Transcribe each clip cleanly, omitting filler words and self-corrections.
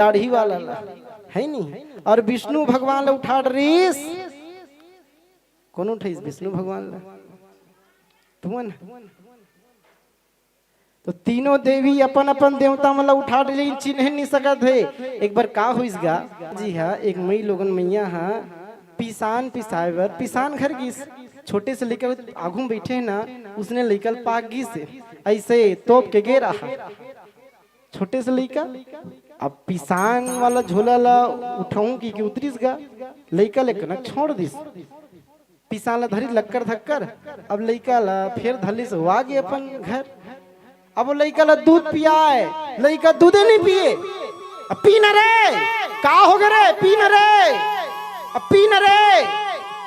दाढ़ी वाला है नहीं। और विष्णु भगवान ला उठा रीस कौन उठाइस विष्णु भगवान ला तुमन। तो तीनों देवी अपन अपन देवता मतलब उठा ली चिन्ह नहीं सकत है। एक बार का हुई गा जी हाँ, एक मई लोगन मैया हाँ पिसान पिसावर पिसान घर गिस छोटे से लेकर आगू बैठे है ना, उसने लेकर पाक गिस ऐसे तोप के गे रहा छोटे से लइका। अब पिसान वाला झोला ला उठाऊं की उतरीस गा लइका लेकर छोड़ दिस पिसान ला धरी लक्कर धक्कर। अब लइका ला फिर धली से हुआ गए अपन घर। अब वो लइका ला दूध पियाए, लइका दूधे नहीं पिए। अब पी न रे का हो गए रे पी न रे अब पी न रे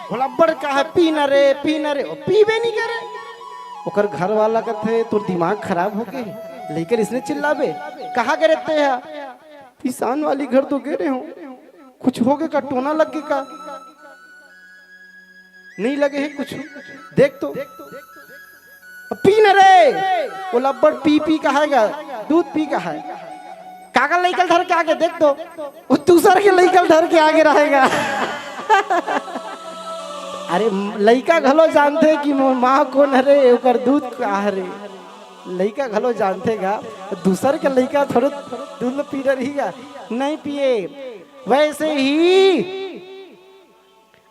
बोला बड़ का है पी न रे पीबे नहीं करे। ओकर घर वाला कहते तो दिमाग खराब हो गए लेकर इसने चिल्लाबे कहा गए रहते हैं किसान वाली घर तो गिरे हो कुछ हो गए का टोना लग गए का नहीं लगे है कुछ देख तो पी न रे वो लब्बड़ पी कहाएगा दूध पी का है काका लइकल धर के आगे देख दो वो दूसर के लइकल धर के आगे रहेगा। अरे लइका घलो जानते कि माँ कौन रे ओकर दूध का रे लइका घलो जानते गा दूसर के लइका थोड़ा दूध पी रहीगा नहीं पिए। वैसे ही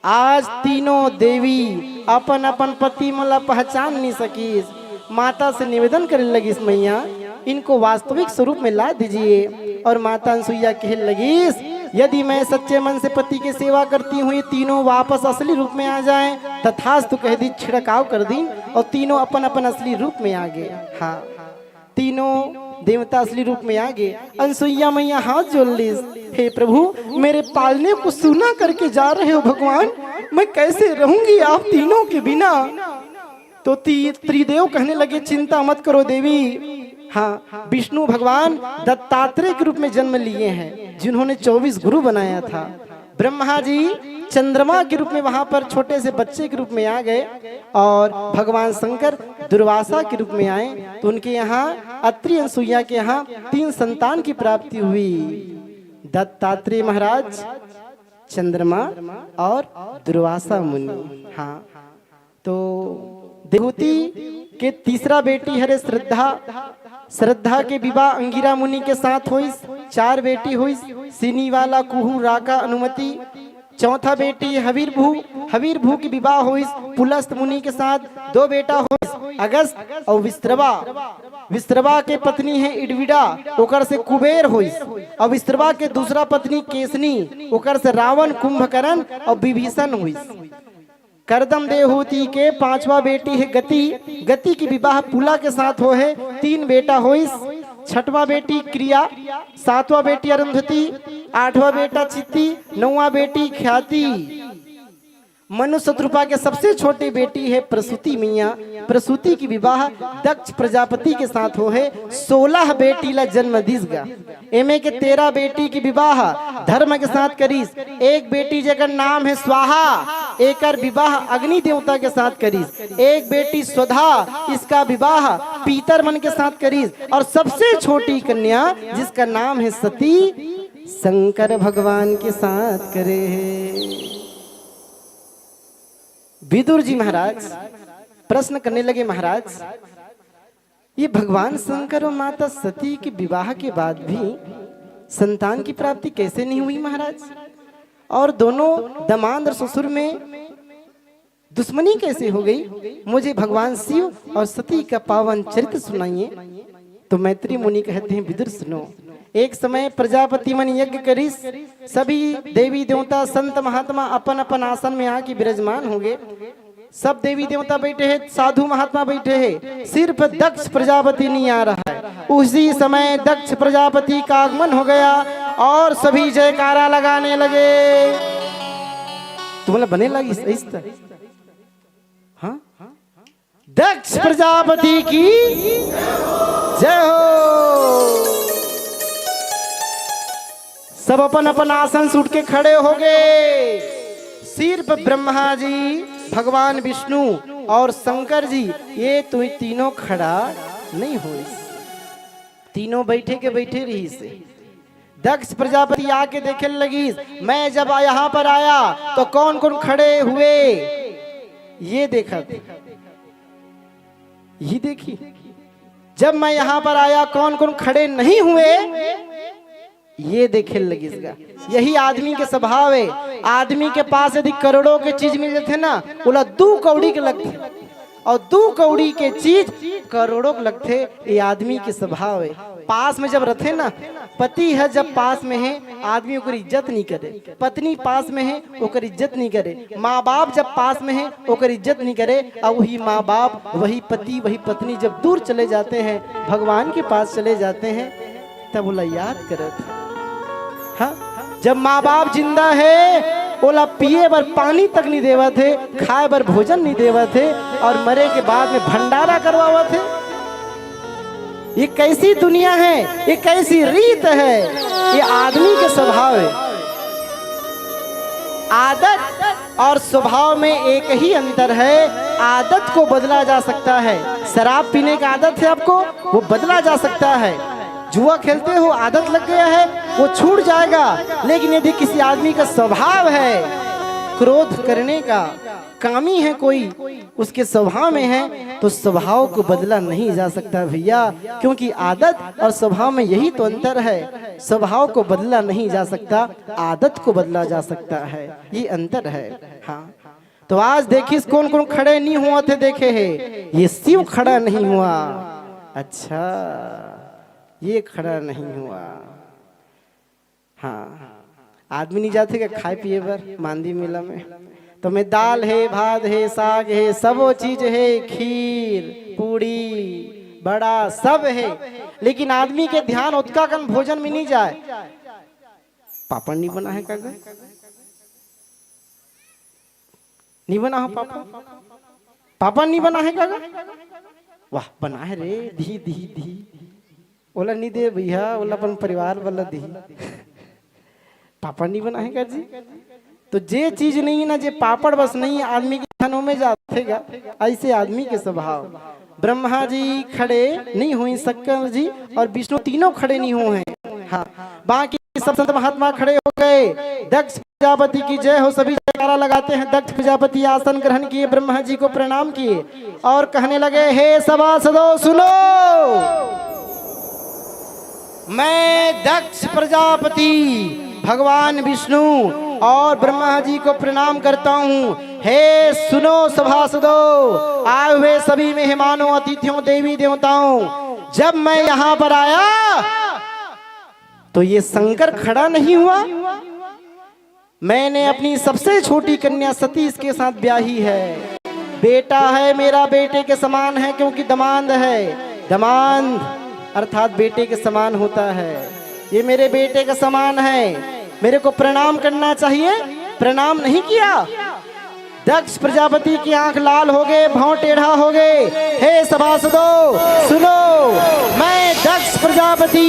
आज तीनों देवी अपन अपन पति मला पहचान नहीं सकीस। माता से निवेदन करने लगी मैया इनको वास्तविक स्वरूप में ला दीजिए। और माता अनसुईया कहने लगी यदि मैं सच्चे मन से पति की सेवा करती हूँ ये तीनों वापस असली रूप में आ जाएं तथास्तु कह दी छिड़काव कर दी और तीनों अपन अपन असली रूप में आ गए। हाँ तीनों देवता असली रूप में आ गए। अनसुईया मैया हाथ जोड़ ली हे प्रभु मेरे पालने को सुना करके जा रहे हो भगवान मैं कैसे रहूंगी आप तीनों के बिना। तो त्रिदेव कहने लगे चिंता मत करो देवी। हाँ विष्णु भगवान दत्तात्रेय के रूप में जन्म लिए हैं जिन्होंने 24 गुरु बनाया था। ब्रह्मा जी चंद्रमा के रूप में वहां पर छोटे से बच्चे के रूप में आ गए और भगवान शंकर दुर्वासा के रूप में आए। तो उनके यहाँ अत्रि अनसुईया के यहाँ 3 संतान की प्राप्ति हुई दत्तात्रेय महाराज चंद्रमा और दुर्वासा मुनि। हाँ तो देवहूति के तीसरा बेटी है श्रद्धा के विवाह अंगिरा मुनि के साथ हुई। 4 बेटी हुई सिनी वाला कुहू राका अनुमति। चौथा बेटी हवीर भू की विवाह हुई पुलस्त मुनि के साथ। 2 बेटा हुई अगस्त और विस्त्रवा के पत्नी है इडविडा ओकर से कुबेर हुई। और विस्त्रवा के दूसरा पत्नी केसनी ओकर से रावण कुंभकर्ण और विभीषण हुई। करदम देवहूति के 5वां बेटी है गति की विवाह पुला के साथ हो है 3 बेटा होइस। 6वां बेटी क्रिया 7वां बेटी अरुंधति 8वां बेटा चित्ती 9वां बेटी ख्याति। मनु शत्रुपा के सबसे छोटी बेटी है प्रसूति मैया। प्रसूति की विवाह दक्ष प्रजापति के साथ हो है 16 बेटी ला जन्म दिस गा। एमे के 13 बेटी की विवाह धर्म के साथ करीस। 1 बेटी जगह नाम है स्वाहा एकर विवाह अग्नि देवता के साथ करीस। 1 बेटी स्वधा इसका विवाह पीतर मन के साथ करीस। और सबसे छोटी कन्या जिसका नाम है सती शंकर भगवान के साथ करे है। विदुर जी महाराज प्रश्न करने लगे महाराज ये भगवान शंकर और माता सती के विवाह के बाद भी संतान की प्राप्ति कैसे नहीं हुई महाराज। और दोनों दामाद और ससुर में दुश्मनी कैसे हो गई। मुझे भगवान शिव और सती का पावन चरित्र सुनाइए। तो मैत्री मुनि कहते हैं विदुर सुनो। एक समय प्रजापति मन यज्ञ करिस सभी देवी देवता संत महात्मा अपन अपन आसन में आके विराजमान होंगे। सब देवी देवता बैठे हैं साधु महात्मा बैठे हैं सिर्फ दक्ष प्रजापति नहीं आ रहा है। उसी समय दक्ष प्रजापति का आगमन हो गया और सभी जयकारा लगाने लगे। तो मतलब बने लगी इस तरह। हाँ दक्ष प्रजापति की जय हो। सब अपन अपन आसन से उठ के खड़े हो गए। सिर्फ ब्रह्मा जी भगवान विष्णु और शंकर जी ये तो तीनों खड़ा नहीं हुए। तीनों बैठे के बैठे रही से दक्ष प्रजापति आके देखे लगी, मैं जब यहाँ पर आया तो कौन कौन खड़े हुए, ये देखा, ये देखी, जब मैं यहाँ पर आया कौन कौन खड़े नहीं हुए, ये देखे लगी। यही आदमी के स्वभाव है। आदमी के पास यदि करोड़ों के चीज मिल जाते ना, बोला 2 कौड़ी के लगते, और 2 कौड़ी के चीज करोड़ों के लगते। ये आदमी के स्वभाव है। पास में जब रहते ना, पति है जब पास में है, आदमी ओकर इज्जत नहीं करे। पत्नी पास में है, ओकर इज्जत नहीं करे। माँ बाप जब पास में है, ओकर इज्जत नहीं करे। और वही माँ बाप, वही पति, वही पत्नी जब दूर चले जाते हैं, भगवान के पास चले जाते हैं, तब बोला याद करत। हाँ, जब माँ बाप जिंदा है, बोला पिए बर पानी तक नहीं देवा थे, खाए बर भोजन नहीं देवा थे, और मरे के बाद में भंडारा करवावा थे। ये कैसी दुनिया है, ये कैसी रीत है, ये आदमी के स्वभाव है। आदत और स्वभाव में एक ही अंतर है, आदत को बदला जा सकता है। शराब पीने का आदत है आपको, वो बदला जा सकता है। जुआ खेलते हो, आदत लग गया है, वो छूट जाएगा। लेकिन यदि किसी आदमी का स्वभाव है क्रोध करने का, कामी है कोई, उसके स्वभाव में है, तो स्वभाव को बदला नहीं जा सकता भैया। क्योंकि आदत और स्वभाव में यही तो अंतर है। स्वभाव को बदला नहीं जा सकता, आदत को बदला जा सकता है, ये अंतर है। हाँ, तो आज देखिए कौन कौन खड़े नहीं हुआ थे, देखे है, ये शिव खड़ा नहीं हुआ। अच्छा, ये खड़ा नहीं हुआ। हाँ, आदमी नहीं जाते क्या खाए पिए बर मांदी मेला में, तो में दाल है, भात है, साग है, सब वो चीज है, खीर, पूड़ी, बड़ा सब है। लेकिन आदमी के ध्यान उतका कन भोजन में नहीं जाए। पापड़ नहीं बना है कागज, नहीं बना हो पापड़, पापड़ नहीं बना है कागज, वाह बना है रे, धी धी धी, बोला नहीं दे भैया, बोला अपन परिवार वाला दी, पापड़ नहीं बना है का जी। तो जे चीज नहीं है ना, जे पापड़ बस नहीं है, आदमी के धनों में जातेगा। ऐसे आदमी के स्वभाव। ब्रह्मा जी खड़े नहीं हुई, शंकर जी और विष्णु तीनों खड़े नहीं हुए हैं। हाँ, बाकी सब संत महात्मा खड़े हो गए। दक्ष प्रजापति की जय हो, सभी जयकारा लगाते हैं। दक्ष प्रजापति आसन ग्रहण किए, ब्रह्मा जी को प्रणाम किए और कहने लगे, हे सभासदों सुनो, मैं दक्ष प्रजापति भगवान विष्णु और ब्रह्मा जी को प्रणाम करता हूँ। हे सुनो सभासदों, आए हुए सभी मेहमानों, अतिथियों, देवी देवताओं, जब मैं यहाँ पर आया तो ये शंकर खड़ा नहीं हुआ। मैंने अपनी सबसे छोटी कन्या सती इसके साथ ब्याही है। बेटा है मेरा, बेटे के समान है, क्योंकि दमांद है। दमांद अर्थात बेटे के समान होता है। ये मेरे बेटे का समान है, मेरे को प्रणाम करना चाहिए, प्रणाम नहीं किया। दक्ष प्रजापति की आंख लाल हो गए, भौं टेढ़ा हो गए। हे सभासदों सुनो, मैं दक्ष प्रजापति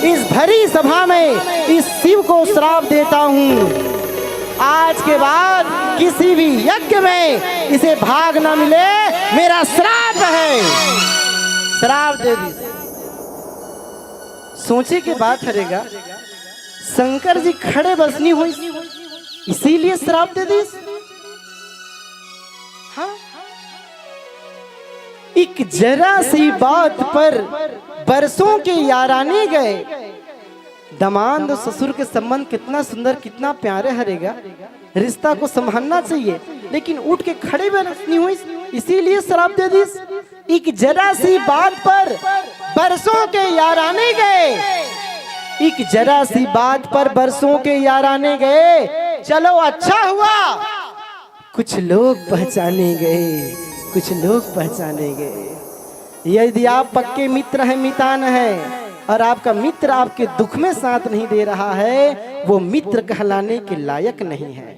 इस भरी सभा में इस शिव को श्राप देता हूँ, आज के बाद किसी भी यज्ञ में इसे भाग न मिले, मेरा श्राप है। श्राप दे दी। सोचे के बात हरेगा, शंकर जी खड़े बस नहीं हुई, इसीलिए श्राप दे दी। हाँ? एक जरा सी बात पर बरसों के याराने गए। दमांद ससुर के संबंध कितना सुंदर, कितना प्यारे हरेगा। रिश्ता को संभालना चाहिए, लेकिन उठ के खड़े बस नहीं हुई, इसीलिए श्राप दे दी। एक जरा सी बात पर बरसों के याराने गए, एक जरा सी बात पर बरसों के याराने गए। चलो अच्छा हुआ, कुछ लोग पहचाने गए, कुछ लोग पहचाने गए। यदि आप पक्के मित्र हैं, मितान हैं, और आपका मित्र आपके दुख में साथ नहीं दे रहा है, वो मित्र कहलाने के लायक नहीं है।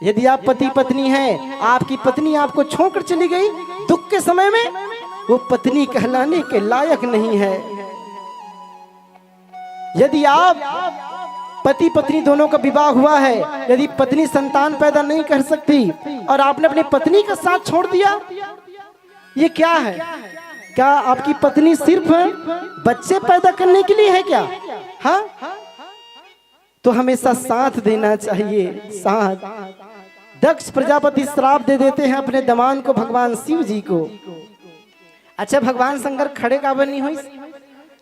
यदि आप पति पत्नी हैं, आपकी पत्नी आपको छोड़कर चली गई दुख के समय में, वो पत्नी कहलाने के लायक नहीं है। यदि आप पति पत्नी दोनों का विवाह हुआ है, यदि पत्नी संतान पैदा नहीं कर सकती और आपने अपनी पत्नी का साथ छोड़ दिया, ये क्या है? क्या आपकी पत्नी सिर्फ बच्चे पैदा करने के लिए है क्या? हाँ, तो हमेशा साथ देना चाहिए, साथ। दक्ष प्रजापति श्राप दे देते हैं अपने दमान को भगवान शिव जी को। अच्छा भगवान शंकर खड़े काबर नहीं हुई?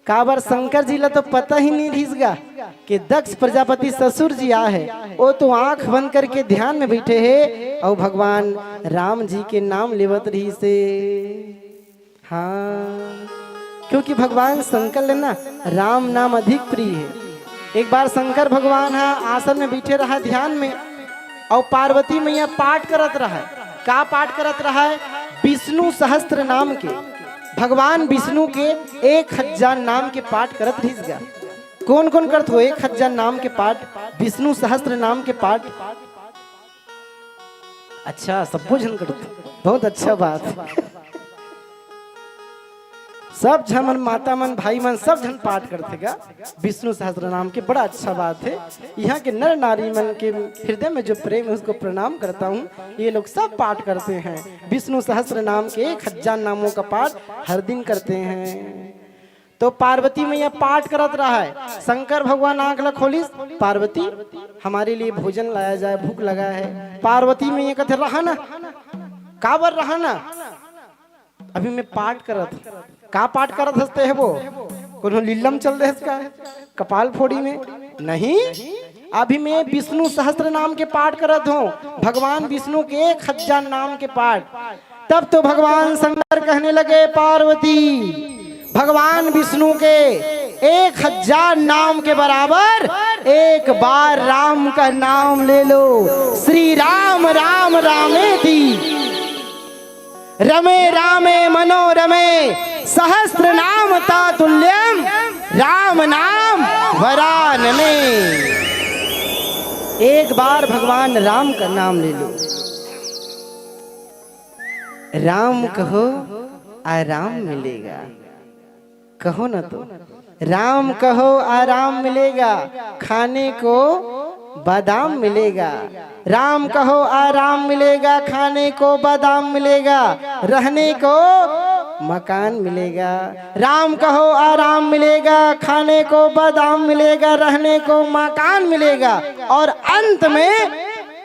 काबर शंकर जी ला तो पता ही नहीं रहीसगा कि दक्ष प्रजापति ससुर जी आ है। वो तो आंख बंद करके ध्यान में बैठे हैं और भगवान राम जी के नाम लेवत रही से। हाँ, क्योंकि भगवान शंकर ले ना राम नाम अधिक प्रिय है। एक बार शंकर भगवान आसन में बैठे रहा ध्यान में, और पार्वती मैया पाठ करत रहा है। का पाठ करत रहा है? विष्णु सहस्त्र नाम के, भगवान विष्णु के 1000 नाम के पाठ करत रहीसगा। कौन कौन करत हो 1000 नाम के पाठ, विष्णु सहस्त्र नाम के पाठ? अच्छा सब जन करत, बहुत अच्छा बात। सब झन मन, माता मन, भाई मन, सब झन पाठ करते गा विष्णु सहस्त्र नाम के। बड़ा अच्छा बात है। यहाँ के नर नारी मन के हृदय में जो प्रेम है उसको प्रणाम करता हूँ। ये लोग सब पाठ करते हैं विष्णु सहस्त्र नाम के 1000 नामों का पाठ हर दिन करते हैं। तो पार्वती मैया पाठ करत रहा है। शंकर भगवान आंख ला खोलिस, पार्वती हमारे लिए भोजन लाया जाए, भूख लगा है। पार्वती मैया कहते रहा ना, काबर रहा ना, अभी मैं पाठ करत। का पाठ करत हंसते है वो? कोनो लीलम चल रहे इसका कपाल फोड़ी में? नहीं, अभी मैं विष्णु सहस्त्र नाम के पाठ करत हूँ, भगवान विष्णु के 1000 नाम के पाठ। तब तो भगवान शंकर कहने लगे, पार्वती भगवान विष्णु के 1000 नाम के बराबर एक बार राम का नाम ले लो। श्री राम राम रामेति रमे रामे मनोरमे सहस्त्र नाम तातुल्यम राम नाम वरानने। एक बार भगवान राम का नाम ले लो। राम कहो आराम मिलेगा, कहो ना तो राम कहो आराम मिलेगा, खाने को बादाम मिलेगा। राम कहो आराम मिलेगा, खाने को बादाम मिलेगा, रहने को मकान मिलेगा। राम कहो आराम मिलेगा, खाने को बादाम मिलेगा, रहने को मकान मिलेगा, और अंत में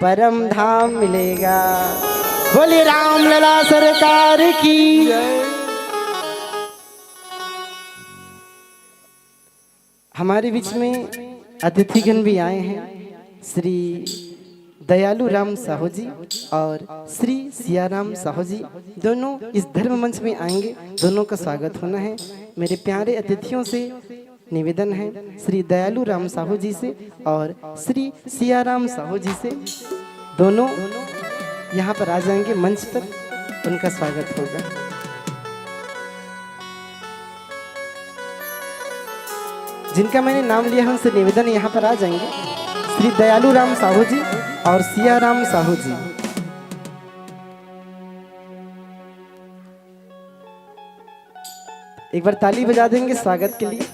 परम धाम मिलेगा। बोले राम लला सरकार की। हमारे बीच में अतिथिगण भी आए हैं, श्री दयालु राम साहू जी और श्री सियाराम साहू जी, दोनों इस धर्म मंच में आएंगे। दोनों का स्वागत होना है। मेरे प्यारे अतिथियों से निवेदन है, श्री दयालु राम साहू जी से और श्री सियाराम साहू जी से, दोनों यहाँ पर आ जाएंगे मंच पर, उनका स्वागत होगा। जिनका मैंने नाम लिया है उनसे निवेदन यहाँ पर आ जाएंगे, श्री दयालु राम साहू जी और सियाराम साहू जी। एक बार ताली बजा देंगे स्वागत के लिए।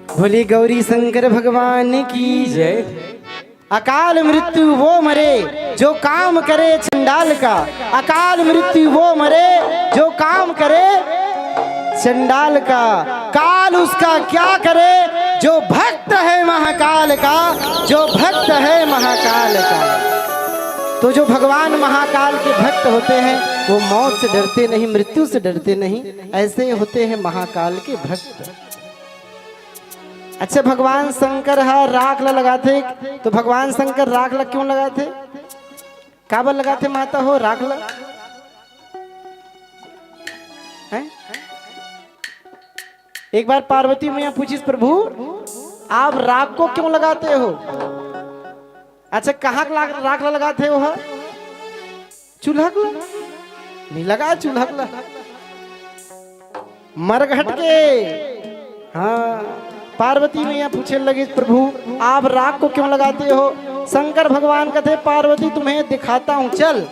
बोली गौरी शंकर भगवान की जय। अकाल मृत्यु वो मरे जो काम करे चंडाल का, अकाल मृत्यु वो मरे जो काम करे चंडाल का, काल उसका क्या करे जो भक्त है महाकाल का, जो भक्त है महाकाल का। तो जो भगवान महाकाल के भक्त होते हैं वो मौत से डरते नहीं, मृत्यु से डरते नहीं, ऐसे होते हैं महाकाल के भक्त। अच्छा, भगवान शंकर राख ला लगाते, तो भगवान शंकर राख ला क्यों लगाते? काबर लगाते माता हो राख ला? हैं? एक बार पार्वती मैया पूछी, प्रभु आप राख को क्यों लगाते हो? अच्छा कहाँ राख लगाते हो? चूल्हा को नहीं लगा, चूल्हा को मरघट के। हाँ, पार्वती मैया पूछने लगी, प्रभु आप राख को क्यों लगाते हो? शंकर भगवान कहते, पार्वती तुम्हें दिखाता हूँ, चल।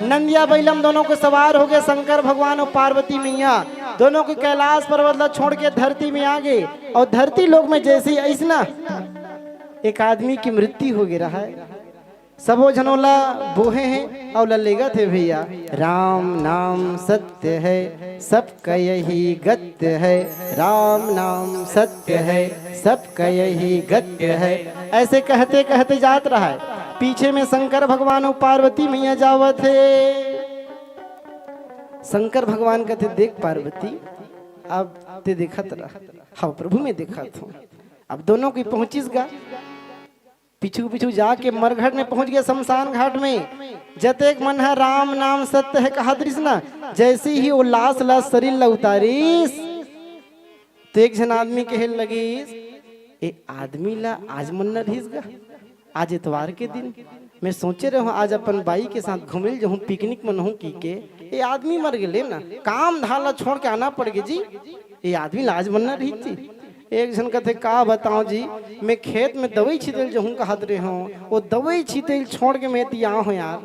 नंदिया बैलम दोनों को सवार हो गए, शंकर भगवान और पार्वती मैया दोनों को कैलाश पर्वत छोड़ के धरती में आ गए। और धरती लोक में जैसे ऐसा एक आदमी की मृत्यु हो गया है, सबो जनोला बोहे हैं और ललेगा थे भैया। राम नाम सत्य है, सबका यही गत्य है। राम नाम सत्य है, सबका यही गत्य है। ऐसे कहते कहते जात रहा है, पीछे में शंकर भगवान और पार्वती मैया जावत है। शंकर भगवान कहते, देख पार्वती अब ते देखा रहा। हाँ प्रभु में देखा था। अब दोनों की पहुंचिस गा, पिछू पिछू जाके मरघट में पहुंच गया, शमशान घाट में। जतेक मन है राम नाम सत्य है कहा ना, जैसे ही वो लाश लाश शरीर ला उतारीस तो एक जन आदमी कहे लगी, ए आदमी ला आज मन न रहीस गा, आज इतवार के दिन मैं सोचे रहा हूँ आज अपन बाई के साथ घूमे जाऊँ, पिकनिक में नहूँ की के। ये आदमी मर गए ना, काम धाला छोड़ के आना पड़ गया जी, ये आदमी ला आज मन न रही थी। एक जन कहते, का बताऊं जी, मैं खेत में दवाई छीते जो हूँ कहत रहे हूँ, वो दवाई छीते छोड़ के मैं तिया हूँ यार।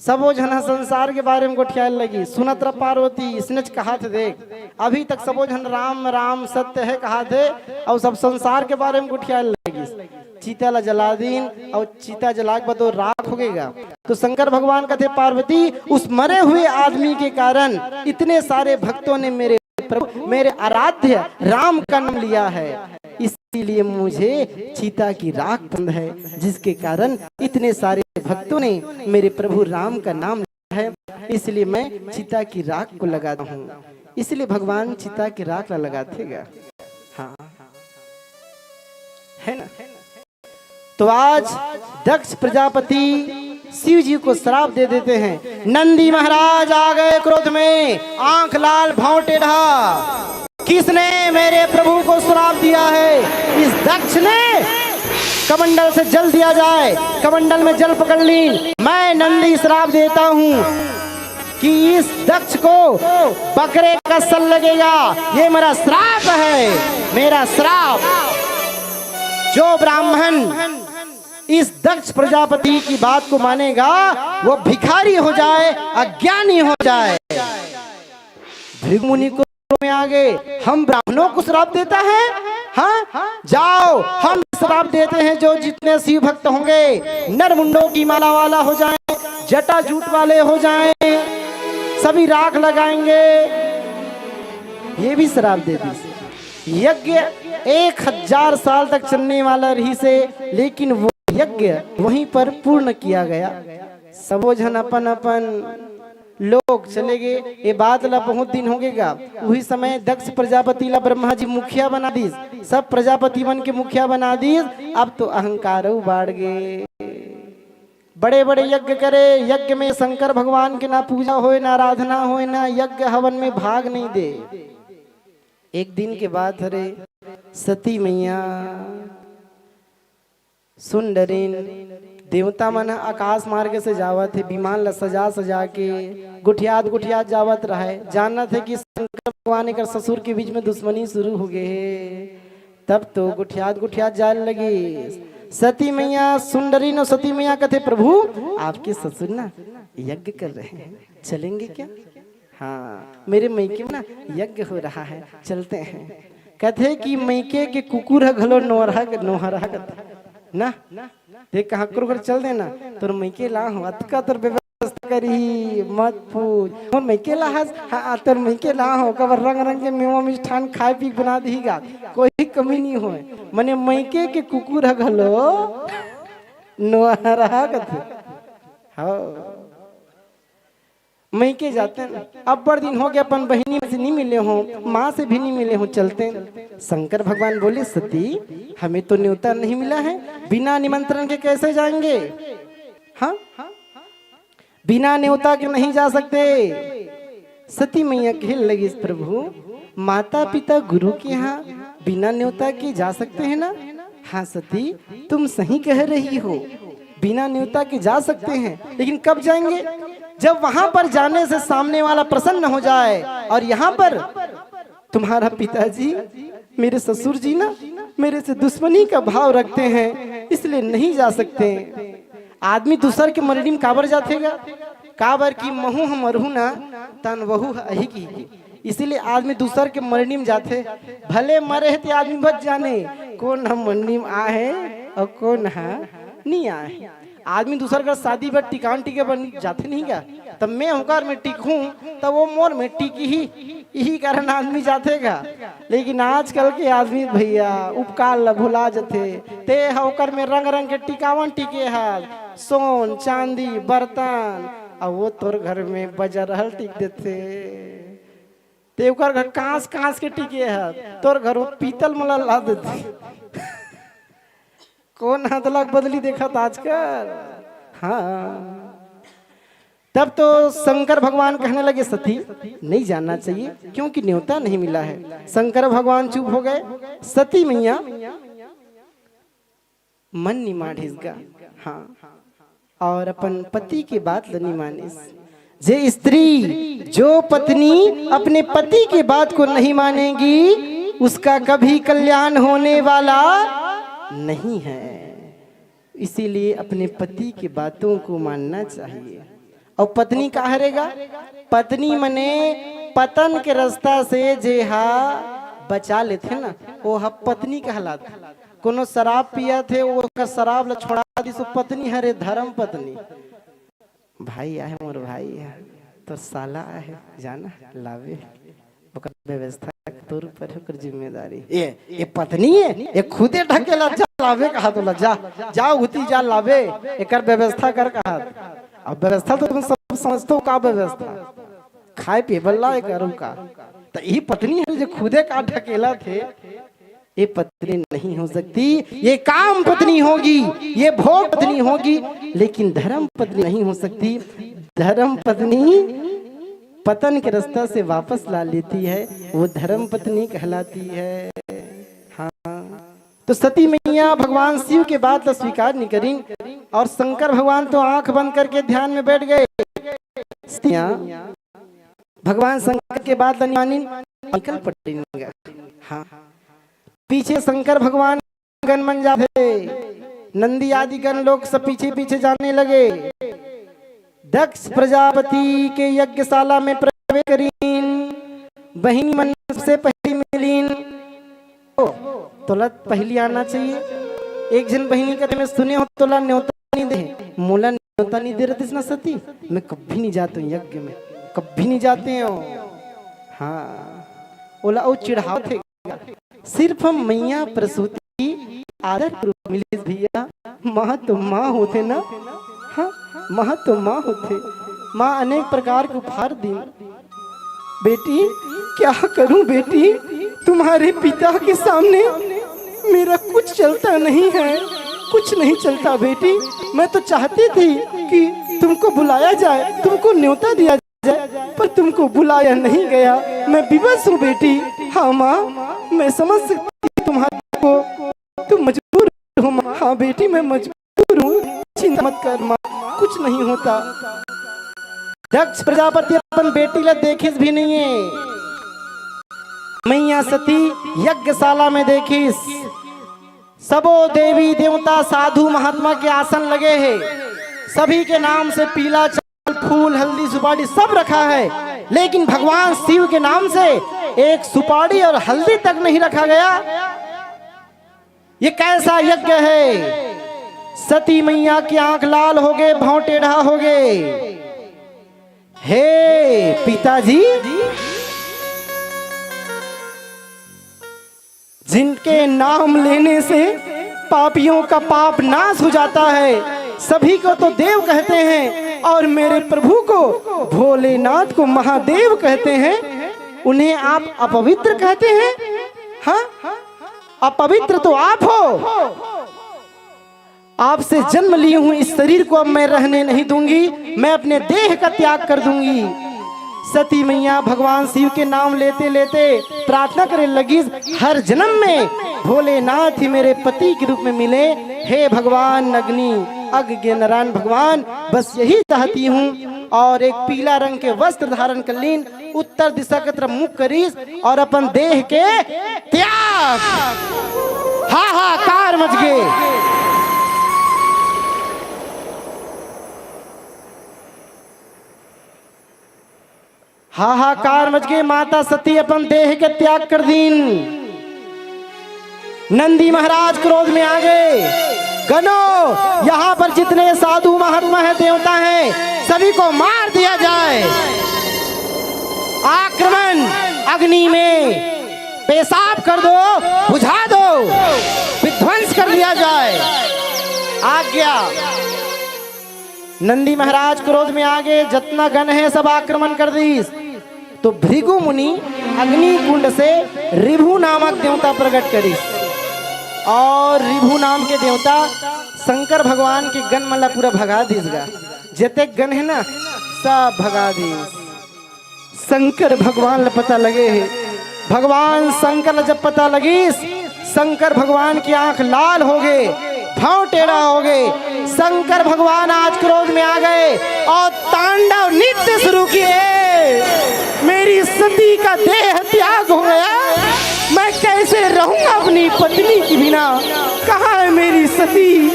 सब वो जन संसार के बारे में गोठियाल लगी, सुनत रहा पार्वती इसने कहा थे, देख अभी तक सब वो जन राम राम सत्य है कहा थे, और सब संसार के बारे में गोठियाल लगी। चीता ला जला दीन और चीता जला के बाद राख हो गएगा। तो शंकर भगवान कहते, पार्वती उस मरे हुए आदमी के कारण इतने सारे भक्तों ने मेरे आराध्य राम का नाम लिया है, इसीलिए मुझे चीता की राख पसंद है, जिसके कारण इतने सारे भक्तों ने मेरे प्रभु राम का नाम लिया है, इसलिए मैं चीता की राख को लगाता हूँ। इसलिए भगवान चीता की राख लगातेगा। हाँ है ना। तो आज दक्ष प्रजापति शिव जी को श्राप दे देते हैं। नंदी महाराज आ गए क्रोध में, आंख लाल भाव टेढ़ा, किसने मेरे प्रभु को श्राप दिया है? इस दक्ष ने। कमंडल से जल दिया जाए। कमंडल में जल पकड़ ली। मैं नंदी श्राप देता हूँ कि इस दक्ष को बकरे का सल लगेगा। ये मेरा श्राप है, मेरा श्राप। जो ब्राह्मण इस दक्ष प्रजापति की बात को मानेगा वो भिखारी हो जाए, अज्ञानी हो जाए। भृगु मुनि को में आ गए, हम ब्राह्मणों को श्राप देता है? हाँ जाओ, हम श्राप देते हैं जो जितने शिव भक्त होंगे नर मुंडों की माला वाला हो जाएं, जटा जूट वाले हो जाएं, सभी राख लगाएंगे। ये भी श्राप दे दी। यज्ञ 1000 साल तक चलने वाला रही से, लेकिन वो यज्ञ वहीं पर पूर्ण किया गया। सबो जन अपन अपन लोग चले गए। ये बात ला बहुत दिन हो गएगा। वही समय दक्ष प्रजापति ला ब्रह्मा जी मुखिया बना दी, सब प्रजापति बन के मुखिया बना दी। अब तो अहंकार बाढ़ गए, बड़े बड़े यज्ञ करे। यज्ञ में शंकर भगवान के ना पूजा होए, ना आराधना होए, ना यज्ञ हवन में भाग नहीं दे। एक दिन के बाद अरे सती मैया सुंदरीन देवता मन आकाश मार्ग से जावत है, विमान ला सजा सजा के गुठियात जावत रहे। जाना थे कि शंकर भगवान एक ससुर के बीच में दुश्मनी शुरू हो गए। तब तो गुठियात जाने लगी। सती मैया सुंदरीन और सती मैया कहते, प्रभु आपके ससुर ना यज्ञ कर रहे हैं, चलेंगे क्या? हाँ मेरे मैके में ना यज्ञ हो रहा है, चलते हैं। कहते कि मैके के कुकुर है घलो नोहरा ना देख कहाँ कर चल देना तोर मैके ला हो अतका तोर व्यवस्था करी मत पूछ। और मैके ला हाँ तोर मैके ला हो कबर रंग रंग के मेवा मिष्ठान खाए पी बना दीगा, कोई कमी नहीं हो। मने मैके के कुकुर है घलो नोहरा कथे। हाँ मैके जाते हैं। अब बड़ दिन हो गया, अपन बहिनी से नहीं मिले हो, माँ से भी नहीं मिले हो, चलते हैं। शंकर भगवान बोले, सती हमें तो न्योता नहीं मिला है, बिना निमंत्रण के कैसे जाएंगे? हाँ बिना न्योता के नहीं जा सकते। सती मैया कहने लगी, प्रभु माता पिता गुरु के यहाँ बिना न्योता के जा सकते हैं ना? हाँ सती, तुम सही कह रही हो, बिना न्योता के जा सकते हैं, लेकिन कब जाएंगे? जब वहां पर जाने से सामने वाला प्रसन्न हो जाए। और यहाँ पर तुम्हारा पिताजी, मेरे ससुर जी ना मेरे से दुश्मनी का भाव रखते हैं, इसलिए नहीं जा सकते। आदमी दूसर के मरनी में काबर जातेगा? काबर की महू हम मरहू ना तन वहू अही की, इसीलिए आदमी दूसर के मरनी में जाते। भले मरे थे आदमी बच जाने, कौन हम मरनी में आए और कौन नहीं आए। आदमी दूसर का शादी पर टिकान टिके बन जाते नहीं क्या? तब मैं होकर मैं टिकूं तब वो मोर में टिकी ही, यही कारण आदमी जातेगा। लेकिन आजकल के आदमी भैया उपकार भुला जाते, ते होकर में रंग रंग के टिकावन टिके है, सोन चांदी बर्तन, और वो तोर घर में बजा रहल टिक देते। ते घर कांस कांस के टिके है, तोर घर पीतल मला ला देते। कौन हदलक बदली देखा आजकल? हाँ, तब तो शंकर भगवान कहने लगे, सती नहीं जाना चाहिए क्योंकि न्योता नहीं मिला है। शंकर भगवान चुप हो गए। सती मैया मन नहीं मानिसगा, हाँ, और अपन पति की बात नहीं मानिस। जे स्त्री, जो पत्नी अपने पति की बात को नहीं मानेगी, उसका कभी कल्याण होने वाला नहीं है। इसीलिए अपने पति की बातों को मानना चाहिए। और पत्नी का हरेगा? पत्नी मने पतन के रास्ता से जेहा बचा लेते ना, वो पत्नी कहलाता। कोनो शराब पिया थे, वो का शराब ल छोड़ा दी, सो पत्नी हरे धर्म पत्नी। भाई आहे मोर भाई है तो साला है, जाना लावे ओकर व्यवस्था तोर पर होकर जिम्मेदारी। ये पत्नी है, ये खुदे ढकेला जा लावे कहा तो जा उती जा लावे, एकर व्यवस्था कर कहा। अब व्यवस्था तो तुम सब समझते हो, का व्यवस्था खाए पिए बल्ला करूं का। तो ये पत्नी है जो खुदे का ढकेला थे, ये पत्नी नहीं हो सकती। ये काम पत्नी होगी, ये भोग पत्नी होगी, लेकिन धर्म पत्नी नहीं हो सकती। धर्म पत्नी पतन के रास्ता से वापस ला लेती है, वो धर्म पत्नी कहलाती है। हाँ, तो सती मैया भगवान शिव के बात तो स्वीकार नहीं करी, और शंकर भगवान तो आंख बंद करके ध्यान में बैठ गए। भगवान शंकर के बात नहीं मानी, निकल पड़ेगा। हाँ, पीछे शंकर भगवान गण बन जाते, नंदी आदि गण लोग सब पीछे पीछे जाने लगे। दक्ष प्रजापति के यज्ञशाला में प्रवेश करीन, बहिनी मन से पहली मिलीन। तोला पहली आना चाहिए। एक जन बहिनी कहते मैं सुने हो तोला न्योता नहीं दे, मोला न्योता नहीं दे रहे ना सती, मैं कभी नहीं जाता हूँ यज्ञ में, कभी नहीं जाते हो। हाँ, ओला वो चिढ़ाव थे। सिर्फ हम मैया प्रसूति आदर मिली भैया, माँ तो माँ होते ना। हाँ, माँ तो माँ होते, माँ अनेक प्रकार के उपहार दी। बेटी क्या करूं बेटी, तुम्हारे पिता के सामने मेरा कुछ चलता नहीं है, कुछ नहीं चलता बेटी। मैं तो चाहती थी कि तुमको बुलाया जाए, तुमको न्योता दिया जाए, पर तुमको बुलाया नहीं गया। मैं विवश हूँ बेटी। हाँ माँ, मैं समझ सकती तुम्हारे को, तुम मजबूर हो माँ। हाँ बेटी, मैं मजबूर हूँ, चिंता मत कर माँ, कुछ नहीं होता। दक्ष प्रजापति अपन बेटी ला देखिस भी नहीं है। मैया सती यज्ञशाला में देखिस, सबो देवी देवता साधु महात्मा के आसन लगे हैं, सभी के नाम से पीला चावल फूल हल्दी सुपारी सब रखा है, लेकिन भगवान शिव के नाम से एक सुपारी और हल्दी तक नहीं रखा गया। ये कैसा यज्ञ है? सती मैया की आंख लाल हो गए, भाव टेढ़ा हो गए। हे पिताजी, जिनके नाम लेने से पापियों का पाप नाश हो जाता है, सभी को तो देव कहते हैं, और मेरे प्रभु को भोलेनाथ को महादेव कहते हैं, उन्हें आप अपवित्र कहते हैं। हाँ, अपवित्र तो आप हो। आपसे जन्म ली हूं, इस शरीर को अब मैं रहने नहीं दूंगी, मैं अपने देह का त्याग कर दूंगी। सती मैया भगवान शिव के नाम लेते लेते प्रार्थना करने लगी, हर जन्म में भोलेनाथ ही मेरे पति के रूप में मिले। हे भगवान अग्नि अज्ञ नारायण भगवान, बस यही चाहती हूँ। और एक पीला रंग के वस्त्र धारण कर लीन, उत्तर दिशा की तरफ मुख करीस और अपन देह के त्याग। हाहाकार मच गए। हाहाकार मच गए। माता सती अपन देह के त्याग कर दीन। नंदी महाराज क्रोध में आ गए। गनो, यहाँ पर जितने साधु महात्मा है, देवता हैं, सभी को मार दिया जाए। आक्रमण, अग्नि में पेशाब कर दो, बुझा दो, विध्वंस कर दिया जाए। आज्ञा। नंदी महाराज क्रोध में आ गए। जितना गण है सब आक्रमण कर दी। तो भृगु मुनि अग्नि कुंड से ऋभु नामक देवता प्रकट करी और ऋभु नाम के देवता शंकर भगवान के गण मला पूरा भगा दीसगा। जते गण है ना सब भगा दीस। शंकर भगवान ला पता लगे है। भगवान शंकर ला जब पता लगी, शंकर भगवान की आंख लाल हो गए, भाव टेढ़ा हो गए। शंकर भगवान आज क्रोध में आ गए और तांडव नृत्य शुरू किए। मेरी सती का देह त्याग हो गया, मैं कैसे रहूंगा अपनी पत्नी के बिना? कहाँ है मेरी सती?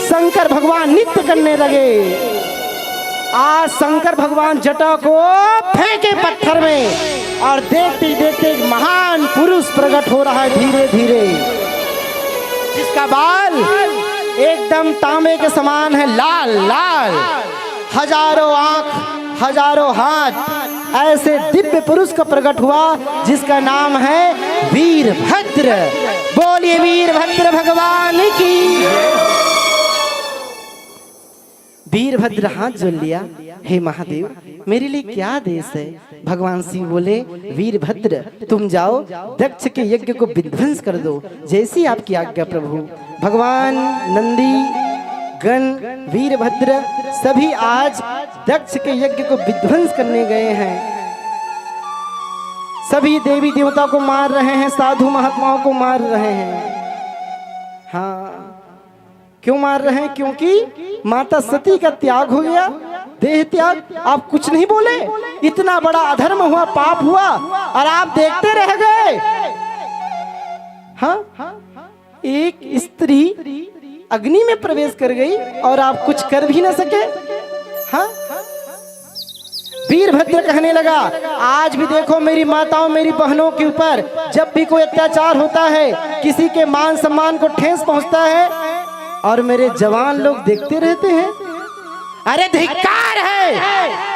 शंकर भगवान नृत्य करने लगे। आज शंकर भगवान जटा को फेंके पत्थर में और देखते देखते एक महान पुरुष प्रकट हो रहा है धीरे धीरे, जिसका बाल एकदम तांबे के समान है, लाल लाल, हजारों आंख, हजारों हाथ। ऐसे दिव्य पुरुष का प्रकट हुआ जिसका नाम है वीरभद्र। बोलिए वीरभद्र भगवान की। वीरभद्र हाथ जोड़ लिया, हे महादेव मेरे लिए क्या आदेश है? भगवान शिव बोले, वीरभद्र तुम जाओ दक्ष के यज्ञ को विध्वंस कर दो, जैसी आपकी आज्ञा प्रभु। भगवान नंदी गण वीरभद्र सभी आज दक्ष के यज्ञ को विध्वंस करने गए हैं। सभी देवी देवता को मार रहे हैं, साधु महात्माओं को मार रहे हैं। हाँ, क्यों मार रहे हैं? क्योंकि माता सती का त्याग हो गया, देह त्याग। आप कुछ नहीं बोले, इतना बड़ा अधर्म हुआ, पाप हुआ और आप देखते रह गए। हाँ, एक स्त्री अग्नि में प्रवेश कर गई और आप कुछ कर भी न सके। हाँ, वीरभद्र कहने लगा, आज भी देखो मेरी माताओं मेरी बहनों के ऊपर जब भी कोई अत्याचार होता है, किसी के मान सम्मान को ठेस पहुंचता है और मेरे जवान लोग देखते रहते हैं। अरे धिक्कार है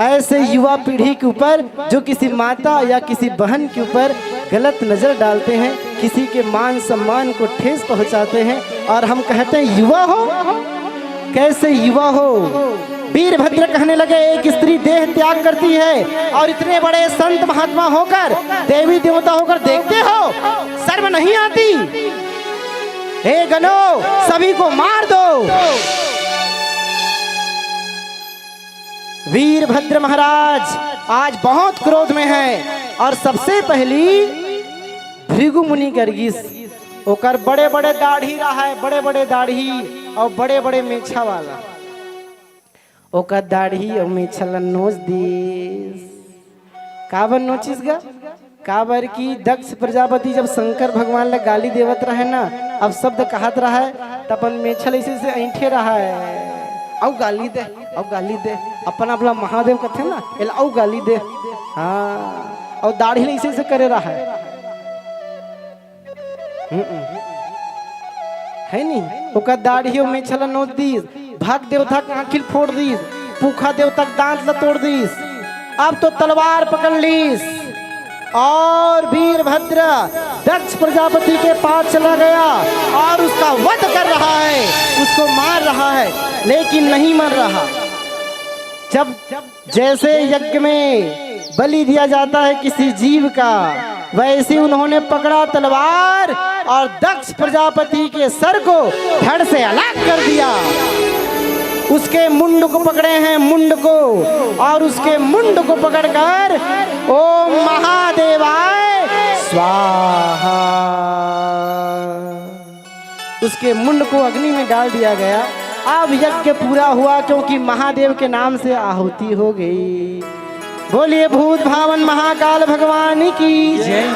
ऐसे युवा पीढ़ी के ऊपर जो किसी माता या किसी बहन के ऊपर गलत नजर डालते हैं, किसी के मान सम्मान को ठेस पहुंचाते हैं और हम कहते हैं युवा हो। कैसे युवा हो? वीरभद्र कहने लगे, एक स्त्री देह त्याग करती है और इतने बड़े संत महात्मा होकर, देवी देवता होकर देखते हो, शर्म नहीं आती? हे गनो, सभी को मार दो। वीरभद्र महाराज आज बहुत क्रोध में है और सबसे पहली भृगु मुनि गर्गिस ओकर बड़े बड़े दाढ़ी रहा है, बड़े बड़े दाढ़ी और बड़े बड़े मेछा वाला ओकर दाढ़ी और मेछा नोच दीस। काबर नोचिस गा? काबर की दक्ष प्रजापति जब शंकर भगवान ला गाली देवत रहे ना, अब शब्द कहत रहा है तपन मेछल ऐसे से ऐठे रहा है, औ गाली दे, औ गाली दे। अपन अपना महादेव कथे ना, एल औ गाली दे। हाँ, और दाढ़ी ऐसे से करे रहा है नहीं? ओकर दाढ़ी में छला नोच दीस, भाग देवता का आंखिल फोड़ दीस, पूखा देवता का दांत ला तोड़ दीस। अब तो तलवार पकड़ लीस और वीरभद्र दक्ष प्रजापति के पास चला गया और उसका वध कर रहा है, उसको मार रहा है, लेकिन नहीं मर रहा। जब जैसे यज्ञ में बलि दिया जाता है किसी जीव का, वैसे उन्होंने पकड़ा तलवार और दक्ष प्रजापति के सर को धड़ से अलग कर दिया। उसके मुंड को पकड़े हैं, मुंड को, और उसके मुंड को पकड़कर ओम महादेवाय स्वाहा, उसके मुंड को अग्नि में डाल दिया गया। अब यज्ञ पूरा हुआ क्योंकि महादेव के नाम से आहुति हो गई। बोलिए भूत भावन महाकाल भगवान की जय।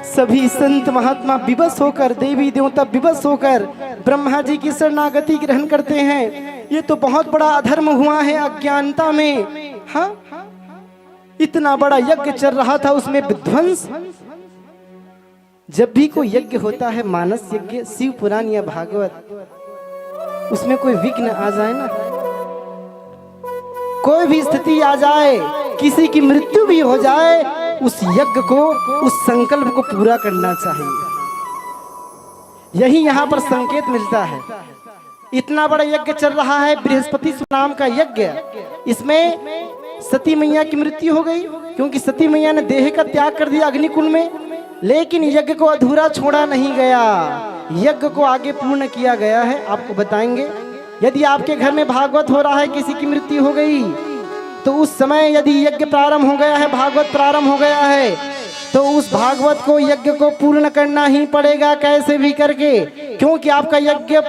सभी संत महात्मा विवश होकर, देवी देवता विवश होकर ब्रह्मा जी की शरणागति ग्रहण करते हैं। ये तो बहुत बड़ा अधर्म हुआ है अज्ञानता में। हाँ, इतना बड़ा यज्ञ चल रहा था, उसमें विध्वंस। जब भी कोई यज्ञ होता है, मानस यज्ञ, शिव पुराण या भागवत, उसमें कोई विघ्न आ जाए ना, कोई भी स्थिति आ जाए, किसी की मृत्यु भी हो जाए, उस यज्ञ को, उस संकल्प को पूरा करना चाहिए। यही यहाँ पर संकेत मिलता है। इतना बड़ा यज्ञ चल रहा है, बृहस्पति नाम का यज्ञ। इसमें सती मैया की मृत्यु हो गई क्योंकि सती मैया ने देह का त्याग कर दिया अग्निकुंड में, लेकिन यज्ञ को अधूरा छोड़ा नहीं गया, यज्ञ को आगे पूर्ण किया गया है। आपको बताएंगे, यदि आपके घर में भागवत हो रहा है, किसी की मृत्यु हो गई, तो उस समय यदि यज्ञ प्रारंभ हो गया है, भागवत प्रारंभ हो गया है, तो उस भागवत को, यज्ञ को पूर्ण करना ही पड़ेगा कैसे भी करके, क्योंकि आपका यज्ञ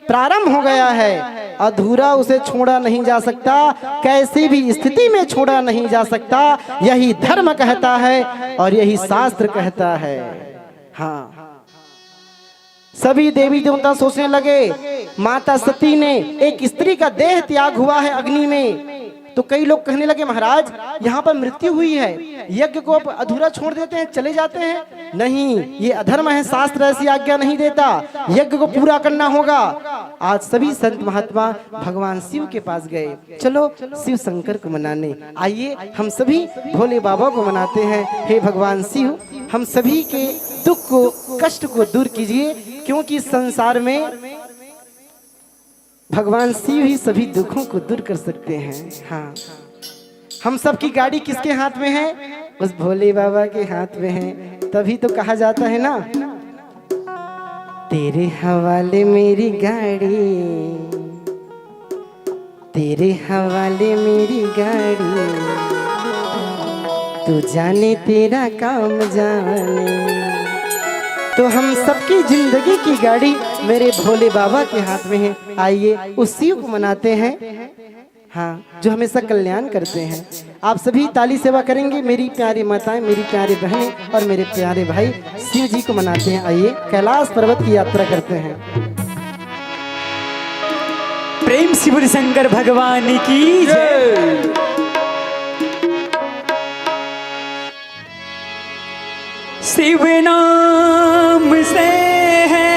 प्रारंभ हो गया है। अधूरा उसे छोड़ा नहीं जा सकता, कैसी भी स्थिति में छोड़ा नहीं जा सकता। यही धर्म कहता है और यही शास्त्र कहता है। हाँ, सभी देवी देवता सोचने लगे, माता सती ने, एक स्त्री का देह त्याग हुआ है अग्नि में, तो कई लोग कहने लगे महाराज यहाँ पर मृत्यु हुई है, यज्ञ को अधूरा छोड़ देते हैं, चले जाते हैं। नहीं, ये अधर्म है, शास्त्र ऐसी आज्ञा नहीं देता, यज्ञ को पूरा करना होगा। आज सभी संत महात्मा भगवान शिव के पास गए, चलो शिव शंकर को मनाने, आइए हम सभी भोले बाबा को मनाते हैं। हे भगवान शिव, हम सभी के दुख को, कष्ट को दूर कीजिए, क्योंकि संसार में भगवान शिव ही सभी दुखों को दूर कर सकते हैं। हाँ, हम सब की गाड़ी किसके हाथ में है? उस भोले बाबा के हाथ में है। तभी तो कहा जाता है ना, तेरे हवाले मेरी गाड़ी, तेरे हवाले मेरी गाड़ी, तू जाने तेरा काम जाने। तो हम सबकी जिंदगी की गाड़ी मेरे भोले बाबा के हाथ में है। आइए उस शिव को मनाते हैं, हाँ, जो हमेशा कल्याण करते हैं। आप सभी ताली सेवा करेंगे। मेरी प्यारी माताएं, मेरी प्यारी बहनें और मेरे प्यारे भाई शिव जी को मनाते हैं। आइए कैलाश पर्वत की यात्रा करते हैं। प्रेम शिव शंकर भगवान की जय। शिव नाम से है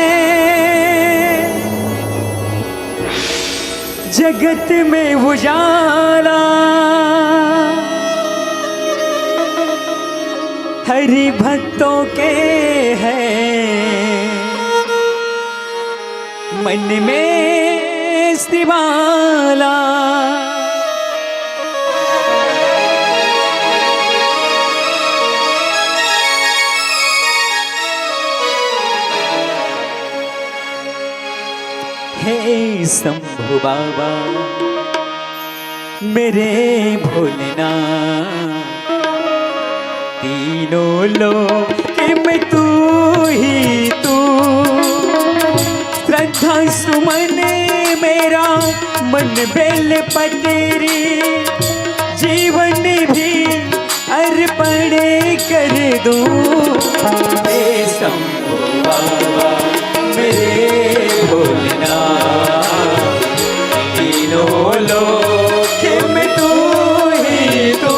जगत में उजाला, हरि भक्तों के हैं मन में शिवाला। हे शंभु बाबा मेरे भोलेनाथ, तीनों लोक में तू ही तू, श्रद्धा सुमन मेरा मन बेल पटेरी, जीवन भी अर्पण कर दूं। हे शंभु बाबा मेरे भोलेनाथ, तीनों लोक में तू ही तू।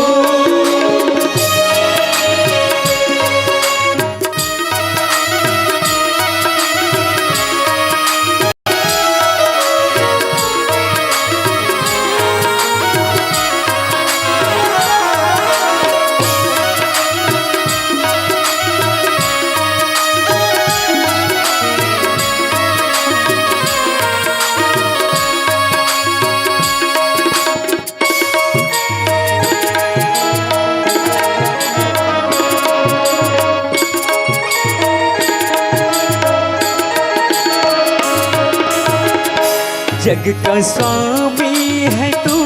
जग का स्वामी है तू,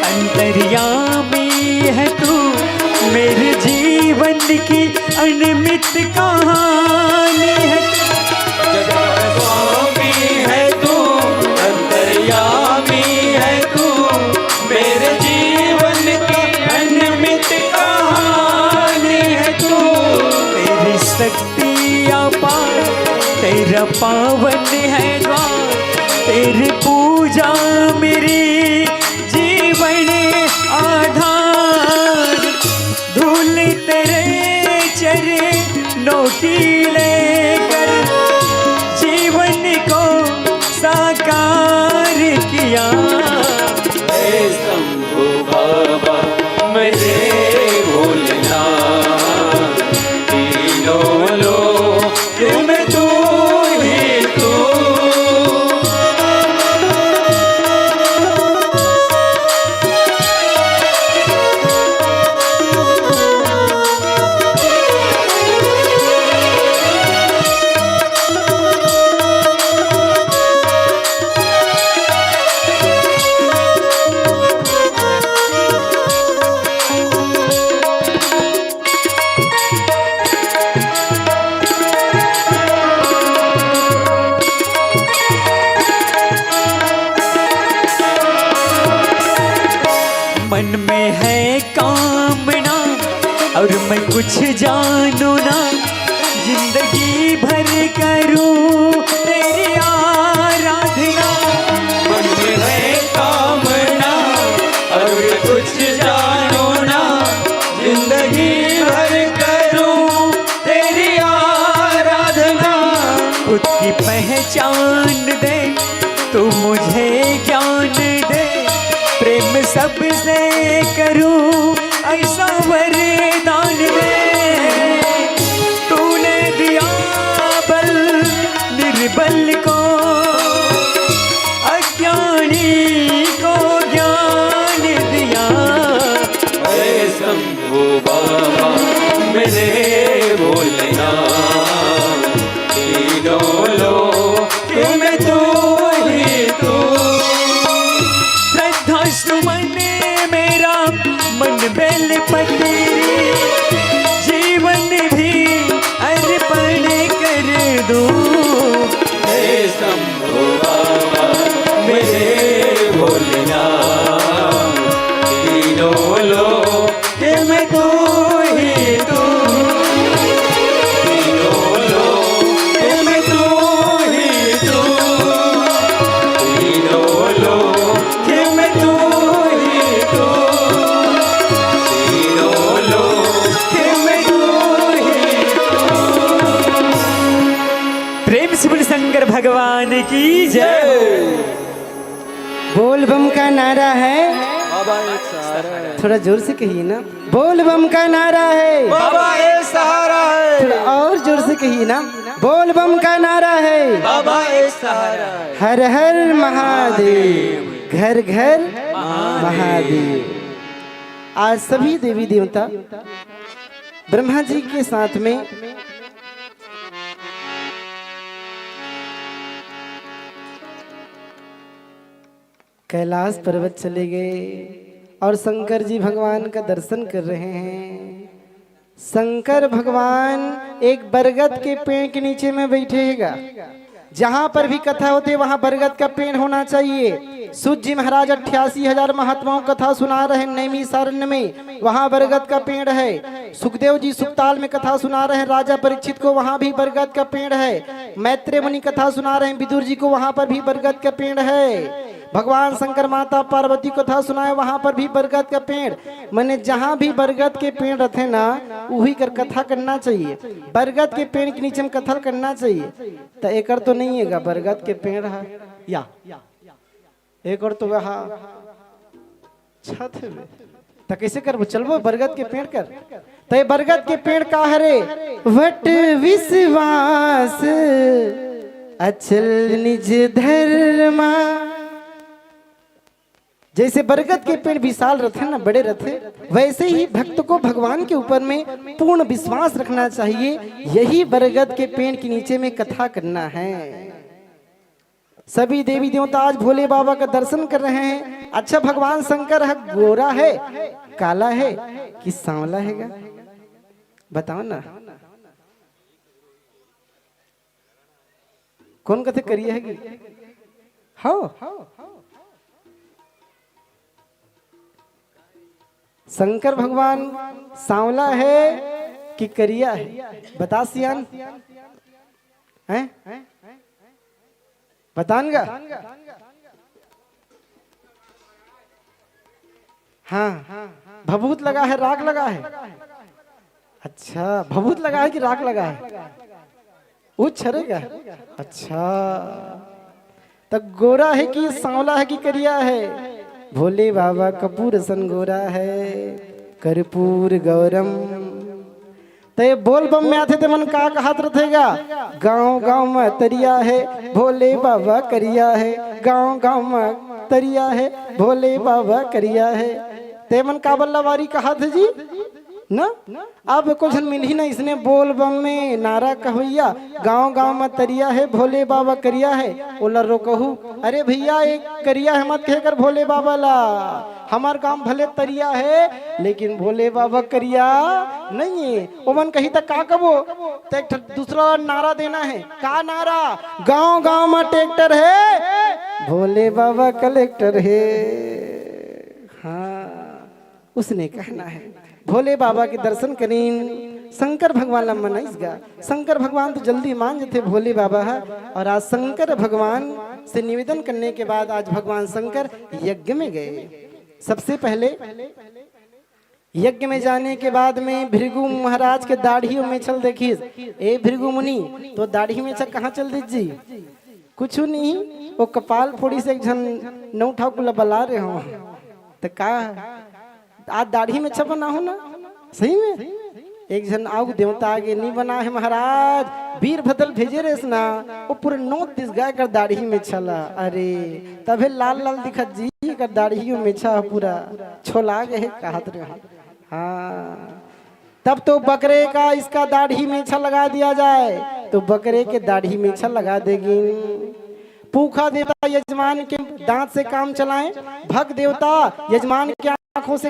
अंतर्यामी है तू, मेरे जीवन की अनमित कहानी है। जग का स्वामी है तू, अंतर्यामी है तू, मेरे जीवन की अनमित कहानी है तू। तेरी शक्ति अपार, तेरा पावन है द्वार, तेरी पूजा मेरी जीवन आधार। धूल तेरे चरणों की लेकर जीवन को साकार किया। हे शंभू बाबा मेरे भोलेनाथ, तीनों लोक में तू ही तू। मन में है कामना और मैं कुछ जानू ना, जिंदगी भर करूं तेरी आराधना। मन में है कामना और कुछ जानो ना, जिंदगी भर करूं तेरी आराधना। खुद की पहचान दे तू मुझे ज्ञान दे, प्रेम सबसे करूं ऐसा वरदान दे। तूने दिया बल निर्बल को, अज्ञानी को ज्ञान दिया। हे शंभू बाबा मेरे भोलेनाथ, तीनों लोक में तू ही तू। श्रद्धा सुमन मेरा मन बेल पति, जीवन भी अर्पण कर दूं। हे शंभू बाबा मेरे भोलेनाथ, तीनों लोक में तू ही तू। तीनों लोक में तू ही तू। तीनों लोक में तू ही तू। तीनों लोक में तू ही तू। प्रेम से बोल शंकर भगवान की जय। बोल बम का नारा है, थोड़ा जोर से कहिए ना। बोल बम का नारा है, बाबा एक सहारा है। थोड़ा और जोर से कहिए ना। बोल बम का नारा है, बाबा एक सहारा है। हर हर महादेव, घर घर महादेव। आज सभी देवी देवता ब्रह्मा जी के साथ में कैलाश पर्वत चले गए और शंकर जी भगवान का दर्शन कर रहे हैं। शंकर भगवान एक बरगद के पेड़ के नीचे में बैठेगा। जहां पर भी कथा होती है वहां बरगद का पेड़ होना चाहिए। सूत जी महाराज 88,000 महात्माओं कथा सुना रहे नैमिषारण्य में, वहां बरगद का पेड़ है। सुखदेव जी सुखताल में कथा सुना रहे हैं राजा परीक्षित को, वहां भी बरगद का पेड़ है। मैत्रेय मुनि कथा सुना रहे हैं विदुर जी को, वहां पर भी बरगद का पेड़ है। भगवान शंकर माता पार्वती कथा सुनाए वहां पर भी बरगद का पेड़। मैंने जहां भी बरगद के पेड़ रहते ना वही कर कथा करना चाहिए। बरगद के पेड़ के नीचे में कथा करना चाहिए। तो एक और तो नहीं है बरगद के पेड़ है या एक और तो वहाँ छत में तो कैसे करबो चलबो बरगद के पेड़ कर। तो ये बरगद के पेड़ का हरे वट विश्वास अचल निज धर्मा। जैसे बरगद के पेड़ विशाल रहते ना बड़े रहते, वैसे ही भक्त को भगवान के ऊपर में पूर्ण विश्वास रखना चाहिए। यही बरगद के पेड़ के नीचे में कथा करना है। सभी देवी देवता आज भोले बाबा का दर्शन कर रहे हैं। अच्छा भगवान शंकर है गोरा है, काला है कि सांवला हैगा? बताओ ना। कौन कहते करिया है? हाँ, शंकर भगवान सांवला है कि करिया है? बता सियान हैं? बतानगा? हाँ, भभूत लगा है, राग लगा है? अच्छा, भभूत लगा है कि राग लगा है? वो छरेगा। अच्छा, तब गोरा है कि सांवला है कि करिया है? भोले बाबा कपूर सन गोरा है, कर्पूर गौरम। ते बोल बम में आते थे मन का हाथ रथेगा। गांव गांव में तरिया है, भोले बाबा करिया है। गांव गांव में तरिया है, भोले बाबा करिया है। ते मन का बल्लावारी कहा थे जी ना। अब कुछ मिल ही नहीं, इसने बोल बम में नारा कहैया, गांव गांव में तरिया है, भोले बाबा करिया है। ओला रो कहू, अरे भैया एक करिया है मत कहकर भोले बाबा ला। हमार गांव भले तरिया है लेकिन भोले बाबा करिया नहीं है। ओमन कही तक का कबो तो दूसरा नारा देना है। का नारा? गांव गांव में ट्रैक्टर है, भोले बाबा कलेक्टर है। हाँ, उसने कहना है भोले बाबा के दर्शन करें। शंकर भगवान ला मनाइसगा। शंकर भगवान तो जल्दी मान जाते भोले बाबा है। और आज शंकर भगवान से निवेदन करने के बाद आज भगवान शंकर यज्ञ में गए। सबसे पहले यज्ञ में जाने के बाद में भृगु महाराज के दाढ़ी में छल देखिए। ए भृगु मुनि, तो दाढ़ी में छल कहाँ चल दीजिए? कुछ नहीं, वो कपाल फोड़ी से एक जन नौ ठाकुर बला रहे हो तो का आज दाढ़ी में छप बना हो ना। सही में एक जन आउ देवता आगे नहीं बना है महाराज, वीर भदल भेजे रेस ना, वो पूरे 9 गाय कर दाढ़ी में छला। अरे तबे लाल लाल दिखत जी कर दाढ़ी में छा पूरा छोला गए कहत रहे। हाँ, तब तो बकरे का इसका दाढ़ी में छल लगा दिया जाए तो बकरे के दाढ़ी में छल लगा देगी। पूखा देवता यजमान के दांत से काम चलाएं, भक्त देवता यजमान के आंखों से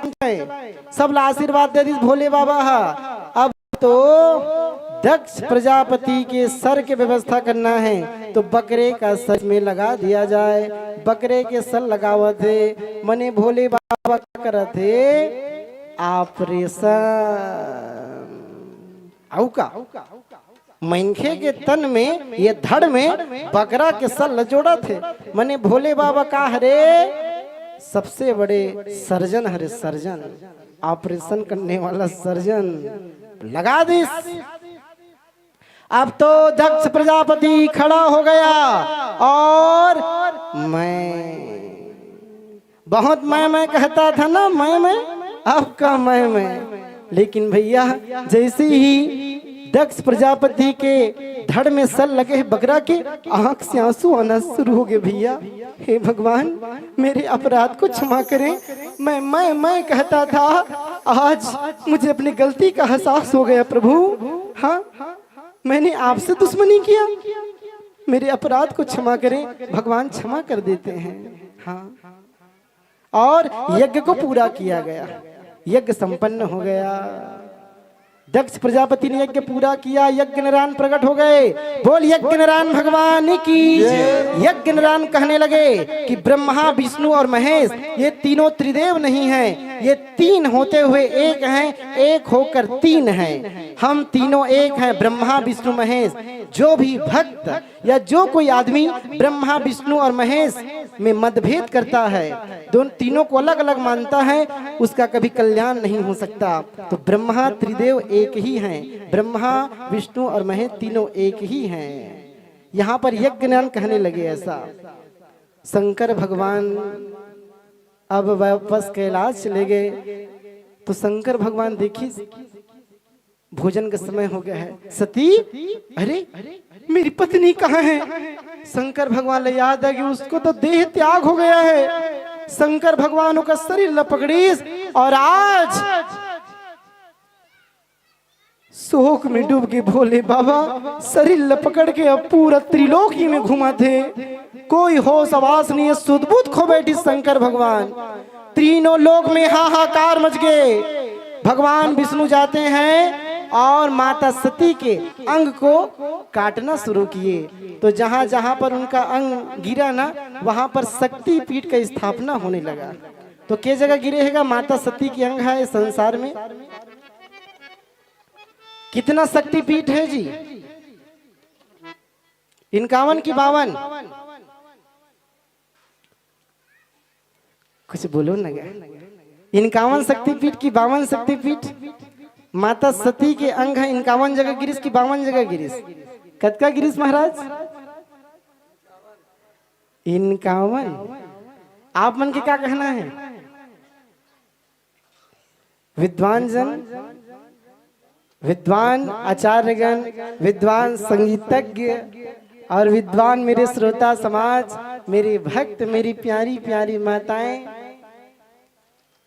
सब आशीर्वाद दे दी भोले बाबा। अब तो दक्ष प्रजापति के सर के व्यवस्था करना है तो बकरे का सर में लगा दिया जाए। बकरे के सर लगावत थे मने भोले बाबा करते ऑपरेशन। औका मनखे के तन में ये धड़ में बकरा के सर लजोड़ा थे। मने भोले बाबा का हरे सबसे बड़े सर्जन हरे, सर्जन ऑपरेशन करने वाला सर्जन लगा दी। अब तो दक्ष प्रजापति खड़ा हो गया और बहुत मैं कहता था ना, मैं आपका मैं। लेकिन भैया जैसे ही दक्ष प्रजापति के धड़ में सल लगे बकरा के, आंख से आंसू आना शुरू हो गए। भैया हे भगवान मेरे अपराध को क्षमा करें। मैं कहता था, आज मुझे अपनी गलती का एहसास हो गया प्रभु। हाँ, मैंने आपसे दुश्मनी किया, मेरे अपराध को क्षमा करें। भगवान क्षमा कर देते हैं। हाँ, और यज्ञ को पूरा किया गया, यज्ञ संपन्न हो गया। दक्ष प्रजापति ने यज्ञ पूरा किया, यज्ञ नारायण प्रकट हो गए। बोल यज्ञ नारायण भगवान की। यज्ञ नारायण कहने लगे कि ब्रह्मा विष्णु और महेश ये तीनों त्रिदेव नहीं हैं, ये तीन होते हुए एक हैं, एक होकर तीन हैं। हम तीनों एक हैं, ब्रह्मा विष्णु महेश। जो भी भक्त या जो कोई आदमी ब्रह्मा विष्णु और महेश में मतभेद करता है, दोनों तीनों को अलग अलग मानता है, उसका कभी कल्याण नहीं हो सकता। तो ब्रह्मा त्रिदेव एक ही हैं, ब्रह्मा विष्णु और महेश तीनों एक ही हैं। यहाँ पर यज्ञ नारायण कहने लगे ऐसा। शंकर भगवान अब वापस कैलाश चले गए तो शंकर भगवान देखी भोजन का समय हो गया है। सती, अरे मेरी पत्नी कहाँ है? शंकर भगवान ने याद है कि उसको तो देह त्याग हो गया है। शंकर भगवान का शरीर लपकड़ीस और आज शोक में डूब के भोले बाबा शरीर लपकड़ के अब पूरा त्रिलोकी में घुमा थे। कोई होश आवास नहीं है, सुध-बुध खो बैठी शंकर भगवान। तीनों लोक में हाहाकार मच गए। भगवान विष्णु जाते हैं और माता सती के अंग को काटना शुरू किए। तो जहां जहां पर उनका अंग गिरा ना, वहां पर शक्ति पीठ का स्थापना होने लगा। तो के जगह गिरेगा? माता सती के अंग है। इस संसार में कितना शक्ति पीठ है जी? 51 की 52? कुछ बोलो ना। 51 शक्तिपीठ की 52 शक्तिपीठ? माता सती के अंग है 51 जगह गिरीश की 52 जगह गिरीश? कतका गिरीश महाराज? 51। आप मन के क्या कहना है? विद्वान जन, विद्वान आचार्यगण, विद्वान संगीतज्ञ और विद्वान मेरे श्रोता समाज, मेरे भक्त, मेरी प्यारी प्यारी माताएं,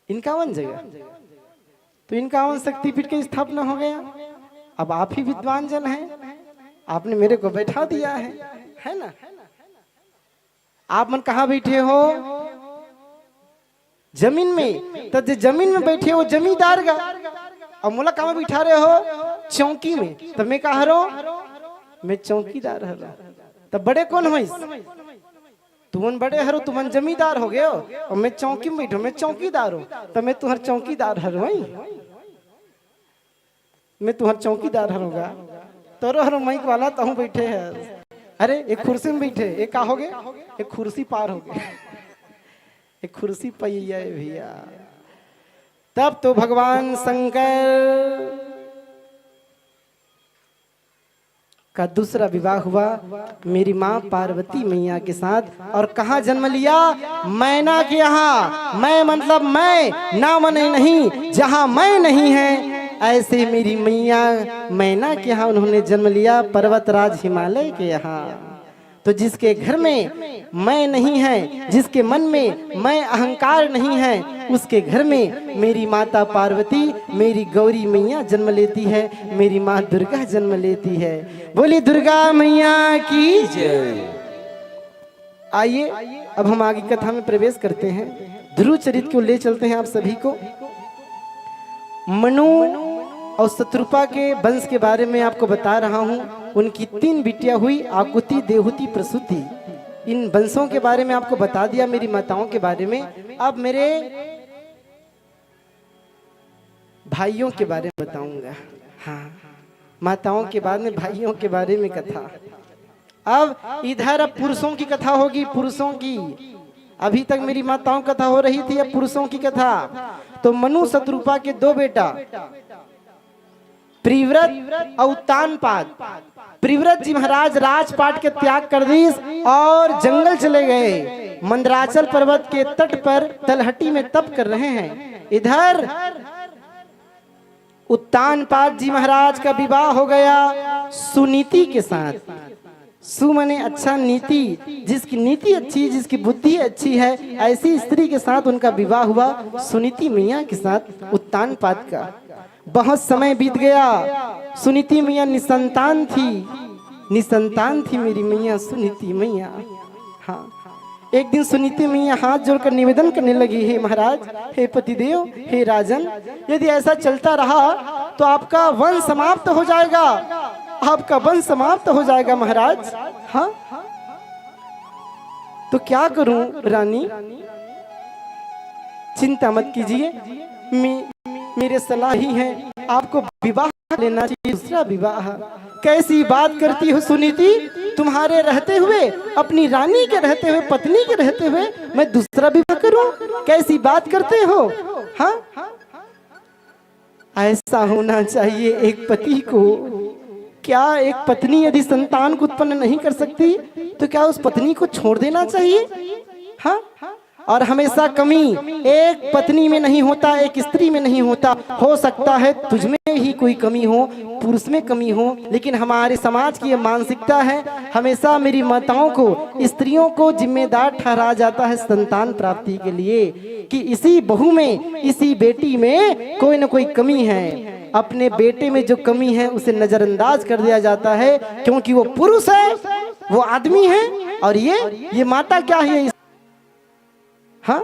51 जगह। तो 51 शक्तिपीठ की स्थापना हो गया। अब आप ही विद्वान जन हैं, आपने मेरे को बैठा दिया है ना? आप मन कहाँ बैठे हो? जमीन में। तो जमीन में बैठे हो जमींदार का, और मोला कहाँ बैठा रहे हो? चौकी में। तो मैं कहा रहा, मैं चौकीदार हूँ। तब बड़े कौन हो? तुमन बड़े हरो, तुमन जमींदार हो गए हो, और मैं चौकी में बैठो, मैं चौकीदार हूँ। तो मैं तुम्हार चौकीदार हरो, मैं तुम्हार चौकीदार हरूँगा। तोरो हरो माइक वाला तो बैठे है। अरे एक कुर्सी में बैठे, एक का हो गए? एक कुर्सी पार हो गए, एक कुर्सी पैया है भैया। तब तो भगवान शंकर का दूसरा विवाह हुआ मेरी माँ पार्वती मैया के साथ। और कहाँ जन्म लिया? मैना के यहाँ। मैं मतलब मैं, ना मने नहीं, जहाँ मैं नहीं है ऐसे मेरी मैया मैना के यहाँ उन्होंने जन्म लिया, पर्वतराज हिमालय के यहाँ। तो जिसके घर में मैं नहीं है, जिसके मन में मैं अहंकार नहीं है, उसके घर में मेरी माता पार्वती, मेरी गौरी मैया जन्म लेती है, मेरी माँ दुर्गा जन्म लेती है। बोली दुर्गा मैया की जय। आइए अब हम आगे कथा में प्रवेश करते हैं। ध्रुव चरित्र को ले चलते हैं आप सभी को। मनु और शत्रुपा के वंश के बारे में आपको बता रहा हूँ। उनकी 3 बिटियां हुई, आकुति, देवहूति, प्रसूति। इन वंशों के बारे में आपको बता दिया, मेरी माताओं के बारे में। अब मेरे भाइयों के बारे में बताऊंगा। हाँ, माताओं के बाद में भाइयों के बारे में कथा। अब इधर अब पुरुषों की कथा होगी, पुरुषों की। अभी तक मेरी माताओं की कथा हो रही थी, अब पुरुषों की कथा। तो मनु शत्रुपा के 2 बेटा, प्रिव्रत और उत्तानपाद। प्रिव्रत जी महाराज राजपाट के त्याग कर दी और जंगल चले गए। मंदराचल पर्वत के तट पर तलहटी में तप कर रहे हैं। इधर उत्तानपाद जी महाराज का विवाह हो गया सुनीति के साथ। सु मने अच्छा, नीति, जिसकी नीति अच्छी, जिसकी बुद्धि अच्छी है, ऐसी स्त्री के साथ उनका विवाह हुआ सुनीति मैया के साथ उत्तानपाद का। बहुत समय बीत गया। सुनीति मैया निसंतान थी, निसंतान थी मेरी मैया सुनीति मैया। हाँ, एक दिन सुनीति मैया हाथ जोड़कर निवेदन करने लगी, हे महाराज, हे पतिदेव, हे राजन, यदि ऐसा चलता रहा तो आपका वंश समाप्त हो जाएगा, आपका वंश समाप्त हो जाएगा महाराज। हाँ, तो क्या करूं रानी? चिंता मत कीजिए, मेरे सलाह ही है, आपको विवाह लेना चाहिए, दूसरा विवाह। कैसी बात करती हो सुनीति? तुम्हारे रहते हुए, अपनी रानी के रहते हुए, पत्नी के रहते हुए मैं दूसरा विवाह करूं? कैसी बात करते हो? हाँ, ऐसा होना चाहिए एक पति को। क्या एक पत्नी यदि संतान को उत्पन्न नहीं कर सकती तो क्या उस पत्नी को छोड़ देना चाहिए? हाँ, और हमेशा कमी एक पत्नी में नहीं होता, एक स्त्री में नहीं होता। हो सकता है तुझ में ही कोई कमी हो, पुरुष में कमी हो, लेकिन हमारे समाज की ये मानसिकता है, हमेशा मेरी माताओं को, स्त्रियों को जिम्मेदार ठहराया जाता है संतान प्राप्ति के लिए, कि इसी बहू में, इसी बेटी में कोई न कोई कमी है। अपने बेटे में जो कमी है उसे नजरअंदाज कर दिया जाता है, क्योंकि वो पुरुष है, वो आदमी है और ये माता क्या है? हाँ,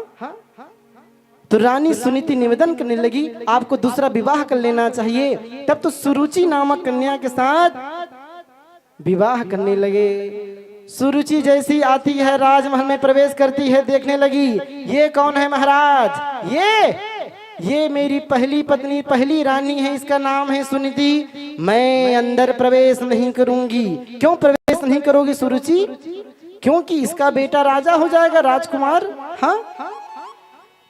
तो रानी सुनीति निवेदन करने लगी आपको दूसरा विवाह कर लेना चाहिए। तब तो सुरुचि नामक कन्या के साथ विवाह करने लगे। सुरुचि जैसी आती है राजमहल में प्रवेश करती है, देखने लगी ये कौन है महाराज? ये मेरी पहली पत्नी, पहली रानी है, इसका नाम है सुनीति। मैं अंदर प्रवेश नहीं करूंगी। क्यों प्रवेश नहीं करोगी सुरुचि? क्योंकि इसका बेटा राजा हो जाएगा, राजकुमार। हाँ,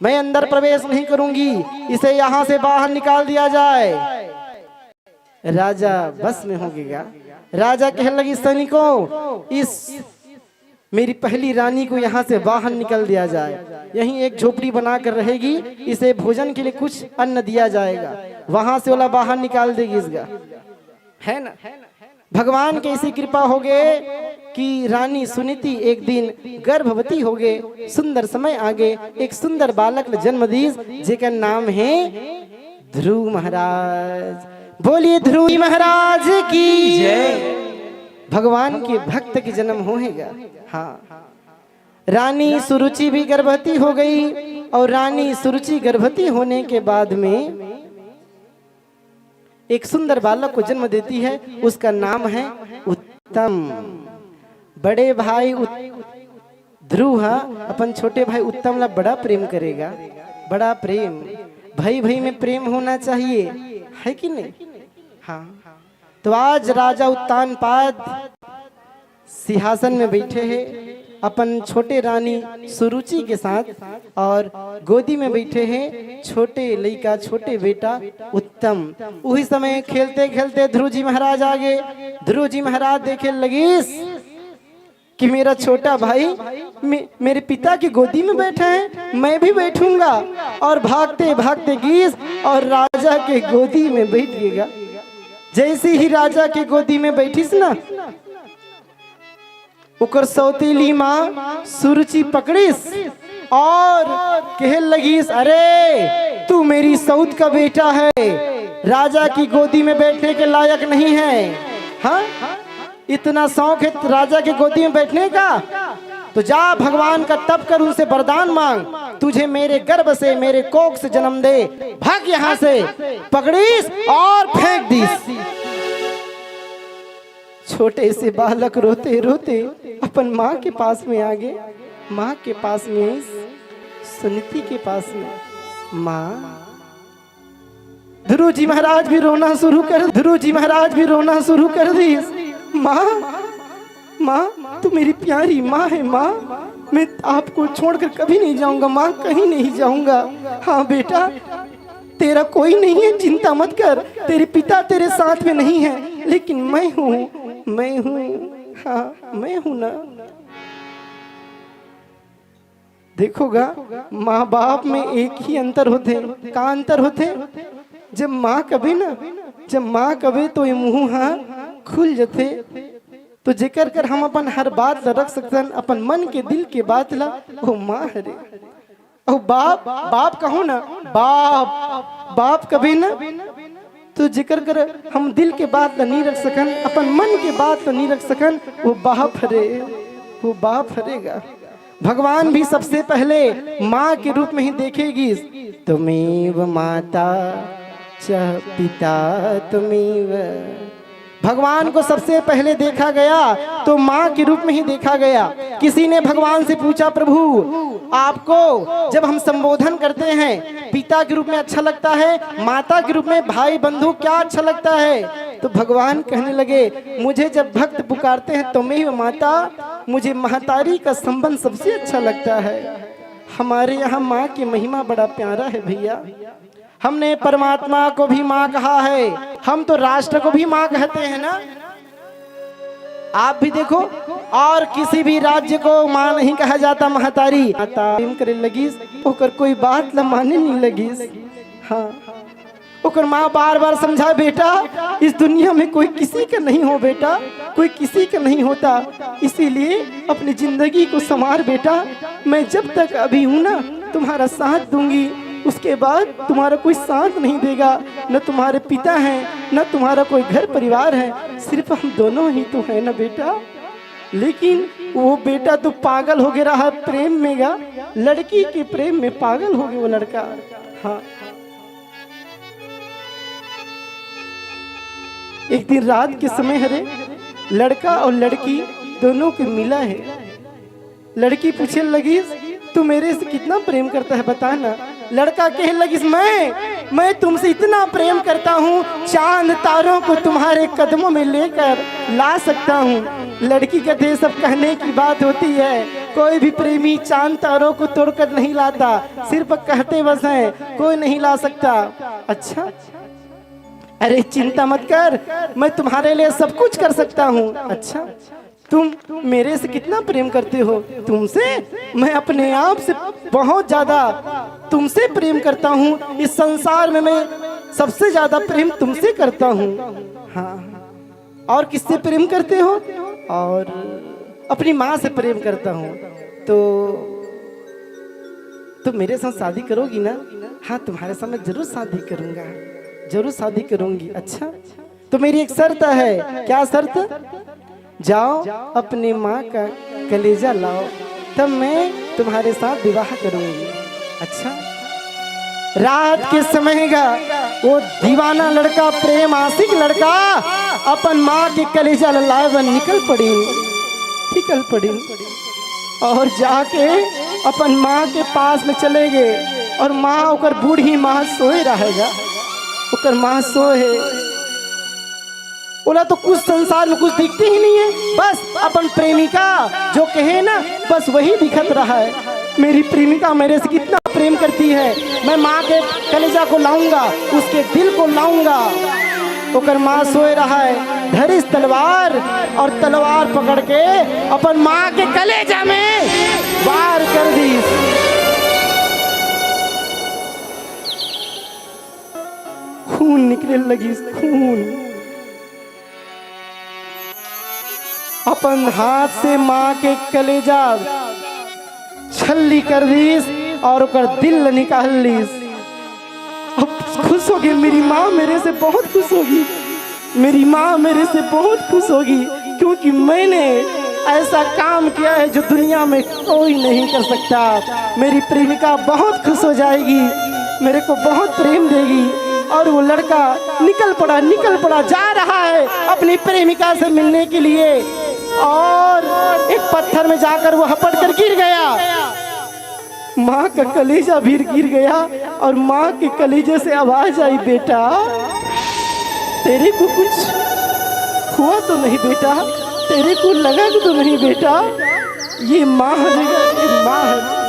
मैं अंदर प्रवेश नहीं करूंगी, इसे यहाँ से बाहर निकाल दिया जाए। राजा बस में हो गया। राजा कहने लगी सैनिकों, इस मेरी पहली रानी को यहाँ से बाहर निकल दिया जाए, यहीं एक झोपड़ी बनाकर रहेगी, इसे भोजन के लिए कुछ अन्न दिया जाएगा, वहां से वाला बाहर निकाल देगी इसका, है ना। भगवान की ऐसी कृपा हो गए कि रानी सुनीति एक दिन गर्भवती हो गए। सुंदर समय आगे एक सुंदर बालक ने जन्म दी, जिसका नाम है ध्रुव महाराज। बोलिए ध्रुव महाराज की जय। भगवान के भक्त की जन्म होएगा। हाँ, रानी सुरुचि भी गर्भवती हो गई और रानी सुरुचि गर्भवती होने के बाद में एक सुंदर बालक को जन्म देती है, उसका नाम है उत्तम। बड़े भाई ध्रुव अपन छोटे भाई उत्तम ला बड़ा प्रेम करेगा, बड़ा प्रेम। भाई भाई में प्रेम होना चाहिए, है कि नहीं? हाँ, तो आज राजा उत्तानपाद सिंहासन में बैठे हैं अपन छोटे रानी सुरुचि के साथ, और गोदी में बैठे हैं छोटे लड़का, छोटे बेटा उत्तम। उसी समय खेलते खेलते ध्रुव जी महाराज आ गए। ध्रुव जी महाराज देखे लगीस कि मेरा छोटा भाई मेरे पिता की गोदी में बैठा है, मैं भी बैठूंगा। और भागते भागते गीस और राजा के गोदी में बैठ गएगा। जैसे ही राजा के गोदी में बैठीस ना, उकर सौतेली माँ सुरुचि पकड़ीस और कह लगीस, अरे तू मेरी सौत का बेटा है, राजा की गोदी में बैठने के लायक नहीं है। हाँ, इतना शौक है राजा की गोदी में बैठने का, तो जा भगवान का तप कर, उनसे वरदान मांग, तुझे मेरे गर्भ से, मेरे कोख से जन्म दे। भाग यहाँ से। पकड़ीस और फेंक दीस। छोटे से बालक रोते रोते अपन माँ के पास में आ गए। माँ के पास में, सुनीति के पास में। माँ, ध्रुव जी महाराज भी रोना शुरू कर, ध्रुव जी महाराज भी रोना शुरू कर दी। माँ, माँ तू मेरी प्यारी माँ है। माँ, मैं आपको छोड़कर कभी नहीं जाऊंगा माँ, कहीं नहीं जाऊंगा। हाँ बेटा, तेरा कोई नहीं है, चिंता मत कर, तेरे पिता तेरे साथ में नहीं है, लेकिन मैं हूँ, मैं हूँ। हाँ, मैं हूँ ना। देखोगा माँ बाप में एक ही अंतर होते। का अंतर होते? जब माँ कभी ना, जब माँ कभी तो ये मुँह हाँ खुल जाते, तो जेकर कर हम अपन हर बात ला रख सकते, अपन मन के दिल के बात ला। ओ माँ हरे, ओ बाप, बाप कहो ना, बाप, बाप कभी ना, तो जिक्र कर हम दिल के बात ला नहीं रख सकन, अपन मन के बात ला नहीं रख सकन, वो बाप हरे, वो बाप हरेगा। भगवान भी सबसे पहले माँ के रूप में ही देखेगी। तुमेव माता च पिता तुमेव। भगवान को सबसे पहले देखा गया तो माँ के रूप में ही देखा गया। किसी ने भगवान से पूछा, प्रभु आपको जब हम संबोधन करते हैं पिता के रूप में अच्छा लगता है, माता के रूप में, भाई बंधु क्या अच्छा लगता है? तो भगवान कहने लगे, मुझे जब भक्त पुकारते हैं तो मैं माता, मुझे महतारी का संबंध सबसे अच्छा लगता है। हमारे यहाँ माँ की महिमा बड़ा प्यारा है भैया। हमने परमात्मा को भी माँ कहा है, हम तो राष्ट्र को भी माँ कहते हैं ना। आप भी देखो, और किसी भी राज्य को माँ नहीं कहा जाता, महतारी। माता प्रेम करे लगीस, ओकर कोई बात ला माने नहीं लगीस। हाँ, ओकर माँ बार बार समझा, बेटा इस दुनिया में कोई किसी का नहीं हो बेटा, कोई किसी का नहीं होता, इसीलिए अपनी जिंदगी को संवार बेटा। मैं जब तक अभी हूँ ना तुम्हारा साथ दूंगी, उसके बाद तुम्हारा कोई साथ नहीं देगा। न तुम्हारे पिता हैं, न तुम्हारा कोई घर परिवार है, सिर्फ हम दोनों ही तो है ना बेटा। लेकिन वो बेटा तो पागल हो गया रहा प्रेम में गा, लड़की के प्रेम में पागल हो गया वो लड़का। हाँ, एक दिन रात के समय हरे लड़का और लड़की दोनों को मिला है। लड़की पूछने लगी तू मेरे से कितना प्रेम करता है बता ना। लड़का कहने लगी मैं तुमसे इतना प्रेम करता हूँ, चांद तारों को तुम्हारे कदमों में लेकर ला सकता हूँ। लड़की कहते हैं सब कहने की बात होती है, कोई भी प्रेमी चांद तारों को तोड़कर नहीं लाता, सिर्फ कहते बस हैं, कोई नहीं ला सकता। अच्छा, अरे चिंता मत कर, मैं तुम्हारे लिए सब कुछ कर सकता हूँ। अच्छा, तुम मेरे से कितना प्रेम करते हो? तुमसे? मैं अपने आप से बहुत ज्यादा तुमसे प्रेम करता हूँ। इस संसार में मैं सबसे ज्यादा प्रेम तुमसे करता हूँ। हाँ, और किससे प्रेम करते हो? और अपनी माँ से प्रेम करता हूँ। तो मेरे साथ शादी करोगी ना? हाँ, तुम्हारे साथ मैं जरूर शादी करूँगा, जरूर शादी करूँगी। अच्छा, तो मेरी एक शर्त है। क्या शर्त? जाओ अपनी माँ का कलेजा लाओ, तब मैं तुम्हारे साथ विवाह करूंगी। अच्छा, रात के समय का वो दीवाना लड़का, प्रेम आशिक लड़का अपन माँ के कलेजा लाए बन निकल पड़ी और जाके अपन माँ के पास में चले गए। और माँ ओकर बूढ़ी माँ सोए रहेगा, ओकर माँ सोए। बोला तो कुछ संसार में कुछ दिखते ही नहीं है, बस अपन प्रेमिका जो कहे ना बस वही दिखत रहा है। मेरी प्रेमिका मेरे से कितना प्रेम करती है, मैं माँ के कलेजा को लाऊंगा, उसके दिल को लाऊंगा। ओकर माँ सोए रहा है, धरिस तलवार और तलवार पकड़ के अपन माँ के कलेजा में वार कर दी। खून निकलने लगी, खून। अपन हाथ से माँ के कलेजा छल्ली कर दीस और ओकर दिल निकाल लीस। अब खुश होगी मेरी माँ, मेरे से बहुत खुश होगी, मेरी माँ मेरे से बहुत खुश होगी, क्योंकि मैंने ऐसा काम किया है जो दुनिया में कोई नहीं कर सकता। मेरी प्रेमिका बहुत खुश हो जाएगी, मेरे को बहुत प्रेम देगी। और वो लड़का निकल पड़ा, जा रहा है अपनी प्रेमिका से मिलने के लिए। और एक पत्थर में जाकर वो हपट कर गिर गया, माँ का कलेजा भी गिर गया। और माँ के कलेजे से आवाज आई, बेटा तेरे को कुछ हुआ तो नहीं बेटा? तेरे को लगा तो नहीं बेटा? ये माँ है, ये माँ है।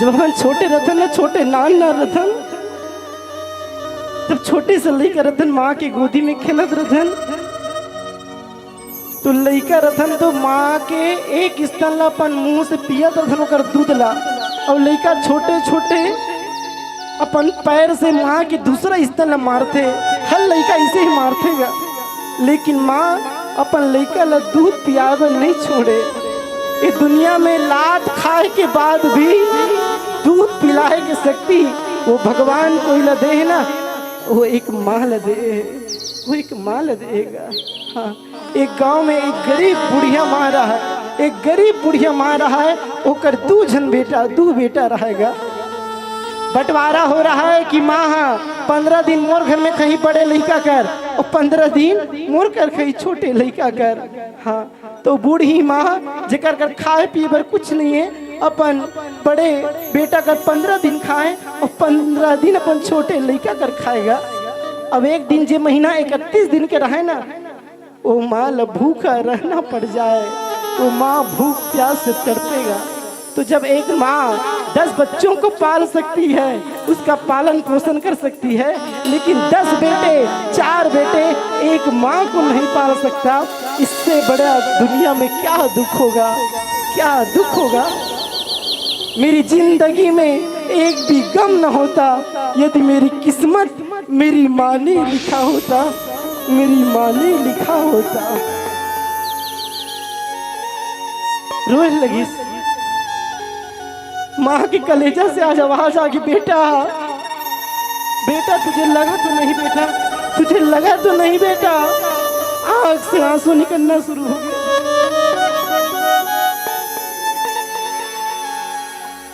जब हम छोटे रतन ना, छोटे नान ना रतन, जब छोटे से लड़का रतन माँ की गोदी में खेलत रतन, तो लड़का रतन तो माँ के एक स्तन ला अपन मुंह से पियत रतन ओकर दूध ला। और लड़का छोटे छोटे अपन पैर से माँ के दूसरा स्तन ला मारते। हर लड़का इसे ही मारते गा, लेकिन माँ अपन लड़का ला दूध पियावे नहीं छोड़े। इस दुनिया में लात खाए के बाद भी दूध पिलाए की शक्ति वो भगवान को ही दे ना, वो एक माँ दे, वो एक माँ देगा। हाँ, एक गांव में एक गरीब बुढ़िया माँ रहा है, एक गरीब बुढ़िया माँ रहा है, ओकर दू बेटा रहेगा। बंटवारा हो रहा है कि माँ 15 दिन मोर घर में कहीं बड़े लड़का कर और 15 दिन मोर कर कहीं छोटे लड़का कर। हाँ, तो बूढ़ी माँ जेकर कर खाए पिए पर कुछ नहीं है, अपन बड़े बेटा कर 15 दिन खाए और 15 दिन अपन छोटे लड़का कर खाएगा। अब एक दिन जे महीना 31 दिन के रहे ना, वो माँ भूखा रहना पड़ जाए, वो माँ भूख प्यास से तड़पेगा। तो जब एक माँ 10 बच्चों को पाल सकती है, उसका पालन पोषण कर सकती है, लेकिन 10 बेटे 4 बेटे एक माँ को नहीं पाल सकता, इससे बड़ा दुनिया में क्या दुख होगा, क्या दुख होगा। मेरी जिंदगी में एक भी गम न होता यदि मेरी किस्मत मेरी माँ ने लिखा होता, मेरी माँ ने लिखा होता। रोने लगी माँ की कलेजा से आज आवाज आ गई, बेटा बेटा तुझे लगा तो नहीं बेटा, तुझे लगा तो नहीं बेटा, आंख से आंसू निकलना शुरू हो गए।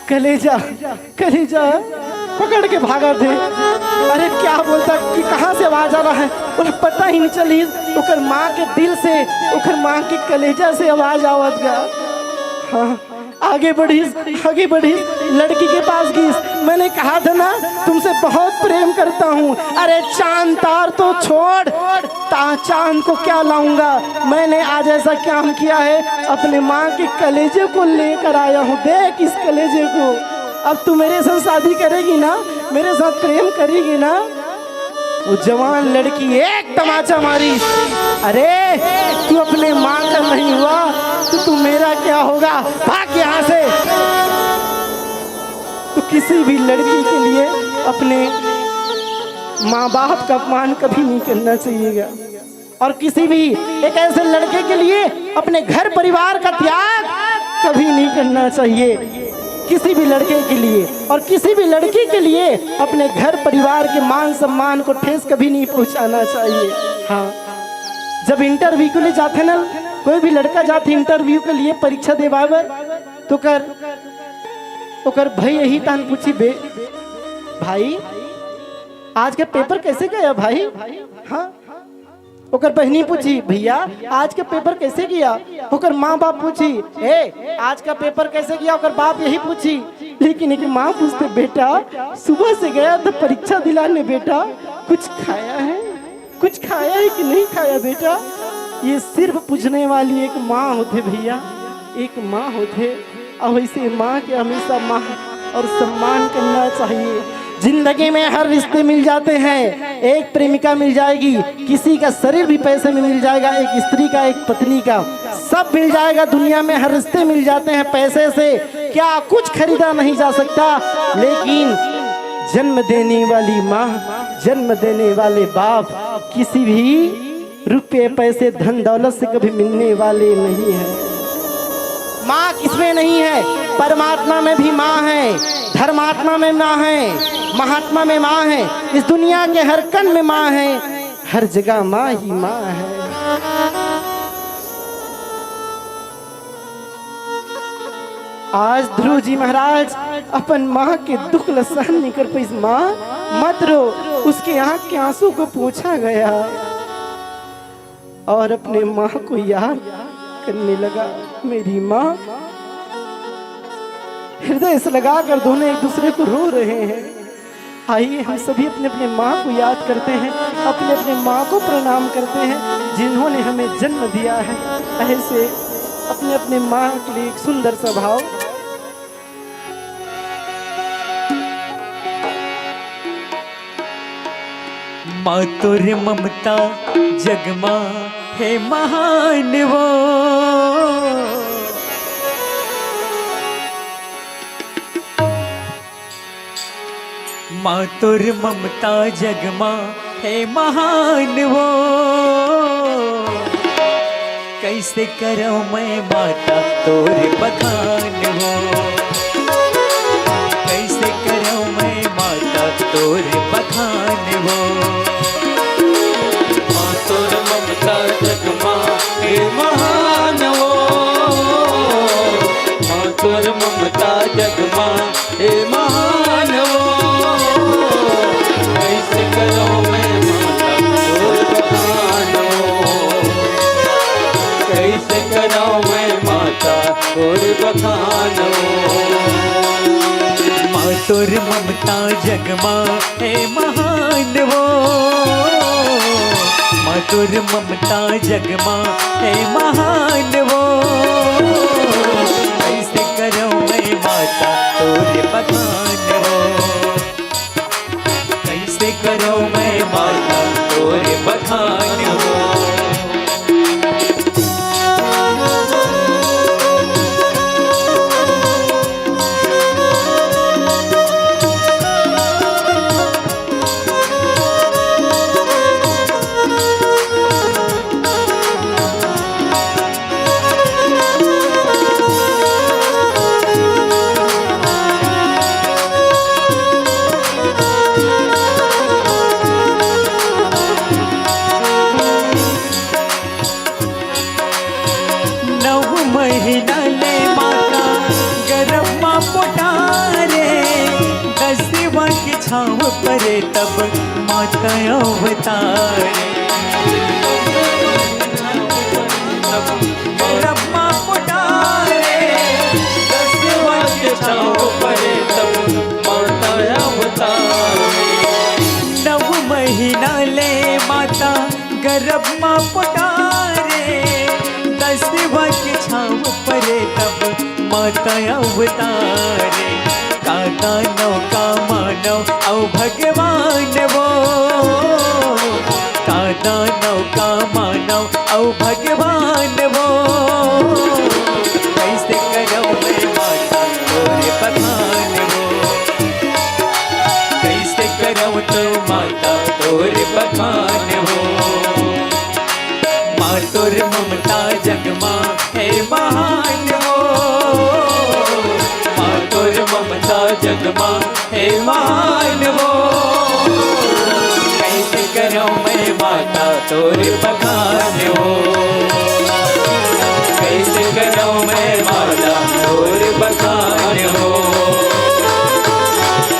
कलेजा कलेजा पकड़ के भागा थे। अरे क्या बोलता कि कहाँ से आवाज आ रहा है, उन्हें पता ही नहीं चली। ओकर माँ के दिल से, ओकर माँ के कलेजा से आवाज आवत गया। हाँ, आगे बढ़ी लड़की के पास गई। मैंने कहा था ना तुमसे बहुत प्रेम करता हूँ। अरे चांद तार तो छोड़, चांद को क्या लाऊंगा, मैंने आज ऐसा काम किया है, अपने माँ के कलेजे को लेकर आया हूँ। देख इस कलेजे को। अब तू मेरे साथ शादी करेगी ना, मेरे साथ प्रेम करेगी ना। वो जवान लड़की एक तमाचा मारी। अरे तू अपने माँ का नहीं हुआ तो तू मेरा क्या होगा, भाग यहाँ से। तो किसी भी लड़की के लिए अपने माँ बाप का अपमान कभी नहीं करना चाहिएगा, और किसी भी एक ऐसे लड़के के लिए अपने घर परिवार का त्याग कभी नहीं करना चाहिए। किसी भी लड़के के लिए और किसी भी लड़की के लिए अपने घर परिवार के मान सम्मान को ठेस कभी नहीं पहुंचाना चाहिए। हाँ, जब इंटरव्यू के लिए जाते ना, कोई भी लड़का जाते इंटरव्यू के लिए परीक्षा देवावे तो कर भाई यही तान पूछी बे भाई आज का पेपर कैसे गया भाई। हाँ, ओकर बहनी पूछी भैया आज का पेपर कैसे गया। ओकर माँ बाप पूछी ए आज का पेपर कैसे गया, ओकर बाप यही पूछी। लेकिन एक माँ पूछते बेटा सुबह से गया था परीक्षा दिलाने, बेटा कुछ खाया है, कुछ खाया है कि नहीं खाया बेटा। ये सिर्फ पूछने वाली एक माँ होते भैया, एक माँ होते। और इसे माँ के हमेशा माँ और सम्मान करना चाहिए। जिंदगी में हर रिश्ते मिल जाते हैं, एक प्रेमिका मिल जाएगी, किसी का शरीर भी पैसे में मिल जाएगा, एक स्त्री का एक पत्नी का, सब मिल जाएगा। दुनिया में हर रिश्ते मिल जाते हैं, पैसे से क्या कुछ खरीदा नहीं जा सकता। लेकिन जन्म देने वाली माँ, जन्म देने वाले बाप किसी भी रुपये पैसे धन दौलत से कभी मिलने वाले नहीं है। माँ किसमें नहीं है, परमात्मा में भी माँ है, धर्मात्मा में माँ है, महात्मा में माँ है, इस दुनिया के हर कण में माँ है, हर जगह माँ ही माँ है। आज ध्रुव जी महाराज अपन माँ के दुख सहन नहीं कर पाई। माँ मत रो, उसके आँख के आंसू को पोंछा गया और अपने माँ को याद करने लगा। मेरी माँ, हृदय से लगा कर दोनों एक दूसरे को रो रहे हैं। आइए हम सभी अपने अपने माँ को याद करते हैं, अपने अपने माँ को प्रणाम करते हैं जिन्होंने हमें जन्म दिया है। ऐसे अपने अपने माँ के लिए एक सुंदर सा भाव। माँ तोर ममता जगमा है महान वो, माँ तोर ममता जगमा है महान वो। कैसे करो मैं माता तोर बखान वो, कैसे करो मैं माता तोर बखान वो। माँ तोर ममता जगमा हे महान वो, माँ तोर ममता जगमा हे महान वो। कैसे करो मैं माता तोर बखान वो, कैसे करो मैं माता तोर बखान वो। माँ तोर ममता जगमा है महान वो, माँ तोर ममता जगमा है महान वो। कैसे करो मैं माता तोर बखान वो, कैसे करो मैं माता तोर बखान वो। परे तब माता अवतारे ब्रह्मा पुटारे दसवां के छाँव परे तब माता अवतारे। 9 महीना ले माता गर्भ माँ पुटारे 10वां के छाँव परे तब माता अवतारे काका नौका मानव औ भगवान वो काका नौका मानव औ भगवान वो कैसे करो मैं माता तोरे बखान वो कैसे करो तो माता तोरे बखान हो माँ तोर ममता जगमा है महान हो माँ तोर ममता जगमा है महान हो कैसे करो मैं माता तोरे बखान हो कैसे करो मैं माता तोरे बखान हो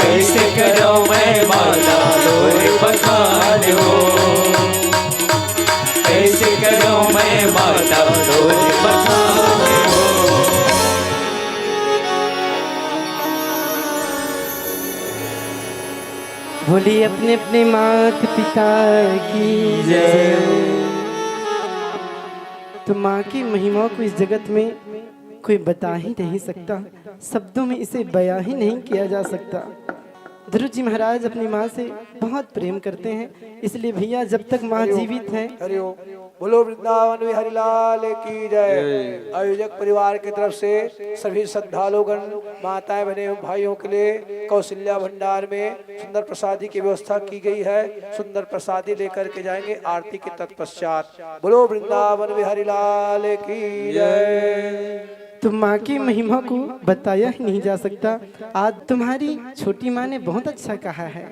कैसे करो मैं माता तोरे बखान हो कैसे करो मैं माता तोरे बखान हो। बोलिए अपने अपने माता पिता की जय। तो माँ की महिमा को इस जगत में कोई बता ही नहीं सकता, शब्दों में इसे बयां ही नहीं किया जा सकता। ध्रुव जी महाराज अपनी माँ से बहुत प्रेम करते हैं, इसलिए भैया जब तक माँ जीवित है। हरि ओम। बोलो वृंदावन बिहारी लाल की जय। आयोजक परिवार की तरफ से सभी श्रद्धालुगण माताएं बहने एवं भाइयों के लिए कौशल्या भंडार में सुंदर प्रसादी की व्यवस्था की गई है। सुंदर प्रसादी लेकर के जाएंगे आरती के तत्पश्चात। बोलो वृंदावन बिहारी लाल की जय। तो माँ की महिमा को बताया ही नहीं जा सकता। आज तुम्हारी छोटी माँ ने बहुत अच्छा कहा है।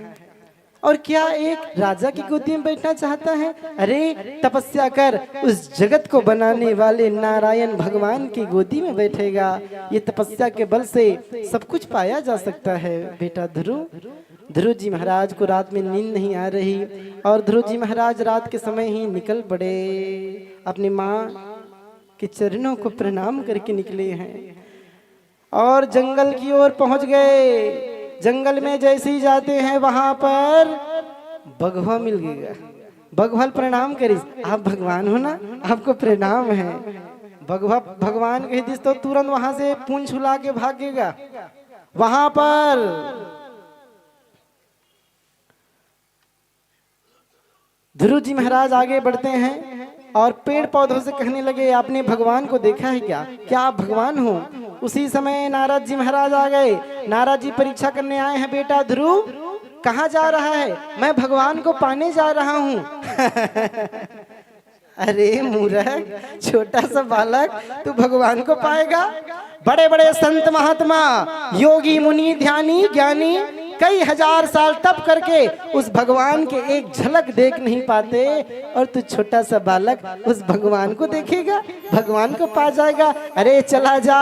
और क्या एक राजा की गोदी में बैठना चाहता है? अरे तपस्या कर, उस जगत को बनाने वाले नारायण भगवान की गोदी में बैठेगा। ये तपस्या के बल से सब कुछ पाया जा सकता है। बेटा ध्रुव जी महाराज को रात में नींद नहीं आ रही और ध्रुव जी महाराज रात के समय ही निकल पड़े, अपनी माँ के चरणों को प्रणाम करके निकले हैं और जंगल की ओर पहुंच गए। जंगल में जैसे ही जाते हैं वहां पर बघवा मिल गया। बघवा प्रणाम करी, आप भगवान हो ना, आपको प्रणाम है। बघवा भगवान कह दिस तो तुरंत वहां से पूंछ हिला के भागेगा। वहां पर ध्रुव जी महाराज आगे बढ़ते हैं और पेड़ पौधों से कहने लगे, आपने भगवान को देखा है क्या? क्या आप भगवान हो? उसी समय नारद जी महाराज आ गए। नारद जी परीक्षा करने आए हैं। बेटा ध्रुव कहाँ जा रहा है? मैं भगवान को पाने जा रहा हूँ। अरे मूर्ख, छोटा सा बालक, तू भगवान को पाएगा? बड़े बड़े संत महात्मा, योगी मुनि, ध्यानी ज्ञानी कई हजार साल तप करके उस भगवान के एक झलक देख नहीं पाते, और तू छोटा सा बालक उस भगवान को देखेगा, भगवान को पा जाएगा? अरे चला जा।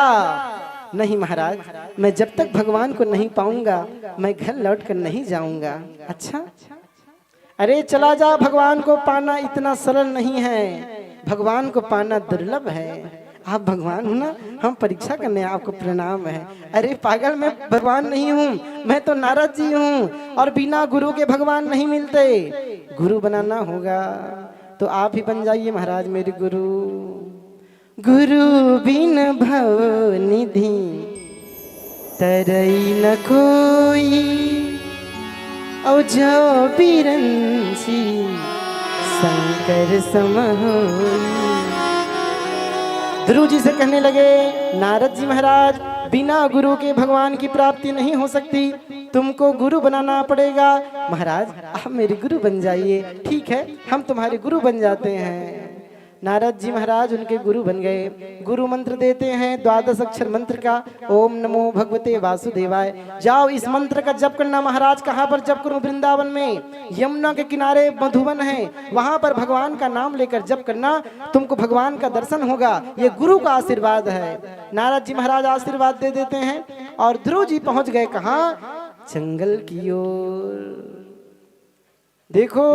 नहीं महाराज, मैं जब तक भगवान को नहीं पाऊंगा मैं घर लौट कर नहीं जाऊंगा। अच्छा, अरे चला जा, भगवान को पाना इतना सरल नहीं है, भगवान को पाना दुर्लभ है। आप भगवान हो ना, हम परीक्षा करने आपको प्रणाम है। अरे पागल, मैं भगवान नहीं हूँ, मैं तो नारद जी हूँ, और बिना गुरु के भगवान नहीं मिलते। गुरु बनाना होगा तो आप ही बन जाइए महाराज मेरे गुरु। गुरु बिन भव निधि तरई न कोई, औ जो बिरंसी शंकर सम होई। ध्रुव जी से कहने लगे, नारद जी महाराज, बिना गुरु के भगवान की प्राप्ति नहीं हो सकती, तुमको गुरु बनाना पड़ेगा। महाराज आप मेरे गुरु बन जाइए। ठीक है, हम तुम्हारे गुरु बन जाते हैं। नारद जी महाराज उनके गुरु बन गए। गुरु मंत्र देते हैं 12 अक्षर मंत्र का, ओम नमो भगवते वासुदेवाय। जाओ इस मंत्र का जप करना। महाराज कहाँ पर जप करूं? वृंदावन में यमुना के किनारे मधुबन है, वहां पर भगवान का नाम लेकर जप करना, तुमको भगवान का दर्शन होगा। ये गुरु का आशीर्वाद है। नारद जी महाराज आशीर्वाद दे देते हैं और ध्रुव जी पहुंच गए कहाँ? जंगल की ओर। देखो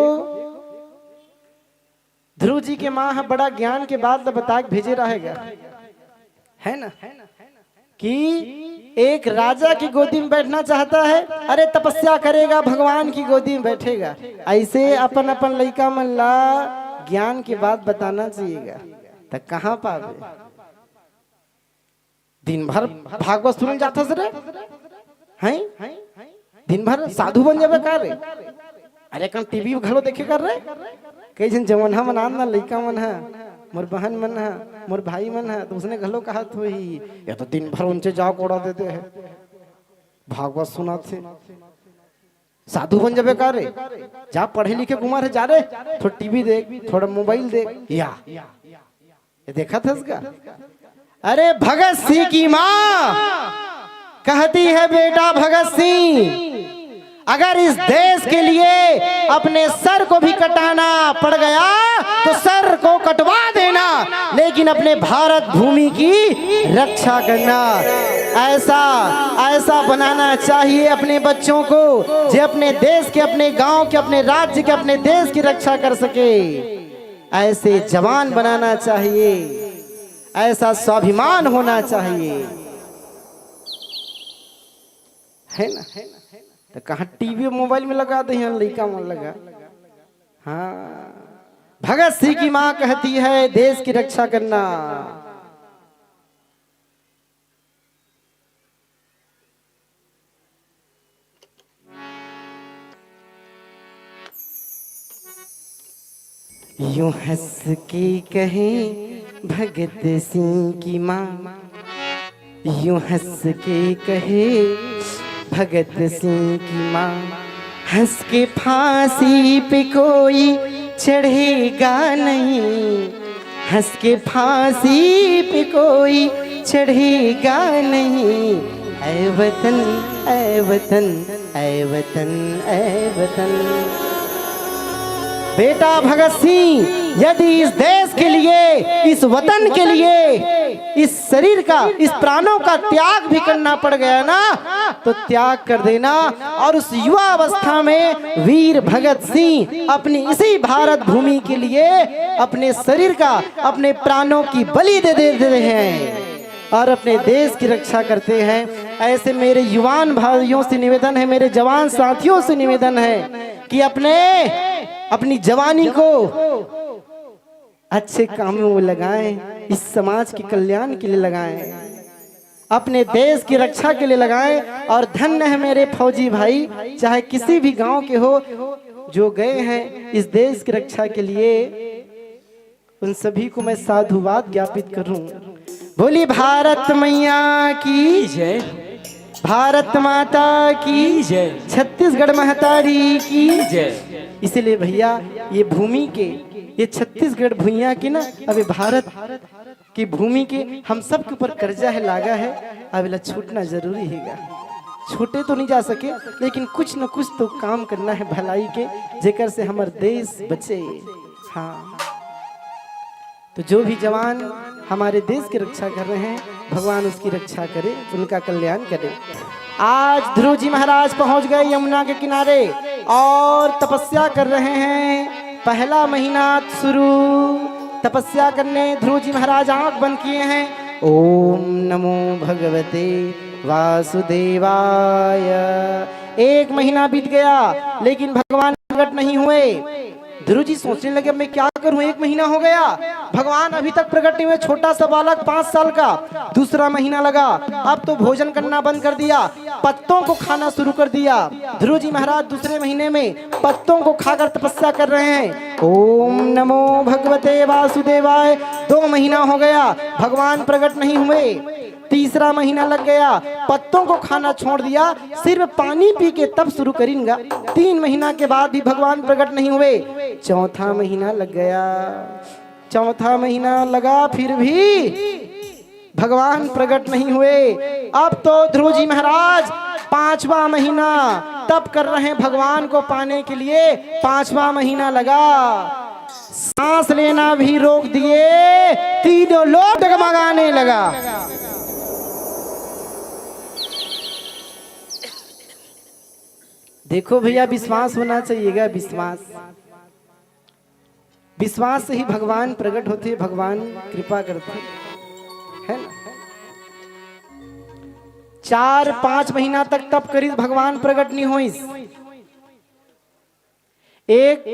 ध्रुव जी के माँ है बड़ा ज्ञान के बाद बता के भेजे रहेगा, है ना, कि एक राजा की गोदी में बैठना चाहता है, अरे तपस्या करेगा भगवान की गोदी में बैठेगा। ऐसे अपन अपन लड़का मन ला ज्ञान की बात बताना चाहिएगा, तो कहाँ पावे। दिन भर भागवत सुन जाता सर हैं, दिन भर साधु बन जावे का रे। अरे कौन टीवी घलो देखे कर रहे, कई जन जवन मन ना लड़का मन है, मोर बहन मन है, मोर भाई मन है, तो उसने घलो कहा तो ही या तो दिन भर उनसे जाओ कोड़ा देते हैं, भागवत सुना थे। साधु बन जावे का रे, जा पढ़े लिखे कुमार है, जा रे थोड़ा टीवी देख, थोड़ा मोबाइल देख। या ये देखा था इसका। अरे भगत सिंह की माँ कहती है बेटा भगत सिंह, अगर इस देश के लिए अपने सर को भी कटाना पड़ गया तो सर को कटवा देना, लेकिन अपने भारत भूमि की रक्षा करना। ऐसा ऐसा बनाना चाहिए अपने बच्चों को जो अपने देश के, अपने गांव के, अपने राज्य के, अपने देश की रक्षा कर सके। ऐसे जवान बनाना चाहिए, ऐसा स्वाभिमान होना चाहिए, है ना। तो कहाँ टीवी मोबाइल में लगा दे लड़का मन लगा। हाँ, भगत सिंह की माँ कहती है देश की रक्षा करना। यूं हंस के कहे भगत सिंह की माँ, यूं हंस के कहे भगत सिंह की माँ, हंस के फांसी पे कोई चढ़ेगा नहीं, हंस के फांसी पे कोई चढ़ेगा नहीं। ऐ वतन ऐ वतन ऐ वतन ऐ वतन। बेटा भगत सिंह यदि इस देश के लिए, इस वतन के लिए, इस शरीर का, इस प्राणों का त्याग भी करना पड़ गया ना, तो त्याग कर देना। और उस युवा अवस्था में वीर भगत सिंह अपनी इसी भारत भूमि के लिए अपने शरीर का, अपने प्राणों की बलि दे देते हैं और अपने देश की रक्षा करते हैं। ऐसे मेरे युवान भाइयों से निवेदन है, मेरे जवान साथियों से निवेदन है कि अपनी जवानी को अच्छे कामों में लगाएं, इस समाज के कल्याण के लिए लगाएं, अपने देश की रक्षा के लिए लगाएं। और धन्य है मेरे फौजी भाई, चाहे किसी भी गांव के हो, जो गए हैं इस देश की रक्षा के लिए, उन सभी को मैं साधुवाद ज्ञापित करूं। बोली भारत मैया की जय, भारत माता की जय, छत्तीसगढ़ महतारी की जय। इसलिए भैया ये भूमि के, ये छत्तीसगढ़ भूइया की ना, अभी भारत की भूमि के हम सब के ऊपर कर्जा है, लागा है, अब छूटना जरूरी है। छूटे तो नहीं जा सके, लेकिन कुछ न कुछ तो काम करना है भलाई के, जेकर से हमार देश बचे। हाँ, तो जो भी जवान हमारे देश की रक्षा कर रहे हैं, भगवान उसकी रक्षा करे, उनका कल्याण करे। आज ध्रुव जी महाराज पहुंच गए यमुना के किनारे और तपस्या कर रहे हैं। पहला महीना शुरू तपस्या करने ध्रुव जी महाराज आंख बंद किए हैं। ओम नमो भगवते वासुदेवाय। एक महीना बीत गया लेकिन भगवान प्रकट नहीं हुए। ध्रुव जी सोचने लगे मैं क्या करूं, एक महीना हो गया, भगवान अभी तक प्रकट नहीं हुए। छोटा सा बालक 5 साल का, दूसरा महीना लगा, अब तो भोजन करना बंद कर दिया, पत्तों को खाना शुरू कर दिया। ध्रुव जी महाराज दूसरे महीने में पत्तों को खाकर तपस्या कर रहे हैं। ओम नमो भगवते वासुदेवाय। 2 महीना हो गया, भगवान प्रकट नहीं हुए। तीसरा महीना लग गया, पत्तों को खाना छोड़ दिया, सिर्फ पानी पी के तब शुरू करेंगे। 3 महीना के बाद भी भगवान प्रकट नहीं हुए। चौथा महीना लग गया, चौथा महीना लगा, फिर भी भगवान प्रकट नहीं हुए। अब तो ध्रुव जी महाराज 5वां महीना तप कर रहे हैं भगवान को पाने के लिए। 5वां महीना लगा, सांस लेना भी रोक दिए, तीनों लोग डगमगाने लगा। देखो भैया, विश्वास होना चाहिएगा, विश्वास। विश्वास से ही भगवान प्रकट होते हैं, भगवान कृपा करते है ना। 4-5 महीना तक तप करी भगवान प्रकट नहीं हुई। एक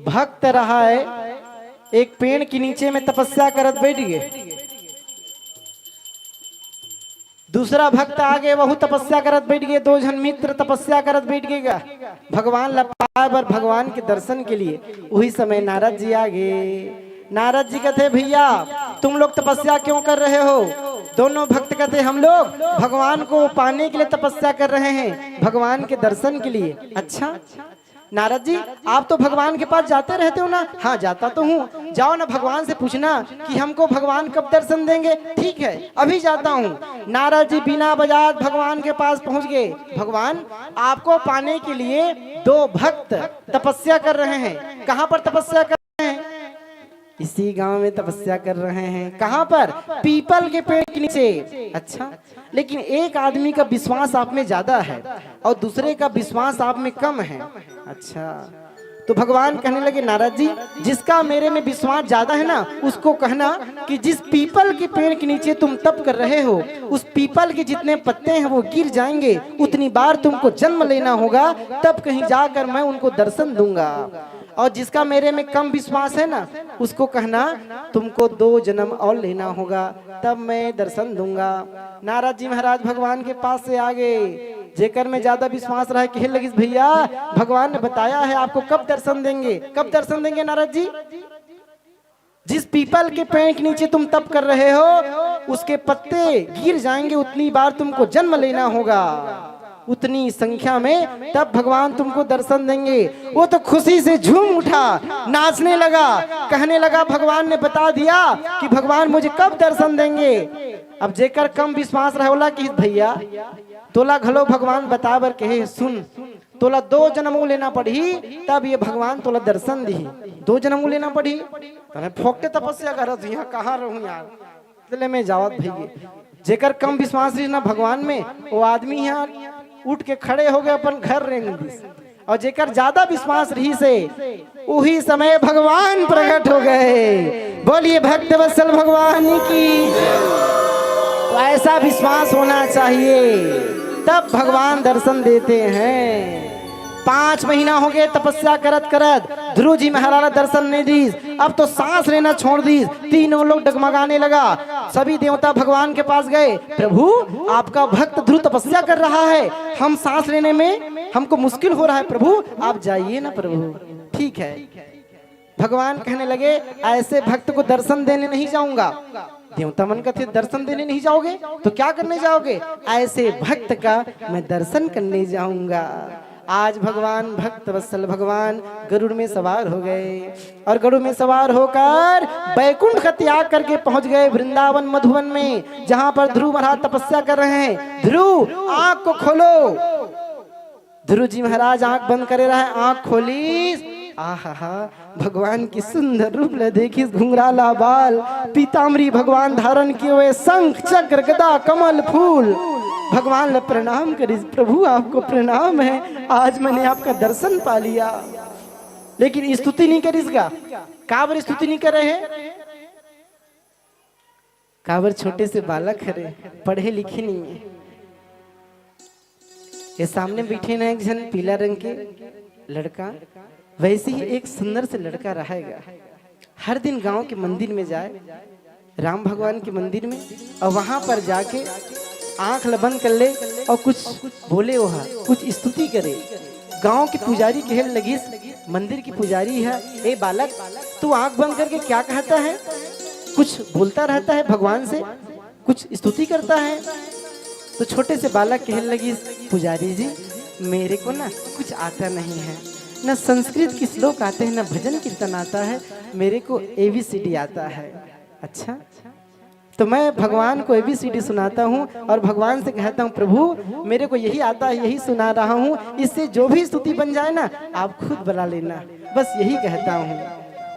भक्त रहा है, एक पेड़ के नीचे में तपस्या करत बैठ गए। दूसरा भक्त आगे वह तपस्या करत बैठ गए। 2 जन मित्र तपस्या करत बैठ गए भगवान लपाए पर भगवान के दर्शन के लिए। वही समय नारद जी आ गए। नारद जी कहते भैया तुम लोग तपस्या क्यों कर रहे हो? दोनों भक्त कहते हम लोग भगवान को पाने के लिए तपस्या कर रहे हैं, भगवान के दर्शन के लिए। अच्छा नारद जी, आप तो भगवान के पास जाते रहते हो ना? हाँ जाता तो हूँ। जाओ ना भगवान से पूछना कि हमको भगवान कब दर्शन देंगे। ठीक है अभी जाता हूँ। नारद जी बिना बजात भगवान के पास पहुँच गए। भगवान आपको पाने के लिए 2 भक्त तपस्या कर रहे हैं। कहाँ पर तपस्या कर रहे हैं? इसी गांव में तपस्या कर रहे हैं। कहाँ पर? पीपल के पेड़ के नीचे। अच्छा, लेकिन एक आदमी का विश्वास आप में ज्यादा है और दूसरे का विश्वास आप में कम है। अच्छा, तो भगवान कहने लगे नारद जी, जिसका मेरे में विश्वास ज्यादा है ना, उसको कहना कि जिस पीपल के पेड़ के नीचे तुम तप कर रहे हो, उस पीपल के जितने पत्ते हैं वो गिर जाएंगे, उतनी बार तुमको जन्म लेना होगा, तब कहीं जाकर मैं उनको दर्शन दूंगा। और जिसका मेरे में कम विश्वास है ना, उसको कहना तुमको 2 जन्म और लेना होगा, तब मैं दर्शन दूंगा। नारद जी महाराज भगवान के पास से आ गए। जेकर में ज्यादा विश्वास रहा कहे लगी भैया भगवान ने बताया है आपको कब दर्शन देंगे। कब दर्शन देंगे नारद जी? जिस पीपल के पेड़ के नीचे तुम तप कर रहे हो, उसके पत्ते गिर जाएंगे, उतनी बार तुमको जन्म लेना होगा, उतनी संख्या में, तब भगवान तुमको दर्शन देंगे। वो तो खुशी से झूम उठा, नाचने लगा, कहने लगा भगवान ने बता दिया कि भगवान मुझे कब दर्शन देंगे। अब जेकर कम विश्वास रहे बोला कि भैया तोला घलो भगवान बतावर कहे सुन, तोला 2 जन्म लेना पड़ी तब ये भगवान तोला दर्शन दी। 2 जन्म लेना पड़ी तो फोकटे तपस्या करत यहाँ कहाँ रहूं यार, चले मैं जावत भैया। जेकर कम विश्वास रही ना भगवान में, वो आदमी यहाँ उठ के खड़े हो गए अपन घर रेंग दी। और जेकर ज्यादा विश्वास रही से उही समय भगवान प्रकट हो गए। बोलिए भक्त वत्सल भगवान की। तो ऐसा विश्वास होना चाहिए, तब भगवान दर्शन देते हैं। 5 महीना हो गए तपस्या करत करत, ध्रुव जी महाराज दर्शन नहीं दी। अब तो सांस लेना छोड़ दी। तीनों लोग डगमगाने लगा। सभी देवता भगवान के पास गए, प्रभु आपका भक्त ध्रुव तपस्या कर रहा है, हम सांस लेने में हमको मुश्किल हो रहा है, प्रभु आप जाइए ना प्रभु। ठीक है, भगवान कहने लगे ऐसे भक्त को दर्शन देने नहीं जाऊंगा। देवता मन कहते दर्शन देने नहीं जाओगे तो क्या करने जाओगे? ऐसे भक्त का मैं दर्शन करने जाऊंगा। आज भगवान भक्त वत्सल भगवान गरुड़ में सवार हो गए और गरुड़ में सवार होकर बैकुंठ का त्याग करके पहुंच गए वृंदावन मधुवन में, जहां पर ध्रुव महाराज तपस्या कर रहे हैं। ध्रुव आंख को खोलो। ध्रुव जी महाराज आंख बंद करे रहे, आंख खोली। आहा भगवान की सुंदर रूप ले देखी, घुंघराला बाल, पीताम्बरी भगवान धारण किए हुए, शंख चक्र गदा कमल फूल। भगवान प्रणाम करी, प्रभु आपको प्रणाम है, आज मैंने आपका दर्शन पा लिया। लेकिन स्तुति नहीं करी इसका। काबर स्तुति नहीं कर रहे हैं? काबर छोटे से बालक है, पढ़े लिखे नहीं है। ये सामने बैठे ना एक जन पीला रंग के लड़का, वैसे ही एक सुंदर से लड़का रहेगा। हर दिन गांव के मंदिर में जाए, राम भगवान के मंदिर में, और वहां पर जाके आंख बंद कर ले और कुछ बोले, वहाँ कुछ स्तुति करे। गांव के पुजारी कहने लगी, मंदिर की पुजारी है, ए बालक तू आंख बंद करके क्या कहता है? कुछ बोलता रहता है भगवान से, कुछ स्तुति करता है। तो छोटे से बालक कहने लगी, पुजारी जी मेरे को ना कुछ आता नहीं है, न संस्कृत की श्लोक आते हैं, न भजन कीर्तन आता है, मेरे को ABCD आता है। अच्छा, तो मैं भगवान को ABCD सुनाता हूँ और भगवान से कहता हूँ प्रभु मेरे को यही आता है, यही सुना रहा हूँ, इससे जो भी स्तुति बन जाए ना आप खुद बुला लेना, बस यही कहता हूँ।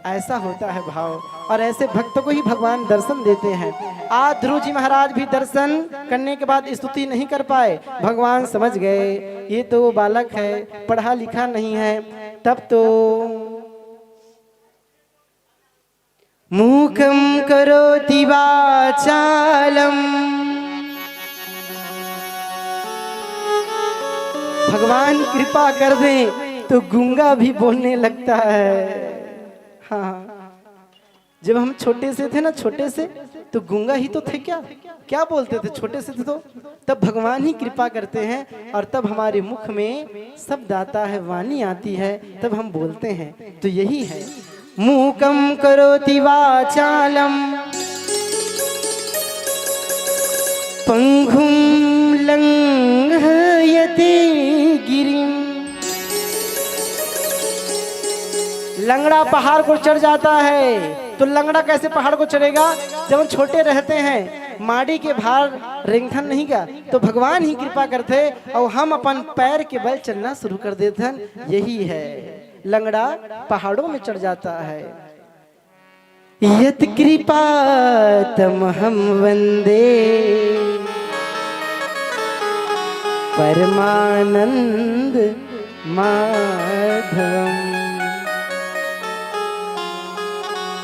ऐसा होता है भाव, और ऐसे भक्त को ही भगवान दर्शन देते हैं। आज ध्रुव जी महाराज भी दर्शन करने के बाद स्तुति नहीं कर पाए। भगवान समझ गए ये तो बालक है, पढ़ा लिखा नहीं है। तब तो मूकम करोति वाचालम, भगवान कृपा कर दें तो गूंगा भी बोलने लगता है। हाँ, जब हम छोटे से थे ना, छोटे से तो गूंगा ही तो थे, क्या क्या बोलते थे छोटे से थे तो। तब भगवान ही कृपा करते हैं और तब हमारे मुख में शब्द आता है, वाणी आती है, तब हम बोलते हैं। तो यही है मूकम करोति वाचालम पंगुम लंघयते गिरिम। लंगड़ा पहाड़ को चढ़ जाता है, तो लंगड़ा कैसे पहाड़ को चढ़ेगा? जब हम छोटे रहते हैं, माड़ी के भार रेंगथन नहीं का, तो भगवान ही कृपा करते और हम अपन पैर के बल चलना शुरू कर देते। यही है, लंगड़ा पहाड़ों में चढ़ जाता है। यत कृपा तमहम वंदे परमानंद माधवम।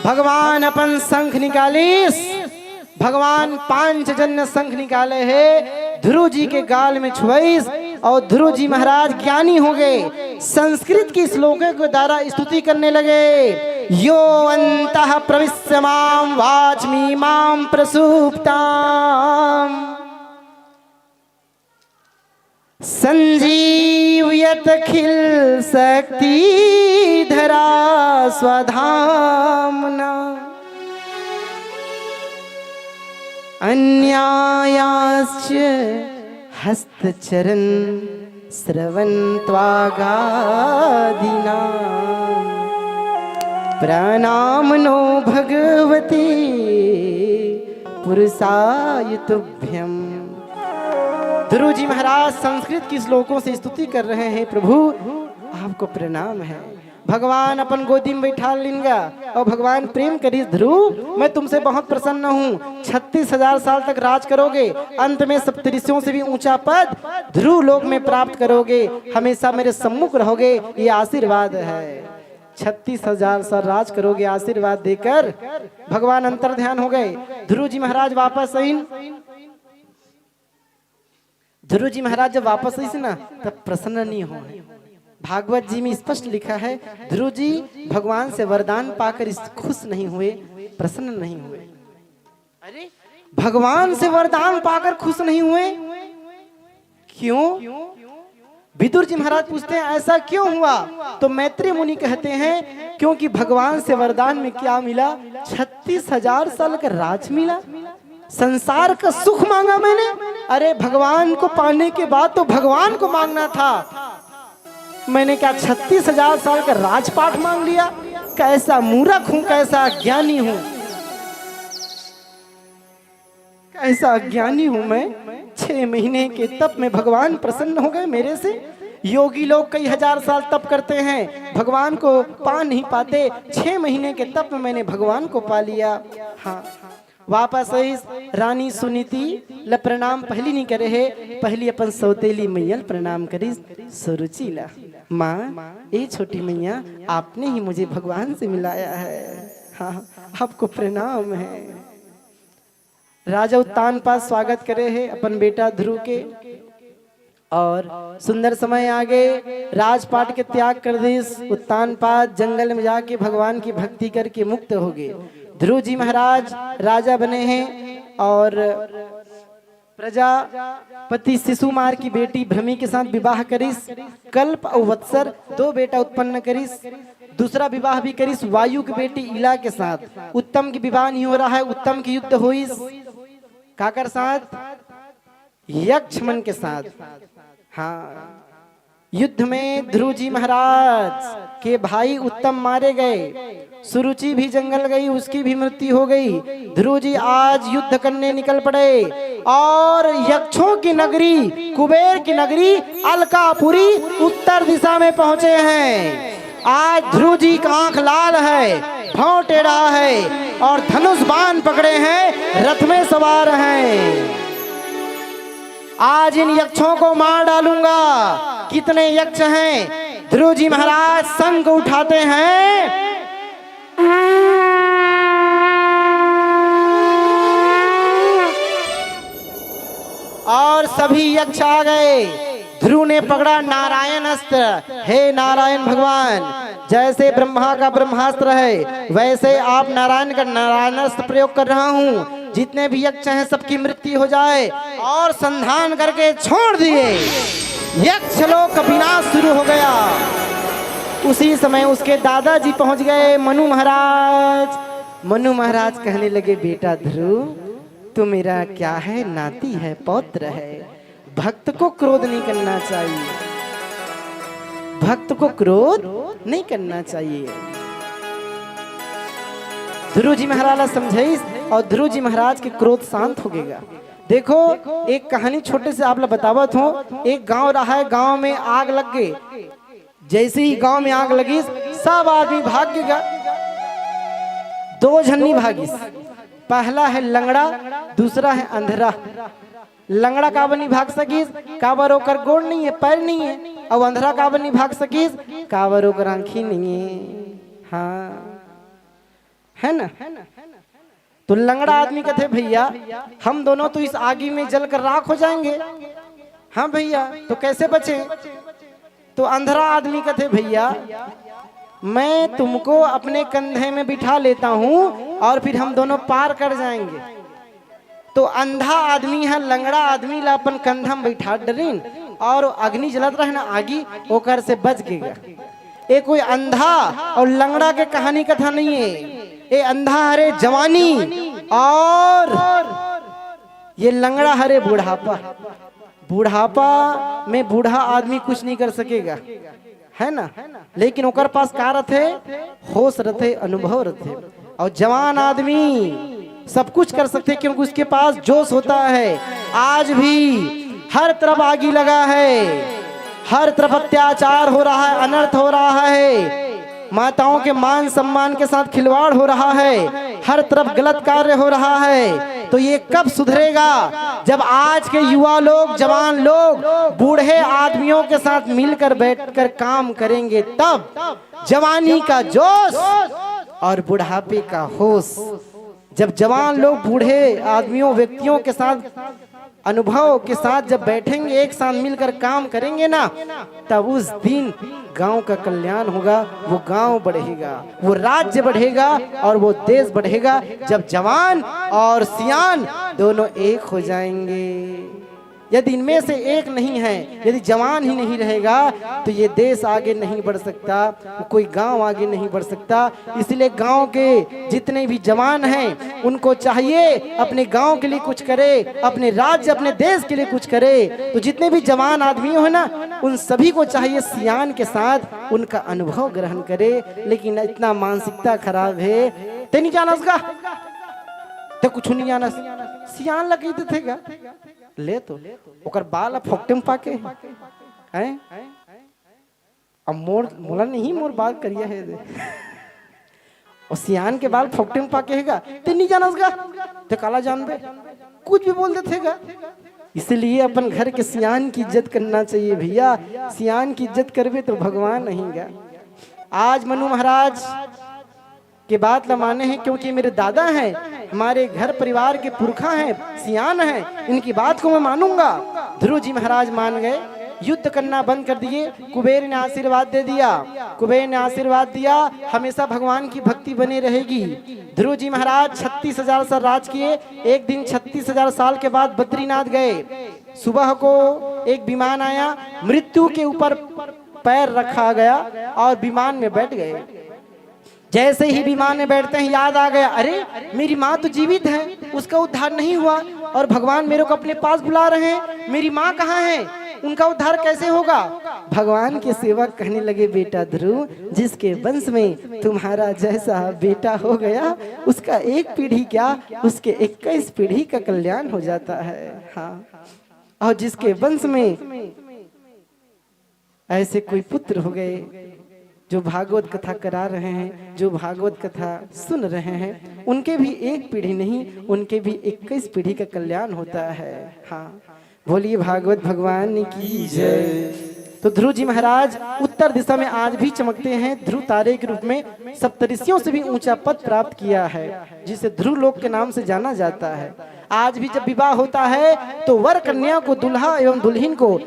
भगवान अपन शंख निकालिस, भगवान पांचजन्य शंख निकाले है, ध्रुव जी के गाल में छुआईस और ध्रुव जी महाराज ज्ञानी हो गए। संस्कृत की श्लोकों के द्वारा स्तुति करने लगे। यो अंतः प्रविश्य मां वाच्मि मां प्रसुप्ताम् संजीवयत खिल शक्ति धरा स्वधामना अन्यायाश्च हस्तचरण श्रवण त्वागादिना प्रणामनो भगवते पुरुषाय तुभ्यम। ध्रुव जी महाराज संस्कृत की श्लोकों से स्तुति कर रहे हैं। प्रभु आपको प्रणाम है। भगवान अपन गोदी में बैठा लेंगे और भगवान प्रेम करिए, ध्रुव मैं तुमसे बहुत प्रसन्न हूँ, 36,000 साल तक राज करोगे, अंत में सप्तऋषियों से भी ऊंचा पद ध्रुव लोक में प्राप्त करोगे, हमेशा मेरे सम्मुख रहोगे, ये आशीर्वाद है। 36,000 साल राज करोगे, आशीर्वाद देकर भगवान अंतर ध्यान हो गए। ध्रुव जी महाराज वापस आई, ध्रुव जी महाराज जब वापस आई ना तब प्रसन्न नहीं हो। भागवत जी में स्पष्ट लिखा है ध्रुव जी भगवान से वरदान पाकर खुश नहीं हुए, प्रसन्न नहीं हुए। अरे भगवान से वरदान पाकर खुश नहीं हुए, क्यों? विदुर जी महाराज पूछते हैं ऐसा क्यों हुआ? तो मैत्री मुनि कहते हैं क्योंकि भगवान से वरदान में क्या मिला? 36,000 साल का राज मिला, संसार का सुख मांगा मैंने। अरे भगवान को पाने के बाद तो भगवान को मांगना था, मैंने क्या 36,000 साल का राजपाट मांग लिया? कैसा मूर्ख हूं, कैसा अज्ञानी हूं, कैसा अज्ञानी हूं मैं। 6 महीने के तप में भगवान प्रसन्न हो गए मेरे से। योगी लोग कई हजार साल तप करते हैं, भगवान को पा नहीं पाते। 6 महीने के तप में मैंने भगवान को पा लिया। हाँ, वापस आई रानी सुनीति ल प्रणाम पहली नहीं करे है, पहली अपन सौतेली मैया प्रणाम करी। सुरुचिला माँ, ये छोटी मैया आपने ही मुझे भगवान से मिलाया है। हाँ, आपको प्रणाम है। राजा उत्तानपाद स्वागत करे है अपन बेटा ध्रुव के, और सुंदर समय आगे राजपाट के त्याग कर दी। उत्तानपाद जंगल में जाके भगवान की भक्ति करके मुक्त हो गए। ध्रुव जी महाराज राजा बने हैं और प्रजापति शिशुमार की बेटी भ्रमी के साथ विवाह करिस। कल्प और वत्सर 2 बेटा उत्पन्न करिस। दूसरा विवाह भी करिस वायु की बेटी इला के साथ। उत्तम की विवाह नहीं हो रहा है, उत्तम की युद्ध हुई काकर साथ? यक्षमन के साथ। हाँ, युद्ध में ध्रुव जी महाराज के भाई उत्तम मारे गए। सुरुचि भी जंगल गई, उसकी भी मृत्यु हो गई। ध्रुव जी आज युद्ध करने निकल पड़े और यक्षों की नगरी, कुबेर की नगरी अलकापुरी उत्तर दिशा में पहुंचे हैं। आज ध्रुव जी का आंख लाल है, भाव टेढ़ा है और धनुष बाण पकड़े हैं, रथ में सवार हैं। आज इन यक्षों को मार डालूंगा। कितने यक्ष हैं? ध्रुव जी महाराज शंख उठाते हैं और सभी यक्ष आ गए। ध्रुव ने पकड़ा नारायण अस्त्र। हे नारायण भगवान, जैसे ब्रह्मा का ब्रह्मास्त्र है वैसे आप नारायण का नारायण अस्त्र प्रयोग कर रहा हूँ। जितने भी यक्ष हैं सबकी मृत्यु हो जाए। और संधान करके छोड़ दिए। यक्ष लोक का विनाश शुरू हो गया। उसी समय उसके दादाजी पहुंच गए, मनु महाराज। मनु महाराज कहने लगे, बेटा ध्रुव तू मेरा क्या है, नाती है, पौत्र है। भक्त को क्रोध नहीं करना चाहिए, भक्त को क्रोध नहीं करना चाहिए। ध्रुव जी महाराज समझाई और ध्रुव जी महाराज के क्रोध शांत हो गएगा। देखो एक कहानी छोटे से आप लोग बतावत हो। एक गांव रहा है, गांव में आग लग गई। जैसे ही गांव में आग लगी सब आदमी भाग गया। दो झन्नी भागी, पहला है लंगड़ा, दूसरा है अंधेरा। लंगड़ा काबर नहीं भाग सकीस, काबर ओकर गोड़ नहीं है, पैर नहीं है। और अंधेरा काबर नहीं भाग सकीस, काबर ओकर आंखी नहीं है। हाँ है ना। तो लंगड़ा आदमी कहते भैया हम दोनों तो इस आगी में जलकर राख हो जाएंगे। हाँ भैया तो कैसे बचे? तो अंधेरा आदमी कहते भैया मैं तुमको अपने कंधे में बिठा लेता हूँ और फिर हम दोनों पार कर जाएंगे। तो अंधा आदमी है, लंगड़ा आदमी ला अपन कंधा में बैठा डरीन और अग्नि जलत रहे ना आगी, ओकर से बच गएगा। ये कोई अंधा और लंगड़ा के कहानी कथा नहीं है। ये अंधा हरे जवानी और ये लंगड़ा हरे बुढ़ापा। बुढ़ापा में बूढ़ा आदमी कुछ नहीं कर सकेगा, है ना। लेकिन ओकर पास का रथे, होश रथे, अनुभव रथे। और जवान आदमी सब कुछ कर सकते क्योंकि उसके पास जोश होता है। आज भी हर तरफ आगी लगा है, हर तरफ अत्याचार हो रहा है, अनर्थ हो रहा है, माताओं के मान सम्मान के साथ खिलवाड़ हो रहा है, हर तरफ गलत कार्य हो रहा है। तो ये कब सुधरेगा? जब आज के युवा लोग, जवान लोग बूढ़े आदमियों के साथ मिलकर बैठकर काम करेंगे, तब जवानी का जोश और बुढ़ापे का होश। जब जवान लोग बूढ़े आदमियों, व्यक्तियों के साथ अनुभव के साथ जब बैठेंगे, एक साथ मिलकर काम करेंगे ना, तब उस दिन गांव का कल्याण होगा। वो गांव बढ़ेगा, वो राज्य बढ़ेगा और वो देश बढ़ेगा। जब जवान और सियान दोनों एक हो जाएंगे। यदि इनमें से एक नहीं है, यदि जवान ही नहीं रहेगा तो ये देश आगे नहीं बढ़ सकता, कोई गांव आगे नहीं बढ़ सकता। इसलिए गांव के जितने भी जवान हैं उनको चाहिए अपने गांव के लिए कुछ करे, अपने राज्य, अपने देश के लिए कुछ करे। तो जितने भी जवान आदमी हो ना, उन सभी को चाहिए सियान के साथ उनका अनुभव ग्रहण करे। लेकिन इतना मानसिकता खराब है, ते नहीं जाना उसका, ते कुछ नहीं जाना। सियान लगी थे का ले तो ओकर बाल फोकटे में पाके हैं। अब मोर मोला नहीं, मोर बाल करिया है दे और सियान के बाल फोकटे में पाके हैगा, ते नहीं जाना उसका, ते काला जानबे, कुछ भी बोल देते हैगा। इसलिए अपन घर के सियान की इज्जत करना चाहिए भैया। सियान की इज्जत करबे तो भगवान नहींगा। आज मनु महाराज के बात न माने हैं क्योंकि मेरे दादा हैं, हमारे घर परिवार के पुरखा हैं, सियान हैं, इनकी बात को मैं मानूंगा। ध्रुव जी महाराज मान गए, युद्ध करना बंद कर दिए। कुबेर ने आशीर्वाद दे दिया, कुबेर ने आशीर्वाद दिया हमेशा भगवान की भक्ति बनी रहेगी। ध्रुव जी महाराज 36,000 साल राज किए। एक दिन 36,000 साल के बाद बद्रीनाथ गए। सुबह को एक विमान आया, मृत्यु के ऊपर पैर रखा गया और विमान में बैठ गए। जैसे ही विमान में बैठते हैं याद आ गया, अरे मेरी माँ तो जीवित है, उसका उद्धार नहीं हुआ और भगवान मेरे को अपने पास बुला रहे हैं, मेरी माँ कहाँ है, उनका उद्धार कैसे होगा? भगवान के सेवक कहने लगे, बेटा ध्रुव, जिसके वंश में तुम्हारा जैसा बेटा हो गया उसका एक पीढ़ी क्या, उसके 21 पीढ़ी का कल्याण हो जाता है। हाँ, और जिसके वंश में ऐसे कोई पुत्र हो गए जो भागवत कथा करा रहे हैं, जो भागवत कथा सुन रहे हैं, उनके भी एक पीढ़ी नहीं, उनके भी 21 पीढ़ी का कल्याण होता है। हाँ, बोलिए भागवत भगवान की जय। तो ध्रुव जी महाराज उत्तर दिशा में आज भी चमकते हैं। ध्रुव तारे के रूप में सप्तऋषियों से भी ऊंचा पद प्राप्त किया है, जिसे ध्रुव लोक के नाम से जाना जाता है। आज भी जब विवाह होता है तो वर कन्या को, दुल्हा एवं दुल्हन को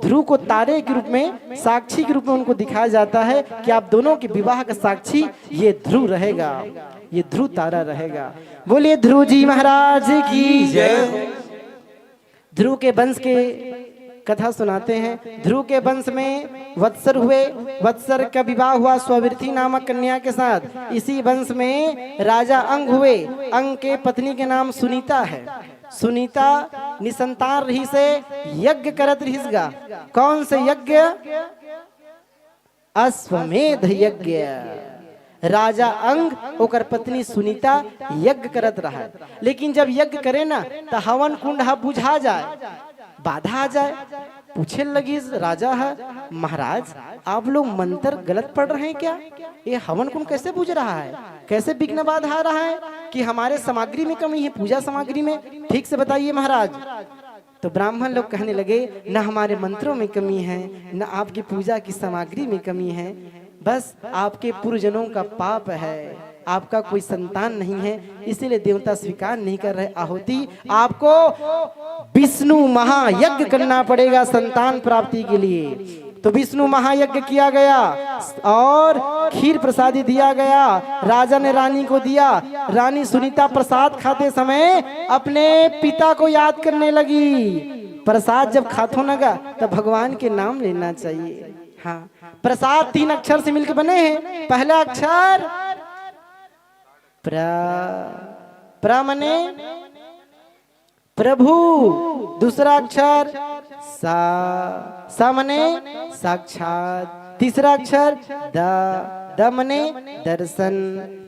ध्रुव को तारे के रूप में, साक्षी के रूप में उनको दिखाया जाता है कि आप दोनों के विवाह का साक्षी ये ध्रुव रहेगा, ये ध्रुव तारा रहेगा। बोलिए ध्रुव जी महाराज की जय। ध्रुव के वंश के कथा सुनाते हैं। ध्रुव के वंश में वत्सर हुए, वत्सर का विवाह हुआ स्ववृथि नामक कन्या के साथ। इसी वंश में राजा अंग हुए, अंग के पत्नी के नाम सुनीता है। सुनीता निसंतान रही से यज्ञ करत रहीसगा। कौन से यज्ञ? अश्वमेध यज्ञ। राजा अंग ओकर पत्नी सुनीता यज्ञ करत रहा, लेकिन जब यज्ञ करे ना तो हवन कुंड बुझा जाए, बाधा आ जाए। पूछे लगी राजा है, महाराज आप लोग मंत्र गलत पढ़ रहे हैं क्या? ये हवन कुंड कैसे बुझ रहा है, कैसे विघ्न बाधा आ रहा है? कि हमारे सामग्री में कमी है, पूजा सामग्री में, ठीक से बताइए महाराज। तो ब्राह्मण लोग कहने लगे, न हमारे मंत्रों में कमी है, न आपकी पूजा की सामग्री में कमी है, बस आपके पूर्वजनों का पाप है, आपका कोई संतान नहीं है, इसीलिए देवता स्वीकार नहीं कर रहे आहुति। आपको विष्णु महायज्ञ करना पड़ेगा संतान प्राप्ति के लिए। तो विष्णु महायज्ञ किया गया और खीर प्रसादी दिया गया। राजा ने रानी को दिया। रानी सुनीता प्रसाद खाते समय अपने पिता को याद करने लगी। प्रसाद जब खातो लगा तब भगवान के नाम लेना चाहिए। हाँ, प्रसाद 3 अक्षर से मिलकर बने हैं। पहला अक्षर प्र मने प्रभु, दूसरा अक्षर सा मने साक्षात, तीसरा अक्षर द मने दर्शन।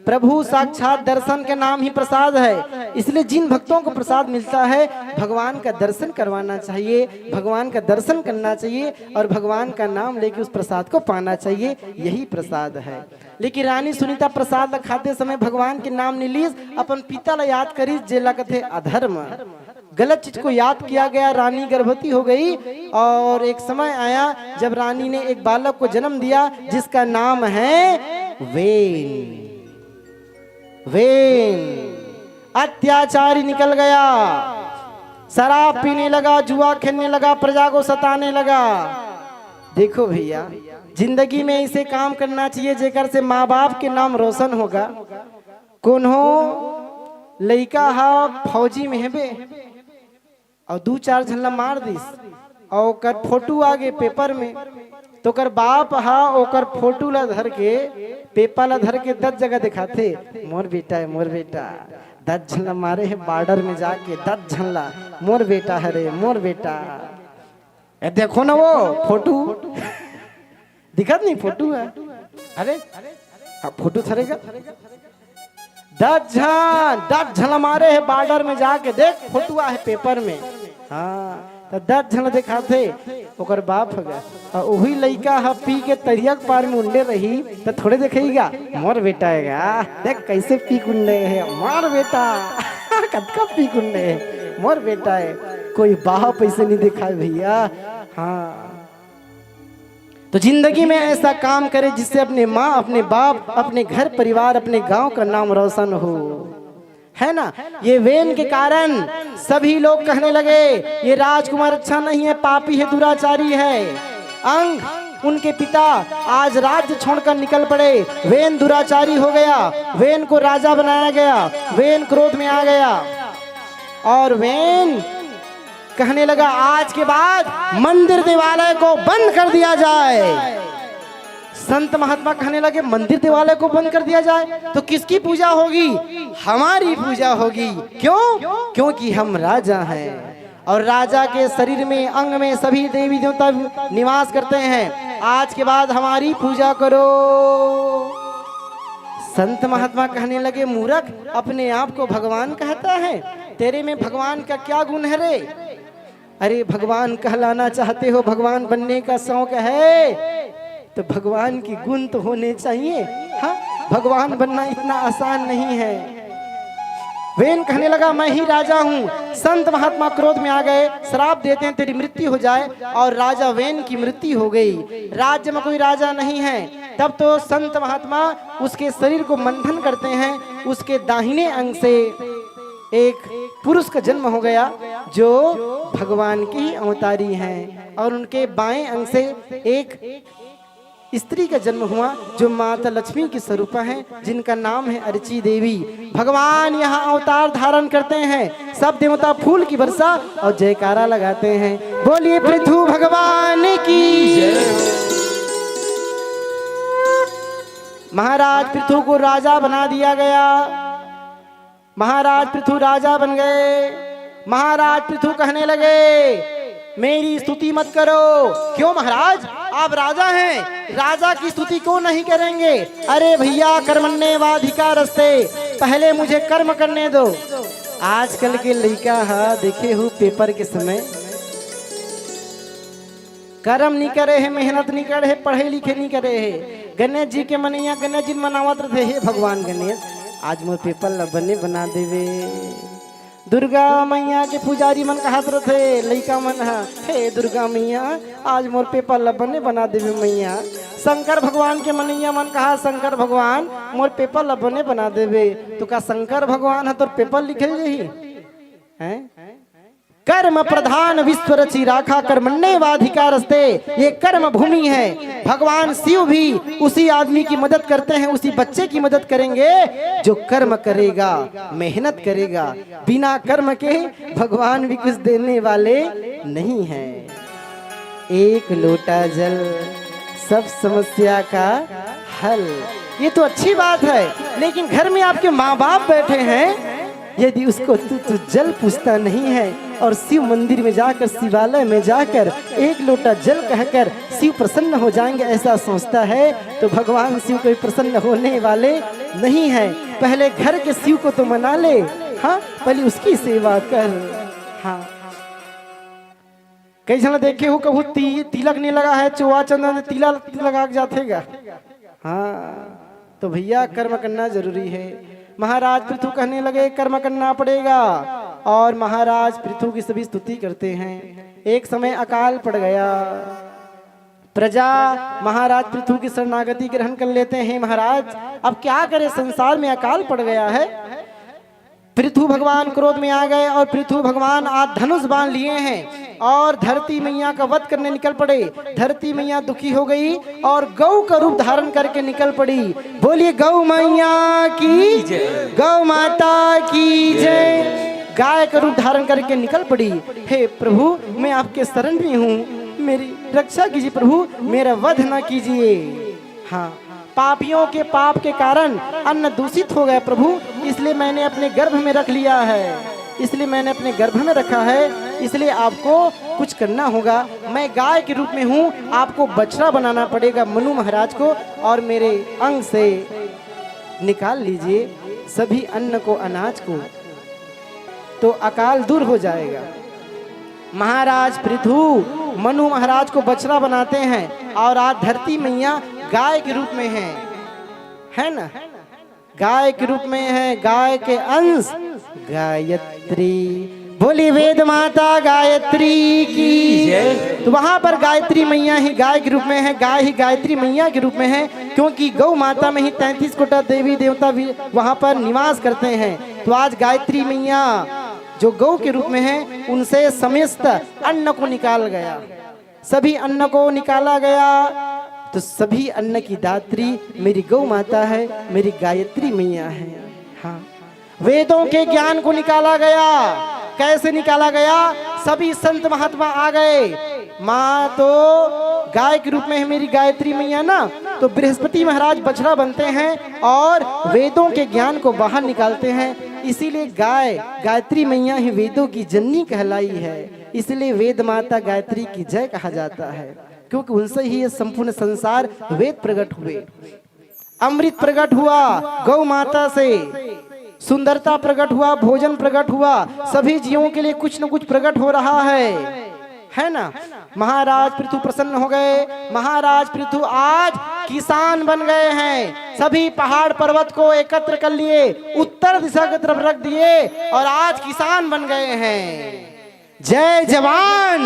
प्रभु साक्षात दर्शन का नाम ही प्रसाद है। इसलिए जिन भक्तों को प्रसाद मिलता है भगवान का दर्शन करवाना चाहिए, भगवान का दर्शन करना चाहिए और भगवान का नाम लेके उस प्रसाद को पाना चाहिए, यही प्रसाद है। लेकिन रानी सुनीता प्रसाद खाते समय भगवान के नाम नहीं लीस, अपन पिता ला याद करी, जेला कथे अधर्म, गलत चीज को याद किया गया। रानी गर्भवती हो गई और एक समय आया जब रानी ने एक बालक को जन्म दिया जिसका नाम है वेन। वेन अत्याचारी निकल गया, शराब पीने लगा, जुआ खेलने लगा, प्रजा को सताने लगा। देखो भैया, जिंदगी में इसे काम करना चाहिए जेकर से माँ बाप के नाम रोशन होगा। कौन हो लइका हा फौजी में हेबे और 2-4 झल्ला मार दिस और ओकर फोटो आगे पेपर में, तो कर बाप हा ओकर फोटो ला धर के, पेपर ला धर के 10 जगह दिखाते, मोर बेटा है, मोर बेटा। 10 झल्ला मारे है बॉर्डर में जाके, 10 झल्ला, मोर बेटा है रे, मोर बेटा। ए देखो ना वो फोटो दिखत नहीं, फोटो है। अरे फोटो थरेगा 10 झल मारे है बॉर्डर में जाके, देख फोटो है पेपर में। हाँ, तो 10 झल दिखाते ओकर बाप गया और वही लड़का हा पी के तरियक पार में उंडे रही तो थोड़े देखेगा, मोर बेटा है, देख कैसे पी कुंडे है, मोर बेटा कतका पी कुंडे है, मोर बेटा है। कोई बाप ऐसे नहीं दिखाए भैया। हाँ, तो जिंदगी में ऐसा काम करे जिससे अपने माँ, अपने बाप, अपने घर परिवार, अपने गांव का नाम रोशन हो, है ना। ये वेन के कारण सभी लोग कहने लगे ये राजकुमार अच्छा नहीं है, पापी है, दुराचारी है। अंग उनके पिता आज राज्य छोड़कर निकल पड़े। वेन दुराचारी हो गया, वेन को राजा बनाया गया, वेन क्रोध में आ गया और वेन कहने लगा आज के बाद मंदिर देवालय को बंद कर दिया जाए। संत महात्मा कहने लगे मंदिर देवालय को बंद कर दिया जाए तो किसकी पूजा होगी? हमारी पूजा होगी। क्यों? क्योंकि हम राजा हैं और राजा के शरीर में, अंग में सभी देवी देवता निवास करते हैं। आज के बाद हमारी पूजा करो। संत महात्मा कहने लगे मूर्ख, अपने आप को भगवान कहता है, तेरे में भगवान का क्या गुण है रे? अरे भगवान कहलाना चाहते हो, भगवान बनने का शौक है तो भगवान की गुण तो होने चाहिए। हाँ, भगवान बनना इतना आसान नहीं है। वेन कहने लगा मैं ही राजा हूँ। संत महात्मा क्रोध में आ गए, श्राप देते हैं तेरी मृत्यु हो जाए, और राजा वेन की मृत्यु हो गई। राज्य में कोई राजा नहीं है। तब तो संत महात्मा उसके शरीर को मंथन करते हैं, उसके दाहिने अंग से एक पुरुष का जन्म हो गया जो भगवान की ही अवतारी हैं, और उनके बाएं अंग से एक स्त्री का जन्म हुआ जो माता लक्ष्मी की स्वरूपा हैं, जिनका नाम है अर्ची देवी। भगवान यहाँ अवतार धारण करते हैं, सब देवता फूल की वर्षा और जयकारा लगाते हैं। बोलिए पृथु भगवान की। महाराज पृथु को राजा बना दिया गया। महाराज पृथु राजा बन गए। महाराज पृथु कहने लगे मेरी स्तुति मत करो। क्यों महाराज, आप राजा हैं, राजा की स्तुति क्यों नहीं करेंगे? अरे भैया, कर्मण्येवाधिकारस्ते, पहले मुझे कर्म करने दो। आजकल के लड़का देखे हो पेपर के समय कर्म नहीं करे है, मेहनत नहीं करे है, पढ़े लिखे नहीं करे है। गणेश जी के मनैया गणेश जी मनावत रहे, हे भगवान गणेश आज मोर पेपर लबने बना देवे। दुर्गा मैया के पुजारी मन कहत रहे लइका मन, हे दुर्गा मैया आज मोर पेपर लबने बना देवे मैया। शंकर भगवान के मनैया मन कहा शंकर भगवान मोर पेपर लबने बना देवे। तो का शंकर भगवान है तो पेपर लिखल जही हैं? कर्म प्रधान विश्व रचि राखा कर्मण्येवाधिकारस्ते, ये कर्म भूमि है। भगवान शिव भी उसी आदमी की मदद करते हैं, उसी बच्चे की मदद करेंगे जो कर्म करेगा, मेहनत करेगा। बिना कर्म के भगवान भी कुछ देने वाले नहीं हैं। एक लोटा जल सब समस्या का हल, ये तो अच्छी बात है। लेकिन घर में आपके माँ बाप बैठे हैं, यदि उसको तू जल पूछता नहीं है और शिव मंदिर में जाकर, शिवालय में जाकर एक लोटा जल कहकर शिव प्रसन्न हो जाएंगे ऐसा सोचता है, तो भगवान शिव कोई प्रसन्न होने वाले नहीं है। पहले घर के शिव को तो मना ले, हाँ पहले उसकी सेवा कर। हाँ, कई जन देखे हो कबू तिलक नहीं लगा है, चौवा चंदन तिलक लगा जातेगा। हाँ, तो भैया कर्म करना जरूरी है। महाराज पृथु कहने लगे कर्म करना पड़ेगा, और महाराज पृथु की सभी स्तुति करते हैं। एक समय अकाल पड़ गया, प्रजा महाराज पृथु की शरणागति ग्रहण कर लेते हैं। महाराज अब क्या करें, संसार में अकाल पड़ गया है। पृथु भगवान क्रोध में आ गए और पृथु भगवान आज धनुष बांध लिए हैं और धरती मैया का वध करने निकल पड़े। धरती मैया दुखी हो गई और गौ का रूप धारण करके निकल पड़ी। बोलिए गौ मैया की जय, गौ माता की जय। गाय का रूप धारण करके निकल पड़ी। हे प्रभु मैं आपके शरण में हूँ, मेरी रक्षा कीजिए प्रभु, मेरा वध न कीजिए। हाँ, पापियों के पाप के कारण अन्न दूषित हो गया प्रभु, इसलिए मैंने अपने गर्भ में रख लिया है, इसलिए मैंने अपने गर्भ में रखा है, इसलिए आपको कुछ करना होगा। मैं गाय के रूप में हूँ, आपको बछड़ा बनाना पड़ेगा मनु महाराज को, और मेरे अंग से निकाल लीजिए सभी अन्न को, अनाज को, तो अकाल दूर हो जाएगा। महाराज पृथु मनु महाराज को बछड़ा बनाते हैं और आज धरती मैया गाय के रूप में है ना, गाय के रूप में है, गाय के अंश गायत्री। बोली वेद माता गायत्री की जय। तो वहां पर गायत्री मैया ही गाय के रूप में है, गाय ही गायत्री मैया के रूप में है, क्योंकि गौ माता में ही 33 कोटि देवी देवता भी वहां पर निवास करते हैं। तो आज गायत्री मैया जो गौ के रूप में है, उनसे समस्त अन्न को निकाल गया, सभी अन्न को निकाला गया। तो सभी अन्न की दात्री मेरी गौ माता है, मेरी गायत्री मैया है। हाँ, वेदों के ज्ञान को निकाला गया। कैसे निकाला गया? सभी संत महात्मा आ गए। माँ तो गाय के रूप में है मेरी गायत्री मैया ना, तो बृहस्पति महाराज बछड़ा बनते हैं और वेदों के ज्ञान को बाहर निकालते हैं। इसीलिए गाय गायत्री मैया ही वेदों की जननी कहलाई है, इसलिए वेद माता गायत्री की जय कहा जाता है, क्योंकि उनसे ही ये संपूर्ण संसार वेद प्रकट हुए, अमृत प्रकट हुआ, गौ माता से सुंदरता प्रकट हुआ, भोजन प्रकट हुआ, सभी जीवों के लिए कुछ न कुछ प्रकट हो रहा है ना। महाराज पृथु प्रसन्न हो गए। महाराज पृथु आज किसान बन गए हैं। सभी पहाड़ पर्वत को एकत्र कर लिए, उत्तर दिशा की तरफ रख दिए और आज किसान बन गए हैं। जय जवान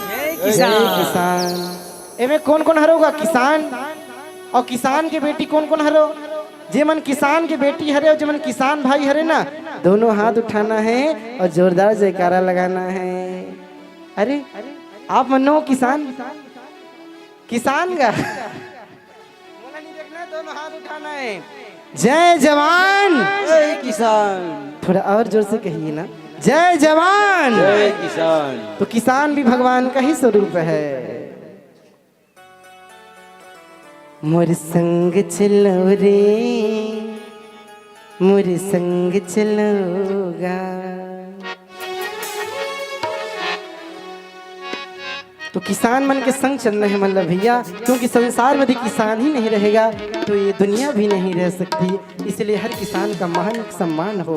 जय किसान। एमे कौन कौन हरोगा? किसान और किसान के बेटी कौन कौन हरो? जे मन किसान के बेटी हरे और जे मन किसान भाई हरे ना, दोनों हाथ उठाना है और जोरदार जयकारा लगाना है। अरे आप मनो किसान किसान का बोला नहीं देखना, दोनों हाथ उठाना है। जय जवान जय किसान। थोड़ा और जोर से कहिए ना, जय जवान जय किसान। तो किसान भी भगवान का ही स्वरूप है। मोर संग चलो रे, मोर संग चलोगा। तो किसान मन के संग चलना है मतलब भैया, क्योंकि संसार में यदि किसान ही नहीं रहेगा तो ये दुनिया भी नहीं रह सकती। इसलिए हर किसान का मान सम्मान हो।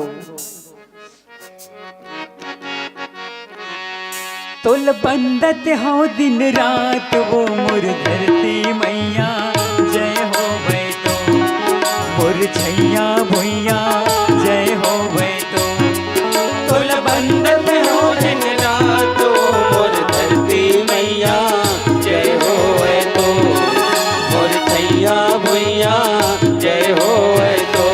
तोल बंदत हो दिन रात वो मोर धरती मैया, जय हो वै तो मोर छैया भैया, जय हो वै तो। तोल बंदत हो दिन रात वो मोर धरती मैया, जय हो वै तो मोर छैया भैया, जय हो वै तो।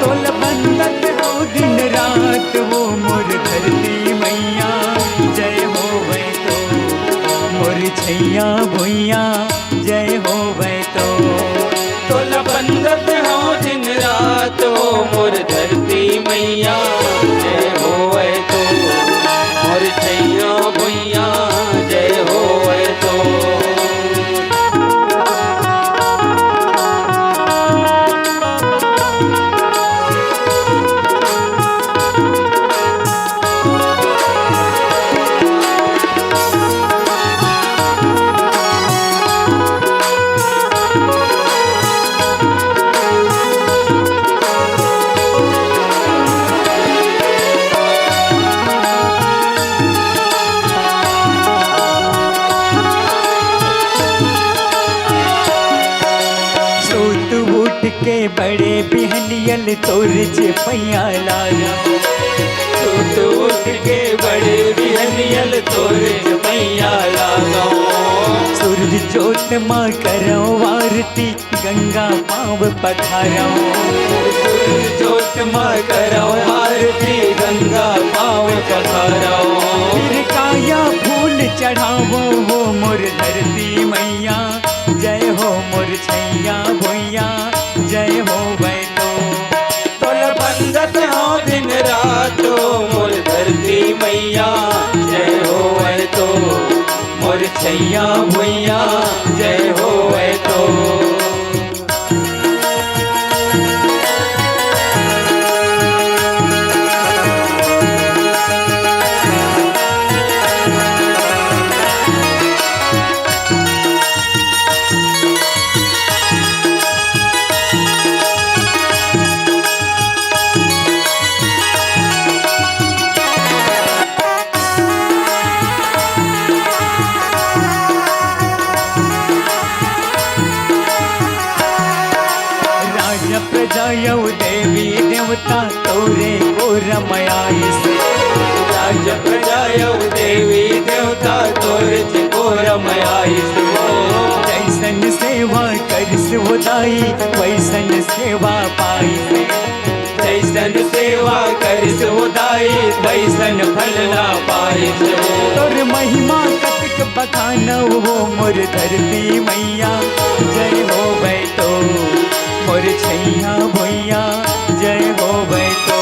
तोल बंदत हो दिन रात वो मोर धरती मैया, जय हो वै तो मोर छैया भैया, जय हो वै तो। तोल बंदत हो दिन रात वो मोर धरती मैया, जय हो वै तो मोर छैया भैया, जय हो वै तो। सूत उठ के बड़े बिहनियल तोर चिपैया लाला, सूत उठ के बड़े बिहनियल तोरे मैया लागा। सूरज जोत माँ करो आरती, गंगा पाव पधारो। सूरज जोत माँ करो आरती, गंगा पाव पधारो। फिर काया फूल चढ़ावो वो मोर धरती मैया, जय हो मोर छैया भैया, जय हो वै तो। तोल बंदत हो दिन रात मोर धरती मैया, जय हो वै तो मोर छैया भैया, जय हो वै तो। राजा प्रजा यौ देवी देवता तोरे को रमयाई से। राज प्रजा यौ देवी देवता तोरे को रमयाई से। जैसन सेवा करिस उदाई, वैसन सेवा पाई से। जैसन सेवा करिस उदाई, वैसन फल ना पाई से। तोर महिमा कतिक बखानो वो मोर धरती मैया, जय हो वै तो मोर छैया भैया, जय हो वै तो।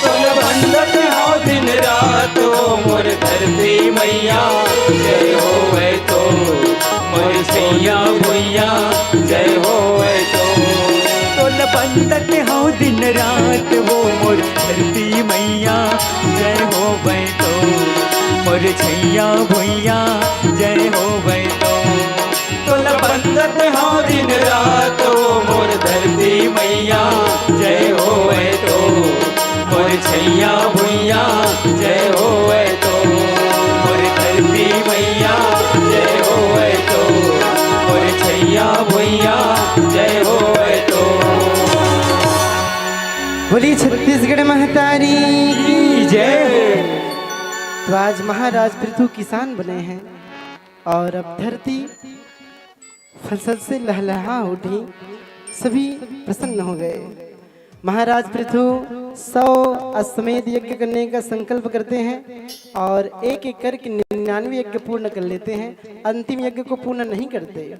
तोल बंदत हो दिन रात मोर धरती मैया, जय हो वै तो मोर छैया भैया, जय हो वै तो। तोल बंदत हो दिन रात वो मोर धरती मैया, जय हो वै तो मोर छैया भैया, जय हो वै तो। तोल बंदत हो दिन रात मोर धरती मैया, जय हो वै तो मोर छैया भैया, जय हो वै तो मोर धरती बोली छत्तीसगढ़ महतारी की जय। तो आज महाराज पृथु किसान बने हैं और अब धरती फसल से लहलहा उठी, सभी प्रसन्न हो गए। महाराज पृथु 100 अश्वमेध यज्ञ करने का संकल्प करते हैं और एक एक करके 99 यज्ञ पूर्ण कर लेते हैं, अंतिम यज्ञ को पूर्ण नहीं करते।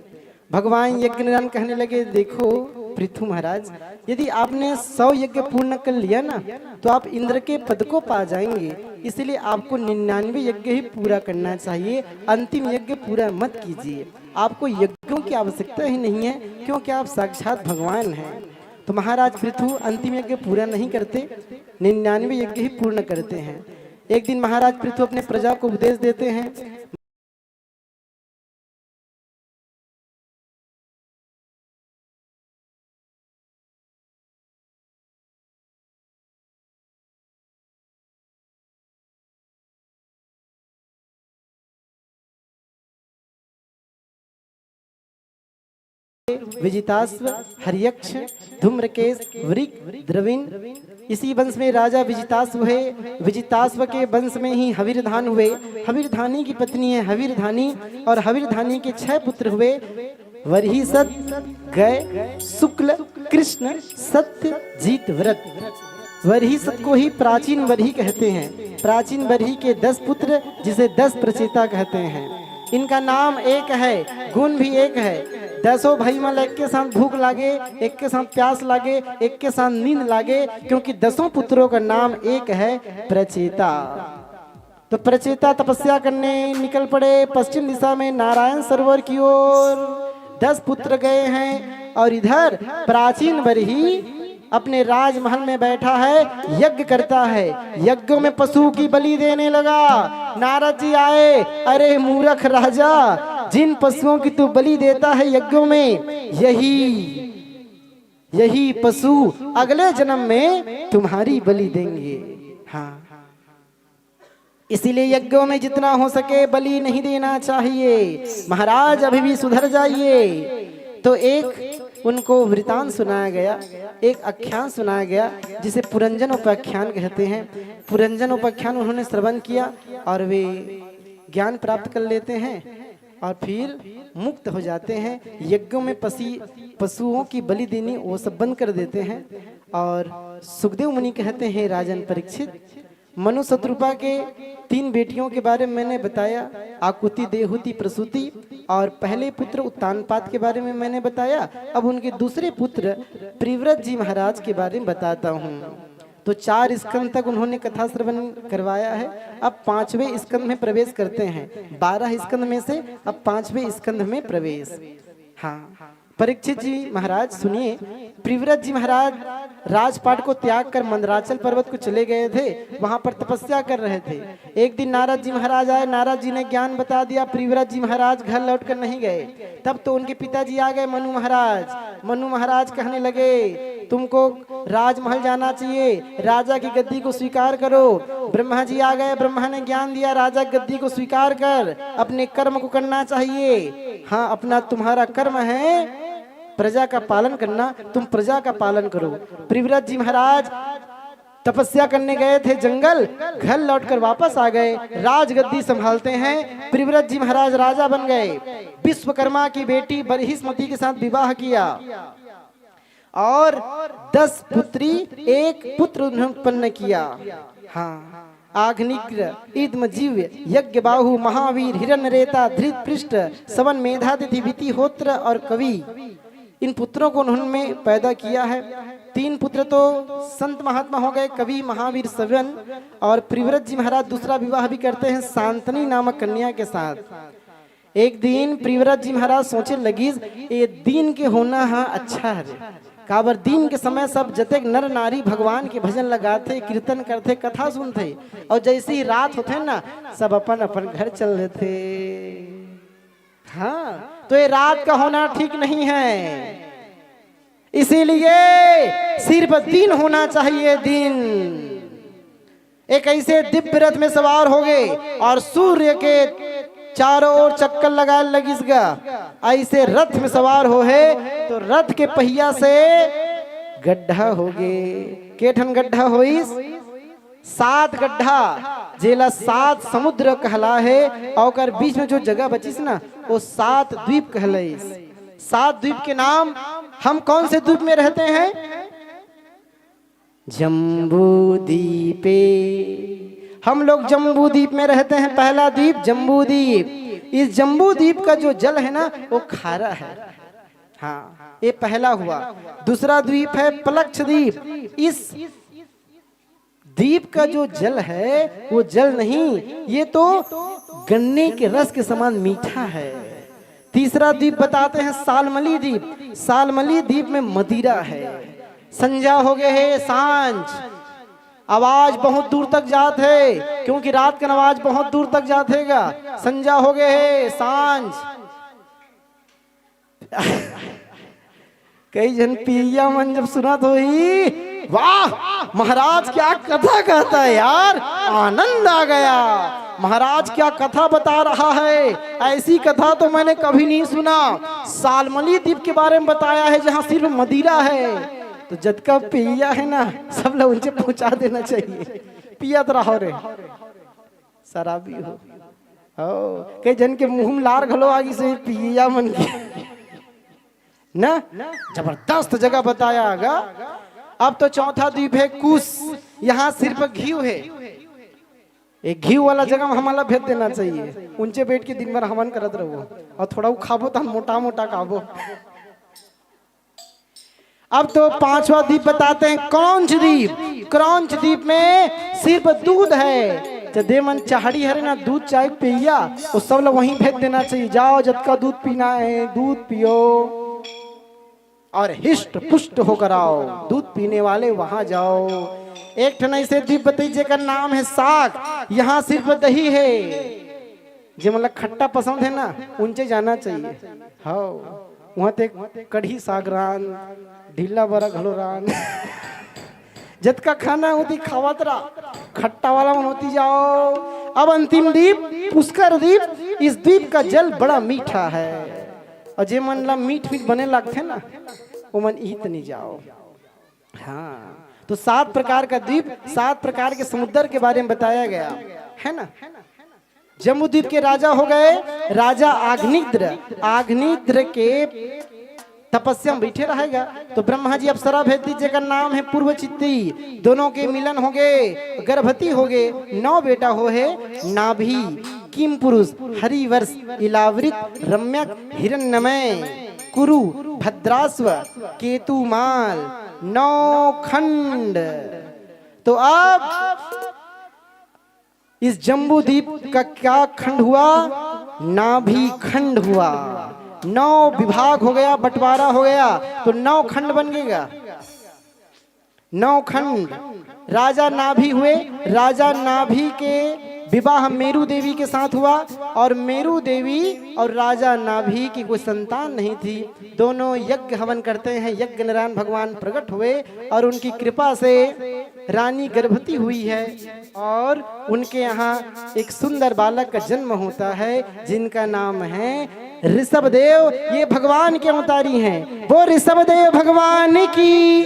भगवान यज्ञनारायण कहने लगे, देखो पृथु महाराज, यदि आपने 100 यज्ञ पूर्ण कर लिया ना तो आप इंद्र के पद को पा जाएंगे, इसलिए आपको 99 यज्ञ ही पूरा करना चाहिए, अंतिम यज्ञ पूरा मत कीजिए। आपको यज्ञों की आवश्यकता ही नहीं है क्योंकि आप साक्षात भगवान हैं। तो महाराज पृथु अंतिम यज्ञ पूरा नहीं करते, 99 यज्ञ ही पूर्ण करते हैं। एक दिन महाराज पृथु अपने प्रजा को उपदेश देते हैं। विजितास्व, हरियक्ष, धूम्रकेश, वृक, द्रविण, इसी वंश में राजा विजितास्व है। विजितास्व के वंश में ही हवीरधान हुए। हवीरधानी की पत्नी है हवीरधानी और हवीरधानी के 6 पुत्र हुए। वरहिसत, गय, शुक्ल, कृष्ण, सत्य, जीत, व्रत। वरहिसत को ही प्राचीन वरही कहते हैं। प्राचीन वरही के 10 पुत्र जिसे 10 प्रचेता कहते हैं। इनका नाम एक है, गुण भी एक है। 10 भाई मल एक के साथ भूख लागे, एक के साथ प्यास लागे, एक के साथ नींद लागे, क्योंकि 10 पुत्रों का नाम एक है, प्रचेता। तो प्रचेता तपस्या करने निकल पड़े पश्चिम दिशा में नारायण सरोवर की ओर। 10 पुत्र गए हैं और इधर प्राचीन वरही अपने राजमहल में बैठा है, यज्ञ करता है। यज्ञों में पशु की बलि देने लगा। नारद जी आए, अरे मूर्ख राजा, जिन पशुओं की तू बलि देता है यज्ञों में, यही पशु अगले जन्म में तुम्हारी बलि देंगे। हाँ, इसीलिए यज्ञों में जितना हो सके बलि नहीं देना चाहिए। महाराज अभी भी सुधर जाइए। तो एक उनको वृतांत सुनाया गया, एक आख्यान सुनाया गया जिसे पुरंजन उपाख्यान कहते हैं। पुरंजन उपाख्यान उन्होंने श्रवण किया और वे ज्ञान प्राप्त कर लेते हैं और फिर मुक्त हो जाते हैं। यज्ञों में पशुओं की बलि देनी वो सब बंद कर देते हैं। और सुखदेव मुनि कहते हैं, राजन परीक्षित, मनु शत्रुपा के 3 बेटियों के बारे में मैंने बताया, आकुति, देहुति, प्रसूति, और पहले पुत्र उत्तानपाद के बारे में मैंने बताया। अब उनके दूसरे पुत्र प्रिव्रत जी महाराज के बारे में बताता हूँ। तो 4 स्कंद तक उन्होंने कथा श्रवण करवाया है। अब 5वें स्कंद में प्रवेश करते हैं। 12 स्कंद में से अब 5वें स्कंद में प्रवेश। हाँ, परीक्षित जी महाराज सुनिए, प्रिव्रत जी महाराज राजपाट को त्याग कर मंदराचल पर्वत को चले गए थे, वहां पर तपस्या कर रहे थे। एक दिन नारद जी महाराज आए, नारद जी ने ज्ञान बता दिया, प्रिव्रत जी महाराज घर लौटकर नहीं गए। तब तो उनके पिताजी आ गए मनु महाराज। मनु महाराज कहने लगे, तुमको राजमहल जाना चाहिए, राजा की गद्दी को स्वीकार करो। ब्रह्मा जी आ गए, ब्रह्मा ने ज्ञान दिया, राजा गद्दी को स्वीकार कर, अपने कर्म को करना चाहिए। हाँ, अपना तुम्हारा कर्म है प्रजा का पालन करना, तुम प्रजा का पालन करो। प्रिव्रत जी महाराज तपस्या करने गए थे जंगल, घर लौटकर वापस आ गए, राजगद्दी संभालते हैं। प्रिव्रत जी महाराज राजा बन गए। विश्वकर्मा की बेटी बरहिस्मती के साथ विवाह किया और 10 पुत्री 1 पुत्र उत्पन्न किया। हाँ, आग्निग्र, इद्म, जीव, यज्ञ बाहु, महावीर, हिरण्यरेता, धृत पृष्ठ, सवन, मेधातिथि, वितिहोत्र और कवि, इन पुत्रों को उन्होंने पैदा किया है। 3 पुत्र तो संत महात्मा हो गए, कवि, महावीर, सवन। और प्रिव्रत जी महाराज दूसरा विवाह भी करते हैं शांतनी नामक कन्या के साथ। एक दिन प्रिव्रत जी महाराज सोचे लगी, ये दिन के होना हाँ अच्छा है। काबर दिन के समय सब जते नर नारी भगवान के भजन लगाते, कीर्तन करते, कथा सुनते, और जैसे ही रात होते ना सब अपन अपन घर चल देते। हाँ, तो ये रात का होना ठीक नहीं है, इसीलिए सिर्फ दिन होना चाहिए। दिन एक ऐसे दिव्य रथ में सवार हो गए और सूर्य के चारों ओर चक्कर लगा लगिसगा। ऐसे रथ में सवार हो है तो रथ के पहिया से गड्ढा हो गे के ठन गड्ढा होइस 7 गड्ढा जेला 7 समुद्र कहला है और ओकर बीच में जो जगह बचिस ना वो 7 द्वीप कहलाइस। 7 द्वीप के नाम हम कौन से द्वीप में रहते हैं? जम्बू द्वीपे हम लोग जम्बू द्वीप में रहते हैं। पहला द्वीप जम्बू द्वीप। इस जम्बू द्वीप का जो जल है ना वो खारा है। हाँ ये पहला हुआ। दूसरा द्वीप है पलक्ष द्वीप। इस द्वीप का जो जल है वो जल नहीं, ये तो गन्ने के रस के समान मीठा है। तीसरा द्वीप बताते हैं सालमली द्वीप। सालमली द्वीप में मदिरा है। संध्या हो गए है, सांझ आवाज बहुत दूर तक जात है क्योंकि रात का आवाज बहुत दूर तक जातेगा। संध्या हो गए है, सांझ कई जन पिया मन जब सुना तो ही वाह महाराज क्या कथा कहता है यार, आनंद आ गया। महाराज क्या कथा बता रहा है, ऐसी कथा तो मैंने कभी नहीं सुना। सालमली द्वीप के बारे में बताया है जहाँ सिर्फ मदिरा है। तो जद का पिया है ना सब लोग उनसे पहुंचा देना चाहिए। पिया तो रहो रे शराबी हो कई जन के मुंह में लार घलो आगे से पिया मन की ना जबरदस्त जगह बताया होगा। अब तो चौथा द्वीप है कुश। यहाँ सिर्फ घी है। एक घी वाला जगह हमारा भेज देना चाहिए। ऊंचे बैठ के दिन भर हवन करत रहो और थोड़ा खाबो तो हम मोटा मोटा खाबो। अब तो पांचवा द्वीप बताते हैं क्रौंच द्वीप। क्रौंच द्वीप में सिर्फ दूध है। जदे मन चाहड़ी हरे ना दूध चाय पिया वो सब लोग वहीं भेज देना चाहिए। जाओ जद का दूध पीना है दूध पियो और हिष्ट पुष्ट होकर आओ। दूध पीने वाले वहां जाओ। एक ठन ऐसे द्वीप बताइए का नाम है साग। यहाँ सिर्फ दही है। जो मतलब खट्टा पसंद है ना उनसे जाना चाहिए। हाँ वहाँ ते कढ़ी साग रान ढीला बरा घलो रान जद का खाना होती खावत रहा खट्टा वाला मन होती जाओ। अब अंतिम द्वीप पुष्कर द्वीप। इस द्वीप का जल बड़ा मीठा है और जे मन ला मीठ मीठ बने लगते ना वो मन ईत नहीं जाओ। हाँ तो 7 प्रकार का द्वीप 7 प्रकार के समुद्र के बारे में बताया गया है ना। जम्बू द्वीप के राजा हो गए राजा आग्निद्र। आग्निद्र के तपस्या में बैठे रहेगा तो ब्रह्मा जी अप्सरा भेज दीजिए का नाम है पूर्व चित्ती। दोनों के मिलन हो गए गर्भवती हो गए 9 बेटा हो है नाभि किम पुरुष हरिवर्ष इलावृत रम्यक हिरण्यमय कुरु भद्रास्व केतुमाल 9 खंड। तो अब इस जम्बू द्वीप का क्या खंड हुआ? नाभि खंड हुआ। 9 विभाग हो गया बंटवारा हो गया तो 9 खंड बन गएगा। 9 खंड राजा नाभि हुए। राजा नाभि के विवाह मेरू देवी के साथ हुआ और मेरू देवी और राजा नाभि की कोई संतान नहीं थी। दोनों यज्ञ हवन करते हैं। यज्ञ नारायण भगवान प्रकट हुए और उनकी कृपा से रानी गर्भवती हुई है और उनके यहाँ एक सुंदर बालक का जन्म होता है जिनका नाम है ऋषभदेव। ये भगवान के अवतारी हैं। वो ऋषभदेव भगवान की।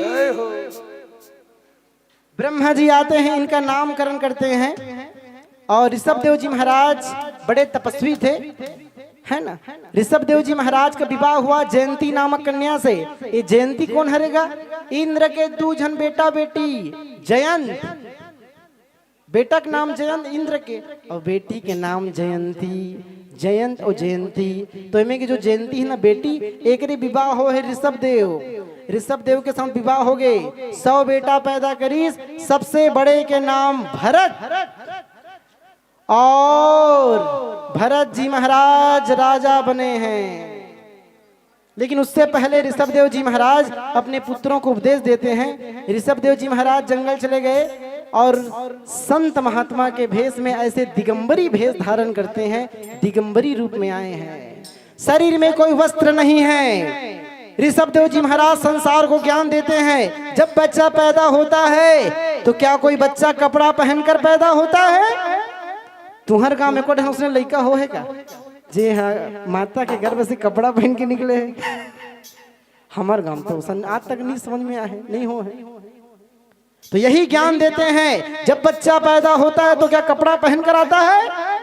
ब्रह्मा जी आते हैं इनका नामकरण करते हैं और ऋषभदेव जी महाराज बड़े तपस्वी थे है ना। ऋषभदेव जी महाराज का विवाह हुआ जयंती नामक कन्या से। ये जयंती कौन हरेगा? इंद्र के 2 जन बेटा बेटी। जयंत बेटा का नाम जयंत इंद्र के और बेटी के नाम जयंती। जयंत और जयंती तो इनमें की जो जयंती है ना बेटी एक विवाह हो है ऋषभदेव। ऋषभदेव के साथ विवाह हो गए 100 बेटा पैदा करी। सबसे बड़े के नाम भरत और भरत जी महाराज राजा बने हैं। लेकिन उससे पहले ऋषभदेव जी महाराज अपने पुत्रों को उपदेश देते हैं। ऋषभदेव जी महाराज जंगल चले गए और संत महात्मा के भेष में ऐसे दिगंबरी भेष धारण करते हैं। दिगंबरी रूप में आए हैं। शरीर में कोई वस्त्र नहीं है। ऋषभदेव जी महाराज संसार को ज्ञान देते हैं। जब बच्चा पैदा होता है तो क्या कोई बच्चा कपड़ा पहनकर पैदा होता है? तुम्हारे गांव में कोई उसने लड़का हो है क्या? जी हाँ माता के गर्भ से कपड़ा पहन के निकले हैं। हमार गांव तो आज तक नहीं समझ में आए, नहीं हो है। तो यही ज्ञान देते हैं, जब बच्चा पैदा होता है तो क्या कपड़ा पहन कर आता है?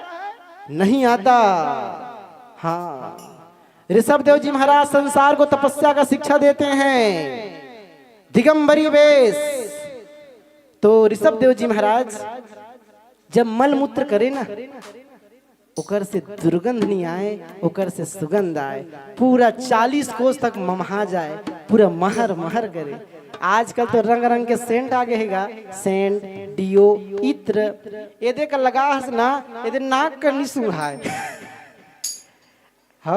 नहीं आता। हाँ, ऋषभ देव जी महाराज संसार को तपस्या का शिक्षा देते हैं, दिगंबरी वेश। तो ऋषभ देव जी महाराज जब मल मूत्र करे ना, ओकर से दुर्गंध नहीं आए, ओकर से सुगंध आए, पूरा 40 कोस तक ममहा जाए, पूरा महर महर करे। आजकल तो रंग रंग के सेंट आ गए हैगा, सेंट, डियो, इत्र, ये देख लगा ना, ये नाक कर नहीं सुहाए। हो,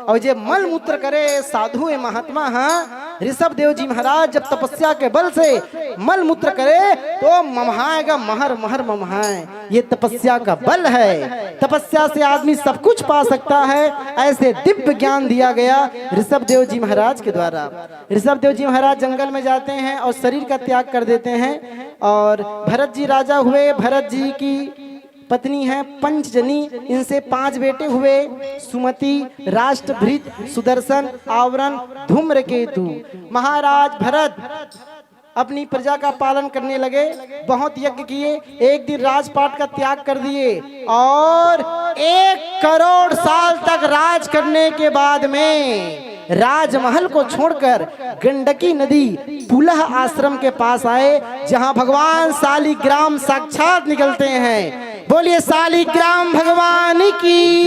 और जे मल मूत्र करे साधु ए महात्मा, हाँ, ऋषभ देव जी महाराज जब तपस्या के बल से मल मूत्र करे तो ममहाएगा, महर महर ममहाए। ये तपस्या का बल है, तपस्या से आदमी सब कुछ पा सकता है। ऐसे दिव्य ज्ञान दिया गया ऋषभ देव जी महाराज के द्वारा। ऋषभ देव जी महाराज जंगल में जाते हैं और शरीर का त्याग कर देते हैं। और भरत जी राजा हुए, भरत जी की पत्नी है पंचजनी, इनसे 5 बेटे हुए, सुमति, राष्ट्रभृत, सुदर्शन, आवरण, धूम्रकेतु। महाराज भरत अपनी प्रजा का पालन करने लगे, बहुत यज्ञ किए, एक दिन राजपाट का त्याग कर दिए और 1 करोड़ साल तक राज करने के बाद में राजमहल को छोड़कर गंडकी नदी पुलह आश्रम के पास आए, जहां भगवान शालिग्राम साक्षात निकलते हैं। बोलिए शालिग्राम भगवान की।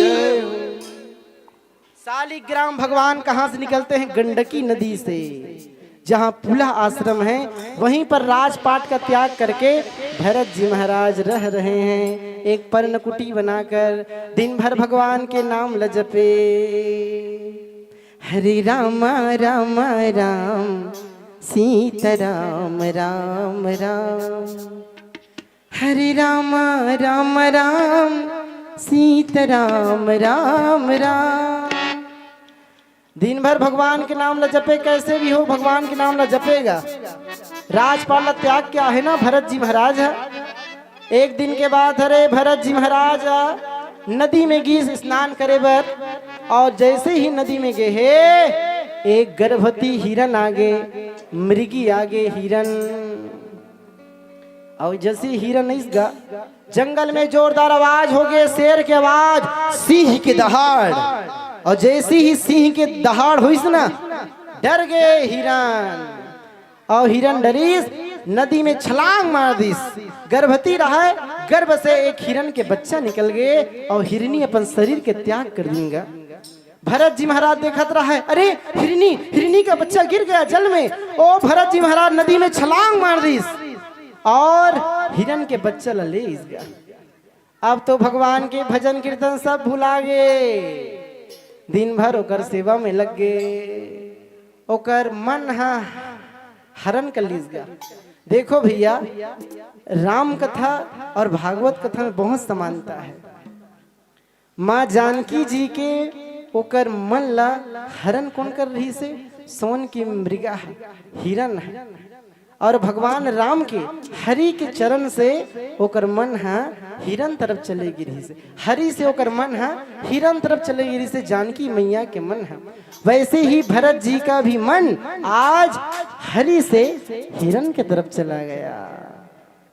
शालिग्राम भगवान कहां से निकलते हैं? गंडकी नदी से। जहां पुलह आश्रम है वहीं पर राजपाट का त्याग करके भरत जी महाराज रह रहे हैं, एक पर्णकुटी बनाकर दिन भर भगवान के नाम लजपे। हरे राम राम राम सीताराम राम राम, हरे राम राम राम सीताराम राम राम। दिन भर भगवान के नाम ला जपे, कैसे भी हो भगवान के नाम ला जपेगा। राजपाल त्याग क्या है ना, भरत जी महाराज है। एक दिन के बाद अरे भरत जी महाराज नदी में गए स्नान करे बर, और जैसे ही नदी में गए हे एक गर्भवती हिरन आगे, मृगी आगे हिरन, और जैसे हिरन इसका जंगल में जोरदार आवाज हो गए, शेर की आवाज, सिंह की दहाड़, और जैसे ही सिंह के दहाड़ हुई ना डर गए हिरन, और हिरन डरीस नदी में छलांग मार दीस। गर्भवती रहा, गर्भ से एक हिरन के बच्चा निकल गए और हिरनी अपन शरीर के त्याग कर देंगे। भरत जी महाराज देखत रहा है, अरे हिरनी का बच्चा गिर गया जल में। ओ भरत जी महाराज नदी में छलांग मार दीस और हिरन के बच्चा ले गया। अब तो भगवान के भजन कीर्तन सब भुला गए, दिन भर ओकर सेवा में लग गए, ओकर मन हरण कर लीस गया। देखो भैया, राम कथा और भागवत कथा में बहुत समानता है। माँ जानकी जी के ओकर मन ला हरण कौन कर रही से? सोन की मृगा है, हिरन है, और भगवान राम के हरि के चरण से ओकर मन है हिरन तरफ चले गिरी से, हरि से ओकर मन है हिरन तरफ चले गिरी से, जानकी मैया के मन है। वैसे ही भरत जी का भी मन आज हरि से हिरन के तरफ चला गया।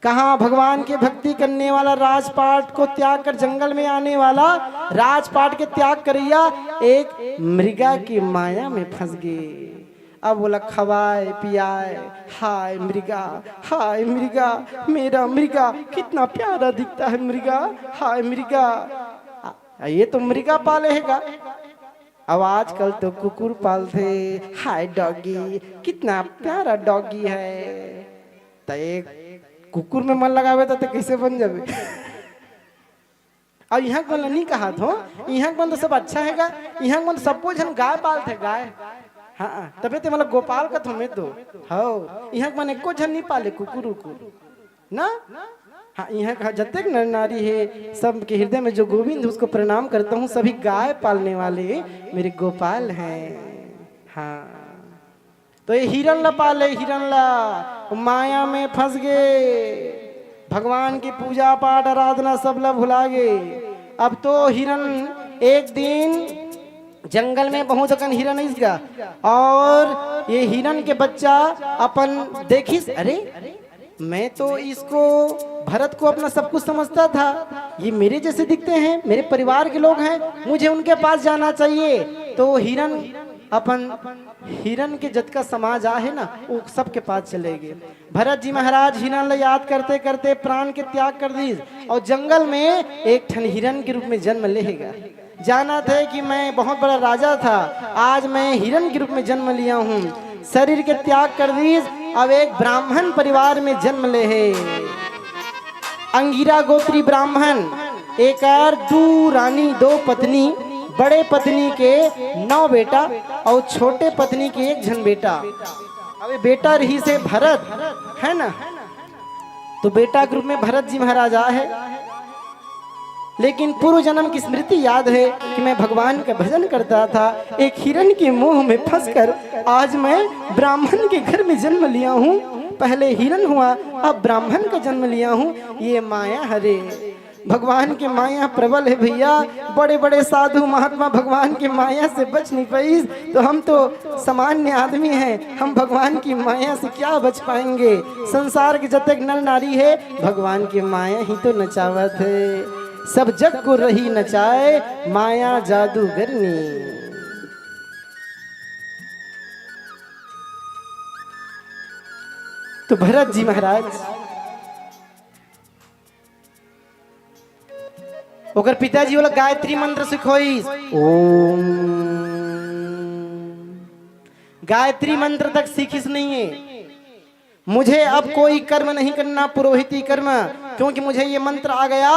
कहाँ भगवान के भक्ति करने वाला, राजपाट को त्याग कर जंगल में आने वाला, राजपाट के त्याग करिया एक मृगा की माया में फंस गए। अब बोला खवाए पियाए, हाय मृगा, मेरा मृगा कितना प्यारा दिखता है मृगा, हाय मृगा। ये तो मृगा पालेगा। अब आजकल तो कुकुर पालते, हाय डॉगी, कितना प्यारा डॉगी है। तो एक कुकुर में मन लगावे तो कैसे बन जावे। और यहाँ को नहीं कहा तो यहाँ को सब अच्छा हैगा, यहाँ को सबको जन गाय पालते गाय। हाँ तबे ते मतलब गोपाल का तुम्हें तो हो, यहाँ के मन को झन नहीं पाले कुकुर उकुर ना। हाँ यहाँ का जतेक नर नारी है सबके हृदय में जो गोविंद उसको प्रणाम करता हूँ, सभी गाय पालने वाले मेरे गोपाल हैं। हाँ तो ये हिरन ला पाले, हिरन ला माया में फंस गए, भगवान की पूजा पाठ आराधना सब ला भुला गए। अब तो हिरन एक दिन जंगल में बहुत अकन हिरन इसका, और ये हिरन के बच्चा अपन देखिस, अरे मैं तो इसको भरत को अपना सब कुछ समझता था, ये मेरे जैसे दिखते हैं, मेरे परिवार के लोग हैं, मुझे उनके पास जाना चाहिए। तो हिरन अपन हिरन के जत का समाज है ना, वो सबके पास चले गए। भरत जी महाराज हिरन ले याद करते करते प्राण के त्याग कर दी, और जंगल में एक ठन हिरन के रूप में जन्म लेगा। जाना थे कि मैं बहुत बड़ा राजा था, आज मैं हिरन के रूप में जन्म लिया हूँ, शरीर के त्याग कर दी, अब एक ब्राह्मण परिवार में जन्म ले है। अंगिरा गोत्री ब्राह्मण, एक और 2 रानी 2 पत्नी, बड़े पत्नी के 9 बेटा और छोटे पत्नी के 1 जन बेटा। अब बेटा रही से भरत है ना, तो बेटा के रूप में भरत जी महाराज है, लेकिन पूर्व जन्म की स्मृति याद है कि मैं भगवान का भजन करता था, एक हिरन के मुंह में फंसकर आज मैं ब्राह्मण के घर में जन्म लिया हूँ। पहले हिरन हुआ, अब ब्राह्मण का जन्म लिया हूँ। ये माया हरे, भगवान की माया प्रबल है भैया। बड़े बड़े साधु महात्मा भगवान की माया से बच नहीं पाई, तो हम तो सामान्य आदमी हैं, हम भगवान की माया से क्या बच पाएंगे। संसार के जब तक नर नारी है, भगवान की माया ही तो नचावत है। सब जग को रही नचाए, माया जादूगरनी। तो भरत जी महाराज ओकर पिताजी वाला गायत्री मंत्र सिखोई। ओम गायत्री मंत्र तक सीखिस नहीं है। मुझे अब कोई कर्म नहीं करना, पुरोहिती कर्म, क्योंकि मुझे ये मंत्र आ गया,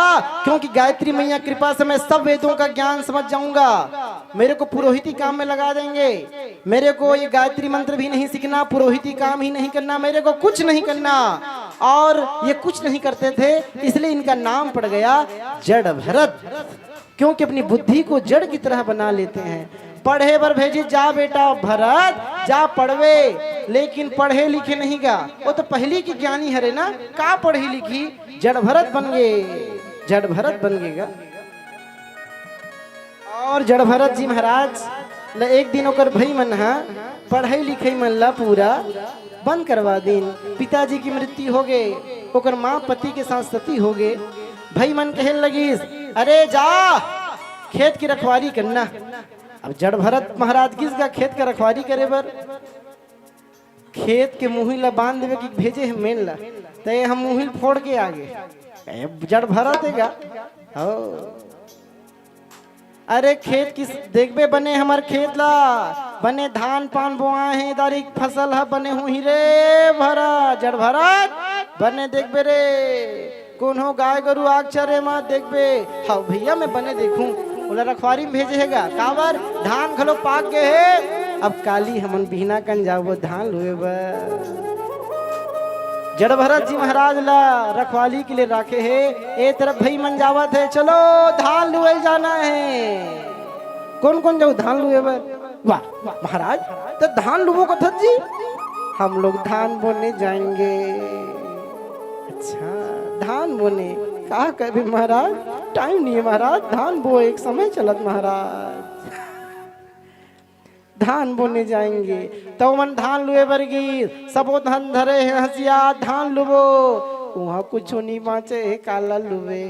क्योंकि गायत्री मैया कृपा से मैं सब वेदों का ज्ञान समझ जाऊंगा। मेरे को पुरोहिती काम में लगा देंगे, मेरे को ये गायत्री मंत्र भी नहीं सीखना, पुरोहिती काम ही नहीं करना, मेरे को कुछ नहीं करना। और ये कुछ नहीं करते थे, इसलिए इनका नाम पड़ गया जड़ भरत, क्योंकि अपनी बुद्धि को जड़ की तरह बना लेते हैं। पढ़े बर भेजे, जा बेटा भरत जा पढ़वे, लेकिन पढ़े लिखे नहीं गा, वो तो पहली की ज्ञानी हरे ना, का पढ़ी लिखी, जड़ भरत बन गए, जड़ भरत बन गएगा। और जड़ भरत जी महाराज एक दिन ओकर भाई मन पढ़ाई लिखाई मन ला पूरा बंद करवा दिन। पिताजी की मृत्यु हो गए, ओकर माँ पति के साथ सती हो गए। भाई मन कहे लगी, अरे जा खेत की रखवारी करना। अब जड़ भरत महाराज किसका खेत का रखवारी करे बर, खेत के मुहिल ला बांध देवे कि भेजे हम मेन ला, ते हम मुहिल फोड़ के आगे जड़ भरत है। अरे खेत किस देखबे बने, हमार खेत ला बने धान पान बोआ है, दारी फसल है बने हुई रे भरा, जड़ भरत बने देखबे रे, कौन हो गाय गरु आग चरे मत देखबे। हाँ भैया मैं बने देखूं, बोला रखवारी में भेजेगा, काबर धान खलो पाक गए है, अब काली हमन बिहना कन जाओ धान लुए बर। जड़ भरत जी महाराज ला रखवाली के लिए रखे है, ए तरफ भाई मन जावत है, चलो धान लुए जाना है। कौन कौन जाओ धान लुए बर? वाह महाराज, तो धान लुबो कथा जी, हम लोग धान बोने जाएंगे। अच्छा धान बोने कहा कभी महाराज, टाइम नहीं है महाराज, धान बो एक समय चलत महाराज, धान बोने जाएंगे। तो मन धान लुए बरगी, सबो धान धरे हैं हसिया, धान लुबो वहाँ कुछ नहीं बाँचे है, काला लुबे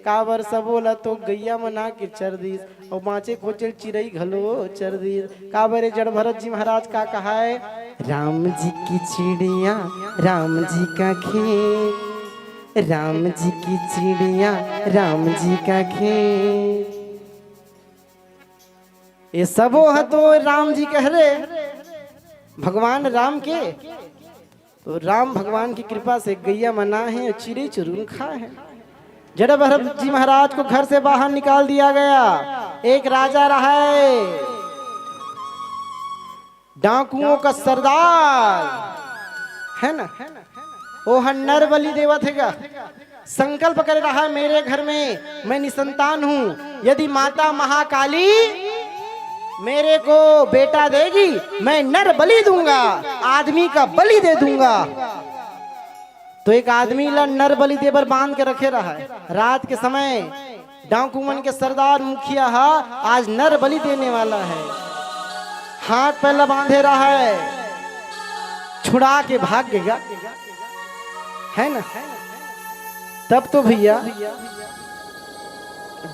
काबर सबोला तो गैया मना के चर दीस, और बाँचे खोचल चिड़ई घलो चर दीस। काबर जड़ भरत जी महाराज का कहा है, राम जी की चिड़िया राम जी का खेत, राम जी की चिड़िया राम जी का खेत, ये सबो है तो राम जी कह रहे भगवान राम के, तो राम भगवान की कृपा से गैया मना है, चिड़ै चुरुन खा है। जड़ भरत जी महाराज को घर से बाहर निकाल दिया गया। एक राजा रहा है, डाकुओं का सरदार है ना, वो नर बलि देवा थे, संकल्प कर रहा है मेरे घर में मैं निसंतान हूँ, यदि माता महाकाली मेरे को बेटा देगी मैं नर बलि दूंगा, आदमी का बलि दे दूंगा। तो एक आदमी ला नर बलि देवर बांध के रखे रहा है। रात के समय डाकू मन के सरदार मुखिया आज नर बलि देने वाला है। हाथ पहले बांधे रहा है, छुड़ा के भाग गया है ना। तब तो भैया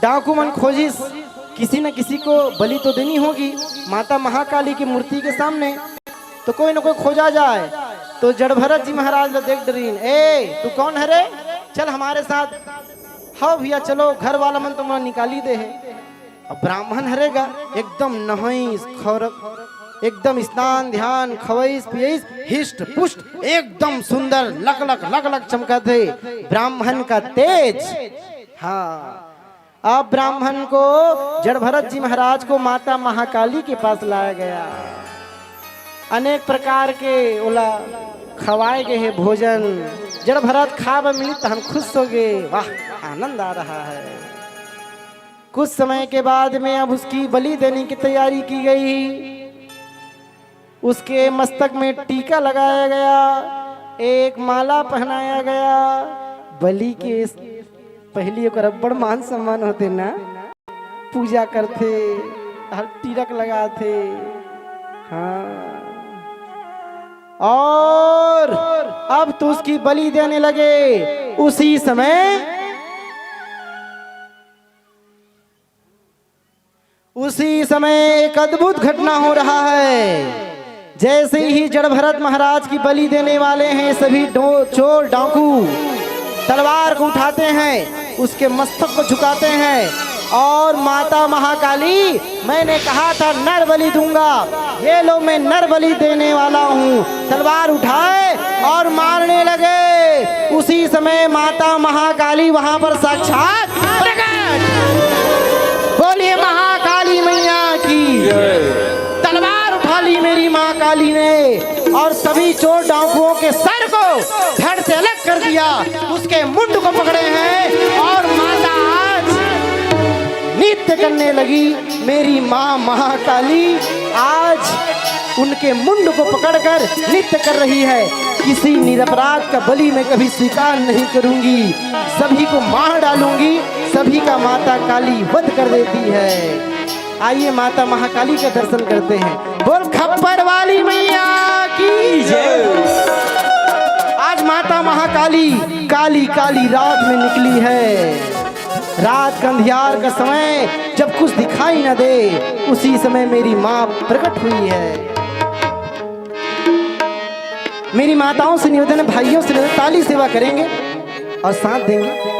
डाकू मन खोजी किसी न किसी को बलि तो देनी होगी माता महाकाली की मूर्ति के सामने, तो कोई न कोई खोजा जाए। तो जड़ भरत जी महाराज ने देख डरीन, ए तू कौन है रे, चल हमारे साथ। हाँ भैया चलो, घर वाला मन तो मैं निकाली दे है। अब ब्राह्मण हरेगा एकदम नहाइस खौरक, एकदम स्नान ध्यान खवैस पियस हिष्ट पुष्ट एकदम सुंदर लक लक लक लक चमका थे ब्राह्मण का तेज। हाँ अब ब्राह्मण को जड़ भरत जी महाराज को माता महाकाली के पास लाया गया। अनेक प्रकार के ओला खवाए गए हैं भोजन। जड़ भरत खाब मिली तो हम खुश हो गए, वाह आनंद आ रहा है। कुछ समय के बाद में अब उसकी बलि देने की तैयारी की गई। उसके मस्तक में टीका लगाया गया, एक माला पहनाया गया। बलि के पहली ओकर बड़ मान सम्मान होते ना, पूजा करते, हर तिलक लगाते। हाँ और अब तो उसकी बलि देने लगे। उसी समय एक अद्भुत घटना हो रहा है। जैसे ही जड़ भरत महाराज की बलि देने वाले हैं, सभी चोर डाकू तलवार को उठाते हैं, उसके मस्तक को झुकाते हैं और माता महाकाली मैंने कहा था नर बलि दूंगा, ये लो मैं नर बलि देने वाला हूँ, तलवार उठाए और मारने लगे। उसी समय माता महाकाली वहां पर साक्षात प्रकट। बोलिए महाकाली मैया की। तलवार उठा ली मेरी माँ काली ने और सभी चोर डाकुओं के सर को धड़ से अलग कर दिया, उसके मुंड को पकड़े हैं और माता आज नृत्य करने लगी। मेरी माँ महाकाली आज उनके मुंड को पकड़कर नृत्य कर रही है। किसी निरपराध का बलि मैं कभी स्वीकार नहीं करूंगी, सभी को मार डालूंगी, सभी का माता काली वध कर देती है। आइए माता महाकाली का दर्शन करते हैं। बोल खप्पर वाली मैया की जय। आज माता महाकाली काली काली रात में निकली है। रात का अंधियार का समय जब कुछ दिखाई न दे, उसी समय मेरी माँ प्रकट हुई है। मेरी माताओं से निवेदन है, भाइयों से निवेदन, ताली सेवा करेंगे और साथ देंगे।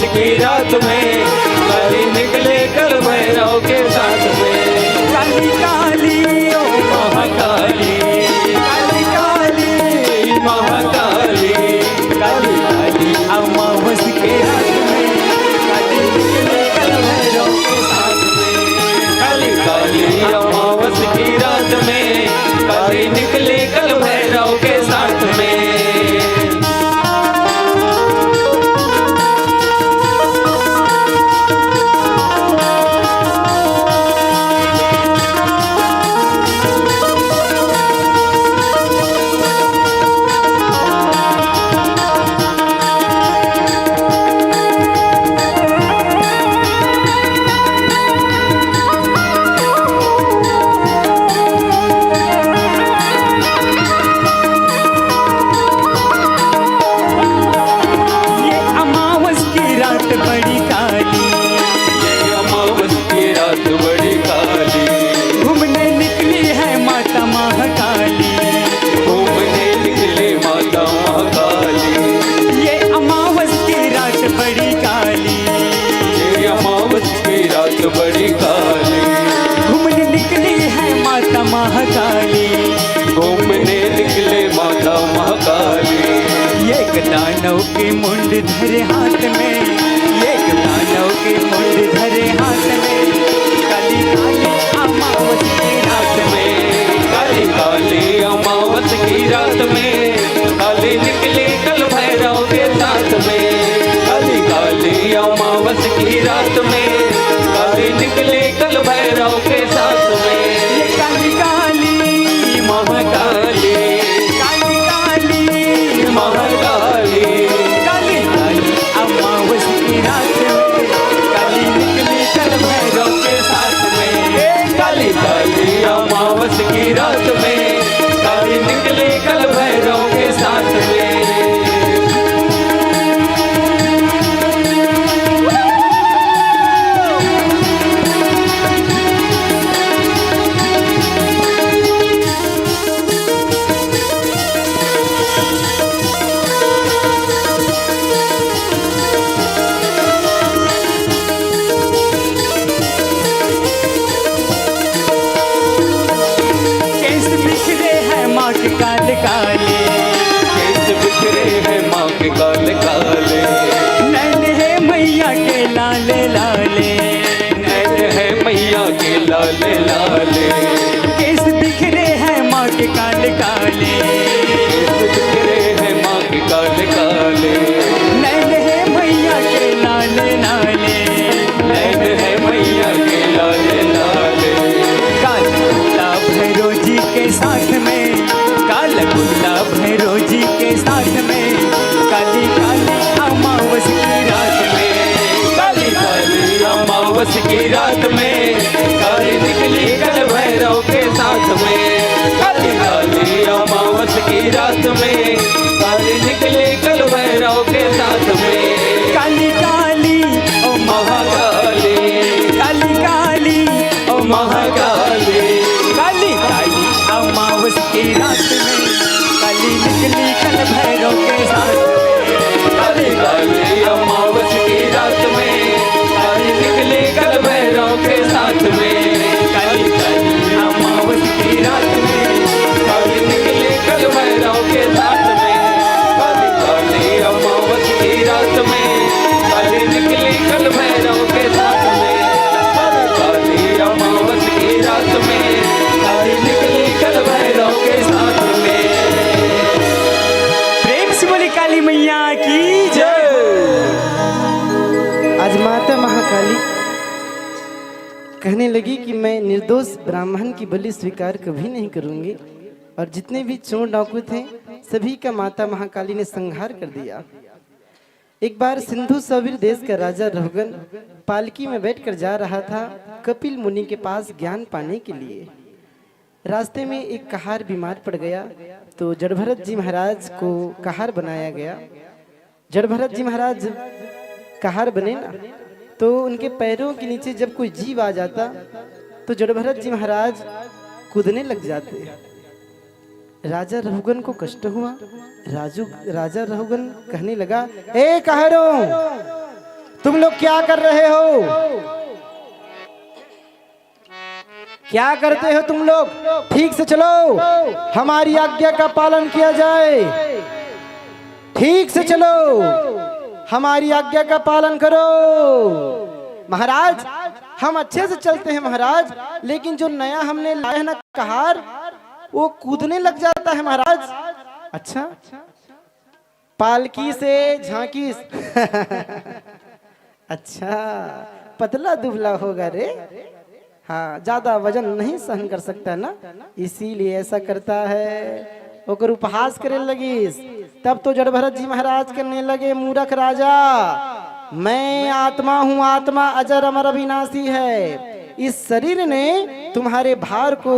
की रात में काली निकले कल भैरव के साथ में। काली काली ओ महाकाली काली काली महाकाली काली काली अमावस के रात में काली निकले कल भैरव के साथ में। काली काली अमावस की रात में काली निकले कल भैरव के साथ में। एक दानव के मुंड धरे हाथ में, एक दानव के मुंड धरे हाथ में, काली काली अमावस की रात में, काली काली अमावस की रात में, काली निकली कल भैरव के साथ में, काली काली अमावस की रात में, काली निकली कल भैरव के साथ में। ये काली काली महाकाली काली काली महाकाली काली काली अमावस की रात में, काली निकली कल भैरव के साथ में, काली काली अमावस की रात में, काली निकली कल भैरव के साथ में। केस बिखरे हैं माँ के काले काले, केस बिखरे हैं माँ के काले काले, नैन है मैया के लाले लाले, नैन है मैया के लाले लाले, केस बिखरे हैं माँ के काले काले, केस बिखरे हैं माँ के काले काले, नैन है मैया के लाले लाले, नैन है मैया के लाले लाले, काला भैरव जी के साथ में, काला भैरव जी के साथ में, काली काली अमावस की रात में, काली काली अमावस की रात में, काली निकली कल भैरव के साथ में, काली काली अमावस की रात में, काली निकली कल भैरव के साथ में। काली काली ओ महाकाली काली काली ओ महाकाली काली काली अमावस की रात में, काली निकली कल भैरव के साथ में, काली काली अमावस की रात में, काली निकली कल भैरव के साथ में, काली काली अमावस की रात में, काली निकली कल भैरव के साथ में, काली काली अमावस की रात में, काली निकली कल भैरव के साथ में, काली काली अमावस की रात में, काली निकली कल भैरव के साथ में। प्रेम से बोली काली मैया की जय। आज माता महाकाली कहने लगी कि मैं निर्दोष ब्राह्मण की बलि स्वीकार कभी नहीं करूंगी, और जितने भी चोर डाकू थे सभी का माता महाकाली ने संहार कर दिया। एक बार सिंधु सवीर देश का राजा रहुगन पालकी में बैठकर जा रहा था कपिल मुनि के पास ज्ञान पाने के लिए। रास्ते में एक कहार बीमार पड़ गया तो जड़भरत जी महाराज को कहार बनाया गया। जड़भरत जी महाराज कहार बने ना, तो उनके पैरों के नीचे जब कोई जीव आ जाता तो जड़भरत जी महाराज कूदने लग जाते। राजा रहुगन को कष्ट हुआ। राजा रहुगन कहने लगा, ए कहारों, तुम लोग क्या कर रहे हो? क्या करते हो तुम लोग? ठीक से चलो, हमारी आज्ञा का पालन किया जाए। ठीक से चलो, हमारी आज्ञा का पालन करो। महाराज, हम अच्छे से चलते हैं महाराज, लेकिन जो नया हमने लाया है ना कहार, वो कूदने लग जाता है महाराज। अच्छा, पालकी से झांकी अच्छा, पतला दुबला होगा रे। हाँ, ज्यादा वजन नहीं सहन कर सकता ना, इसीलिए ऐसा करता है। ओकर उपहास करे लगी। तब तो जड़भरत जी महाराज करने लगे, मूर्ख राजा, मैं आत्मा हूँ, आत्मा अजर अमर अविनाशी है। इस शरीर ने तुम्हारे भार को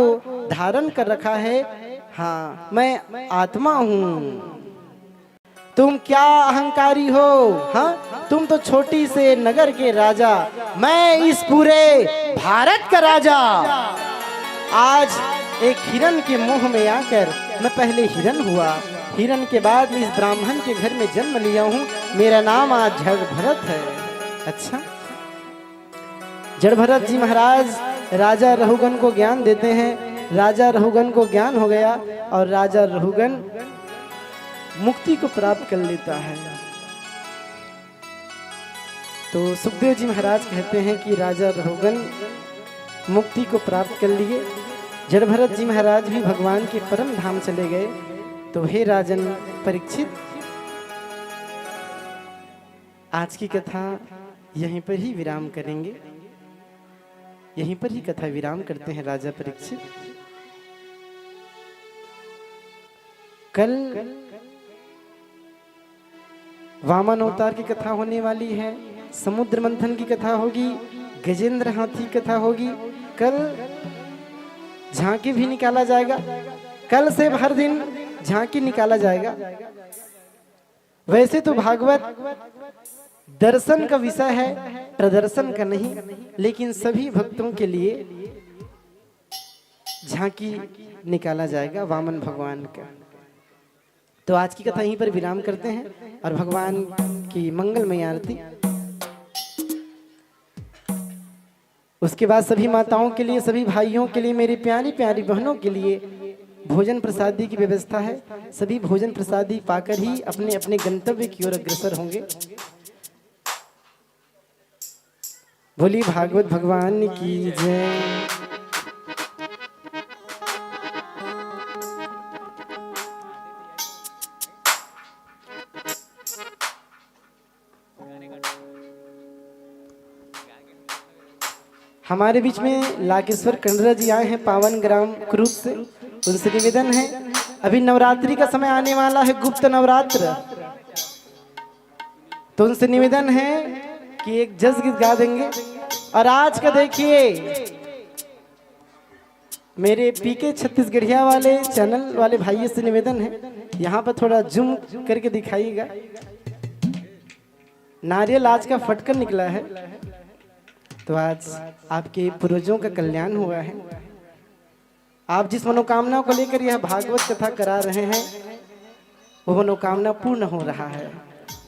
धारण कर रखा है। हाँ, मैं आत्मा हूँ। तुम क्या अहंकारी हो? हाँ, तुम तो छोटी से नगर के राजा, मैं इस पूरे भारत का राजा। आज एक हिरण के मुंह में आकर मैं पहले हिरण हुआ, हिरण के बाद इस ब्राह्मण के घर में जन्म लिया हूँ। मेरा नाम आज जड़भरत है। अच्छा, जड़भरत जी महाराज राजा रहुगन को ज्ञान देते हैं। राजा रहुगन को ज्ञान हो गया और राजा रहुगन मुक्ति को प्राप्त कर लेता है। तो सुखदेव जी महाराज कहते हैं कि राजा रोगन मुक्ति को प्राप्त कर लिए। जड़ भरत जी महाराज भी भगवान के परम धाम चले गए। तो हे राजन परीक्षित, आज की कथा यहीं पर ही विराम करेंगे। यहीं पर ही कथा विराम करते हैं राजा परीक्षित। कल वामन अवतार की कथा होने वाली है, समुद्र मंथन की कथा होगी, गजेंद्र हाथी की कथा होगी। कल झांकी भी निकाला जाएगा। कल से हर दिन झांकी निकाला जाएगा। वैसे तो भागवत दर्शन का विषय है, प्रदर्शन का नहीं, लेकिन सभी भक्तों के लिए झांकी निकाला जाएगा वामन भगवान का। तो आज की कथा यहीं पर विराम करते हैं और भगवान की मंगलमय आरती। उसके बाद सभी माताओं के लिए, सभी भाइयों के लिए, मेरी प्यारी प्यारी बहनों के लिए भोजन प्रसादी की व्यवस्था है। सभी भोजन प्रसादी पाकर ही अपने अपने गंतव्य की ओर अग्रसर होंगे। बोली भागवत भगवान की जय। हमारे बीच में लाकेश्वर कंडरा जी आए हैं पावन ग्राम क्रूज से। उनसे निवेदन है, अभी नवरात्रि का समय आने वाला है, गुप्त नवरात्र, तो उनसे निवेदन है कि एक जस गीत गा देंगे। और आज का देखिए, मेरे पीके छत्तीसगढ़िया वाले चैनल वाले भाइयों से निवेदन है, यहाँ पर थोड़ा जूम करके दिखाइएगा। नारियल आज का फटकर निकला है। तो आज आपके पूर्वजों का कल्याण हुआ है। आप जिस मनोकामना को लेकर यह भागवत कथा करा रहे हैं, वो मनोकामना पूर्ण हो रहा है।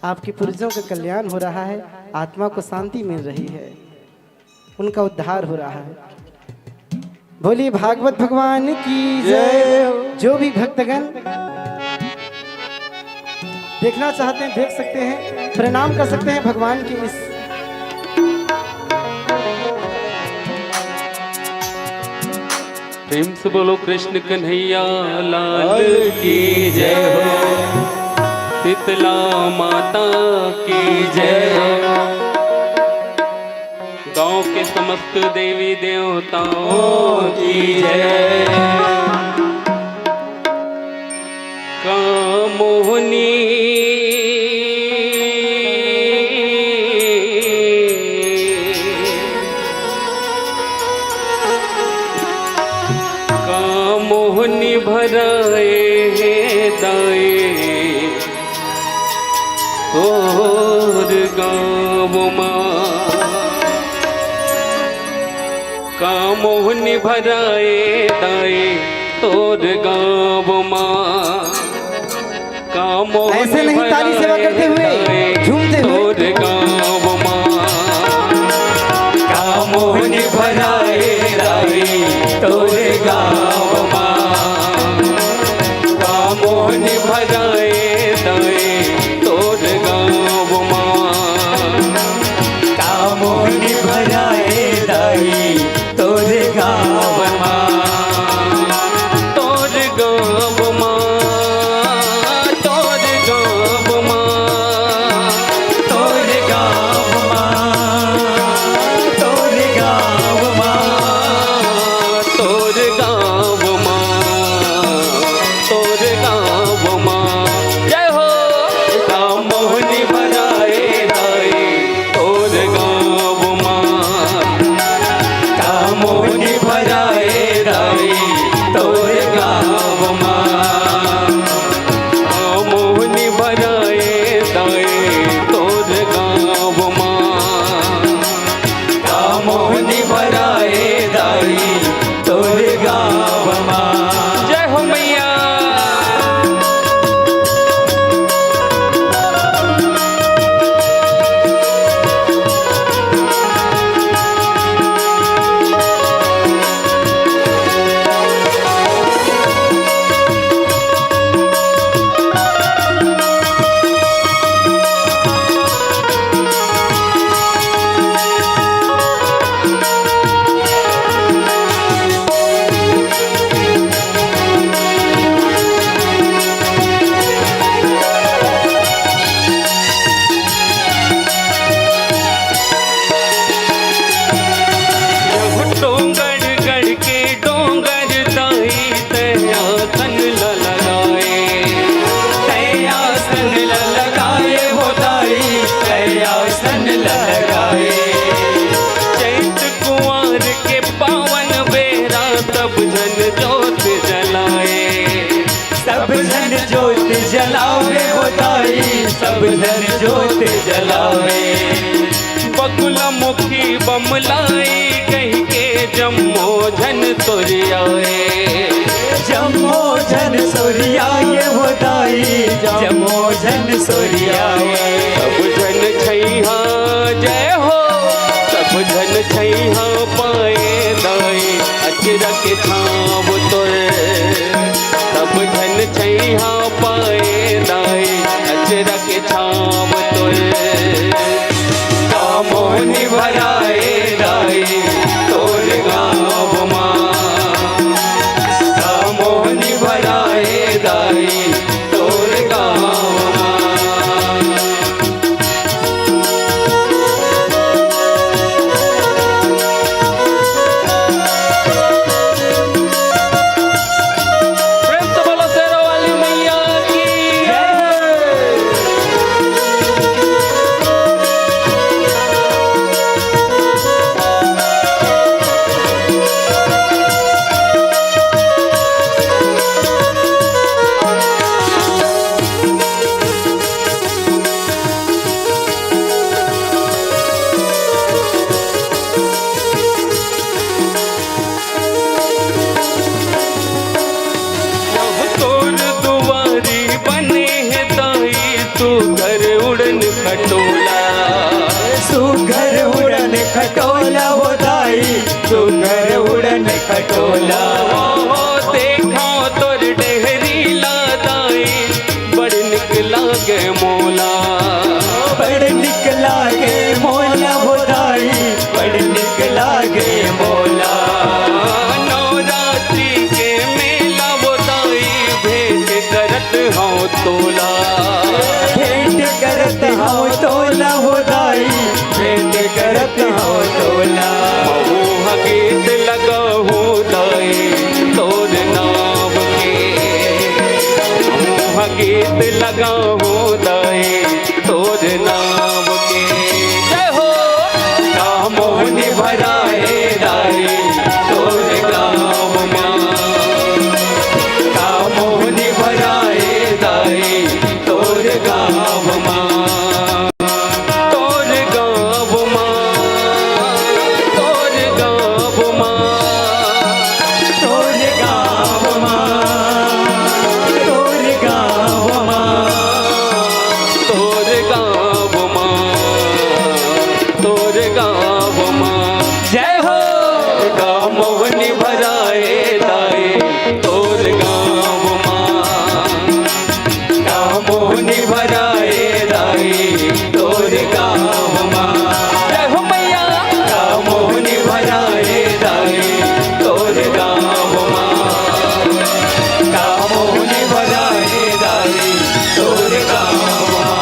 आपके पूर्वजों का कल्याण हो रहा है, आत्मा को शांति मिल रही है, उनका उद्धार हो रहा है। बोलिए भागवत भगवान की जय। जो भी भक्तगण देखना चाहते हैं देख सकते हैं, प्रणाम कर सकते हैं भगवान के इस प्रेम से बोलो कृष्ण कन्हैया लाल की जय हो, शीतला माता की जय हो, गांव के समस्त देवी देवताओं की जय। कामोहनी मोहनी भराए दाए तोर गाँव माँ, का मोहनी भराए दाए तोर गाँव माँ, का ऐसे मोहनी नहीं, ताली सेवा करते हुए, झूमते हुए। तोर गाँव माँ, का मोहनी भराए दाए तोर गाँव माँ, का मोहनी भराए दाए तोर गाँव माँ, का मोहनी भराए दाए तोर गाँव माँ, तोर गाँव माँ, तोर गाँव माँ, तोर गाँव माँ, तोर गाँव माँ, तोर गाँव माँ, तोर गाँव माँ। जय हो। का मोहनी भराए दाए तोर गाँव माँ, का मोहनी भराए दाए तोर गाँव माँ, का मोहनी भराए दाए तोर गाँव माँ, का मोहनी भराए दाई तोर गाँव माँ। जय हो मैया। सब जन ज्योत जलावे। बकुल मुखी बमलाई कहीं के जम्मो झन तुरियाए। जम्मो झन सोरियाए होदाई, जम्मो झन सोरियाए। सब जन छैहा जय हो, सब जन छैहा पाए दाई अचरक छाव तुर। सब जन छैहा पाए दाई अचरक छाव तुर। कामोनि भराए दाई तोर गाँव माँ। कामोनि भराए दाई तोर गाँव माँ। प्रेम से बोलो शेरों वाली मैया की जय। अब तोर दुआरी बने है दाई तू घर उड़न खटोला। सुघर उड़न खटोला होदाई, सुघर उड़न खटोला। हो देखा तोर डेहरी लादाई बड़ निक लागे मोला। बड़ निक लागे मोला होदाई, बड़ निक लागे मोला। नवरात्रि के मेला बोदाई भेंट करत हूँ तोला। भेंट करत हूँ तोला होदाई, भेंट करत हूँ तोला। महू गीत लगाहू दाई तोर नाम के। महू गीत लगाहू दाई तोर नाम के। जय हो। कामोनि भराए दाई तोर गाँव माँ। कामोनि भराए दाई तोर गाँव माँ। तोर गाँव माँ, तोर गाँव माँ। तोर गाँव माँ, तोर गाँव माँ। तोर गाँव माँ, तोर गाँव माँ। जय हो। कामोनि भराए दाई तोर गाँव माँ। कामोनि भराए दाई तोर गाँव माँ। जय हो मैया। कामोनि भराए दाई तोर गाँव माँ। कामोनि भराए दाई तोर गाँव माँ।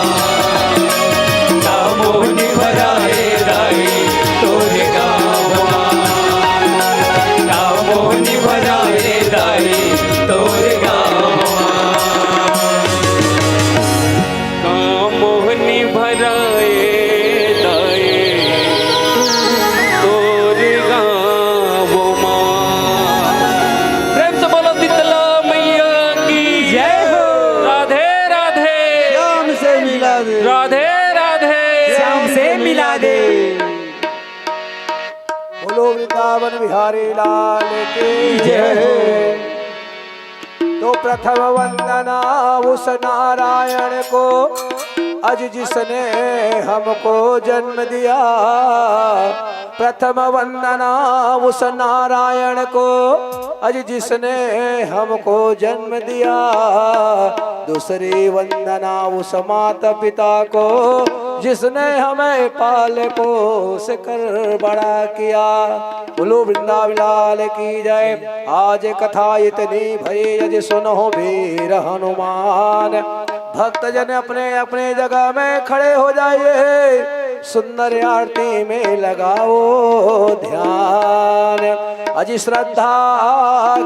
कामोनि भराए दाई तोर गाँव माँ। कामोनि भराए दाई तोर गाँव माँ। कामोनि भराए दाई तोर गाँव माँ। प्रेम से बोलो शीतला मैया की जय हो। राधे राधे। श्याम से मिला दे, राधे राधे। श्याम से मिला दे। बोलो वृंदावन बिहारी लाल की जय। तो प्रथम वंदना उस नारायण को अज जिसने हमको जन्म दिया। प्रथम वंदना उस नारायण को अज जिसने हमको जन्म दिया। दूसरी वंदना उस माता पिता को जिसने हमें पाल पोस कर बड़ा किया। बोलो वृंदावन लाल की जय। आज कथा इतनी भई अज सुनो वीर हनुमान। भक्त जन अपने अपने जगह में खड़े हो जाइए। सुंदर आरती में लगाओ ध्यान। अज श्रद्धा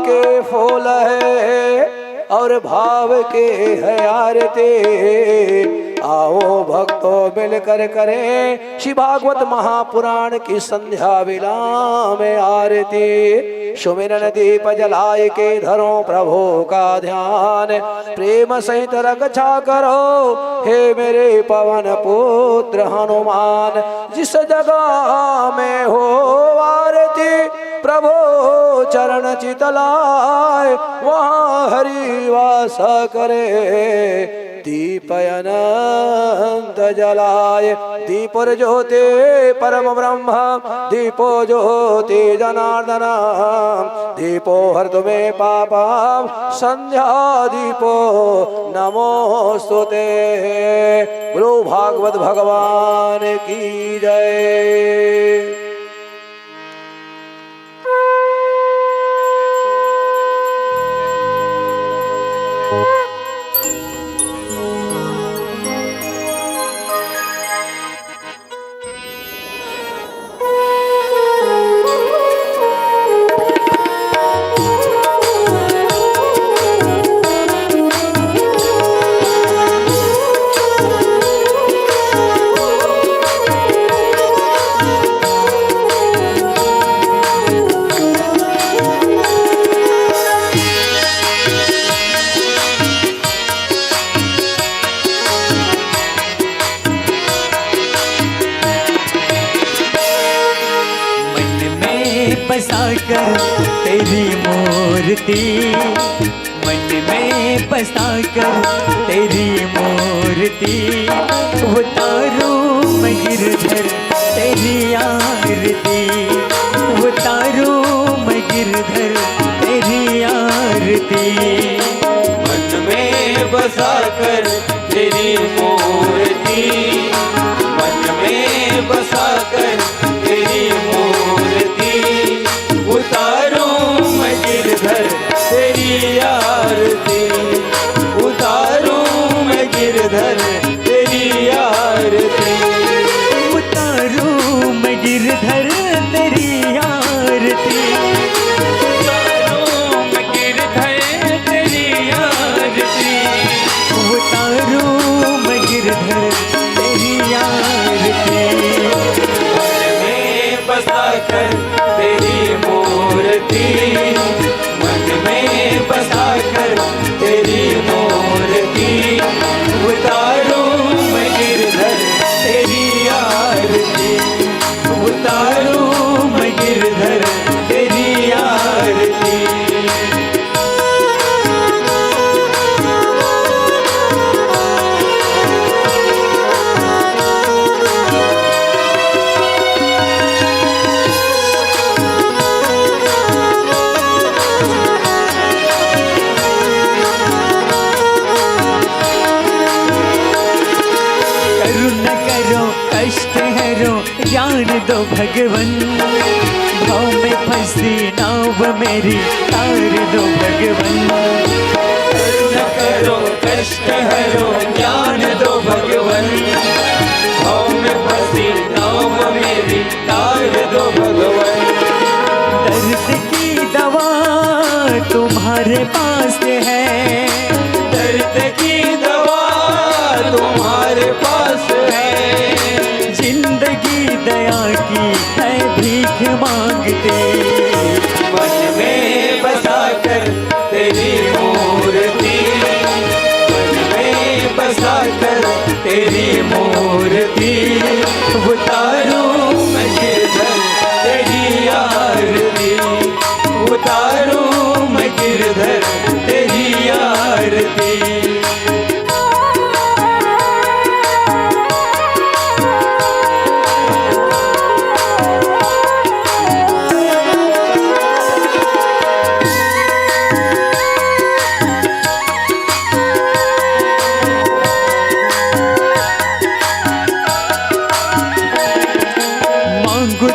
के फूल है और भाव के है आरती। आओ भक्तों मिलकर करें श्री भागवत महापुराण की संध्या विला में आरती। सुमिरन दीप जलाए के धरो प्रभु का ध्यान। प्रेम सहित रक्षा करो हे मेरे पवन पुत्र हनुमान। जिस जगह में हो आरती प्रभु चरण चितलाए, वहाँ हरि वास करे दीप अनंत जलाए। दीपर ज्योति परम ब्रह्म, दीपो ज्योति जनार्दन, दीपो हर तुम्हें पापा संध्या दीपो नमोस्तुते। बोलो भागवत भगवान की जय। बसाकर तेरी मूर्ति, मन में बसाकर तेरी मूर्ति, उतारूं मैं गिरधर तेरी आरती, उतारूं मैं गिरधर तेरी आरती। मन में बसाकर तेरी मूर्ति, मन में बसाकर तेरी मूर्ति, उतारूं मैं गिरधर तेरी आरती, उतारूं मैं गिरधर तेरी आरती, उतारूं मैं गिरधर तेरी आरती, उतारूं मैं गिरधर तेरी आरती, उतारूं मैं गिरधर तेरी आरती। मन में बसाकर तेरी मूर्ति, मन में बसाकर तेरी मूर्ति, उतारूं मैं गिरधर तेरी आरती, उतारूं मैं गिरधर तेरी आरती। कष्ट हरो ज्ञान दो भगवन, भाव में फंसी नाव मेरी तार दो भगवन। न करो कष्ट हरो ज्ञान दो भगवन, भाव में फंसी नाव मेरी तार दो भगवन। दर्द की दवा तुम्हारे पास है, दर्द की दवा तुम्हारे पास है, जिंदगी दया की है भीख मांगते। मन में बसाकर तेरी मूर्ति, मन में बसाकर तेरी मूर्ति, उतारूं मैं गिरधर तेरी आरती, उतारूं मैं गिरधर तेरी आरती।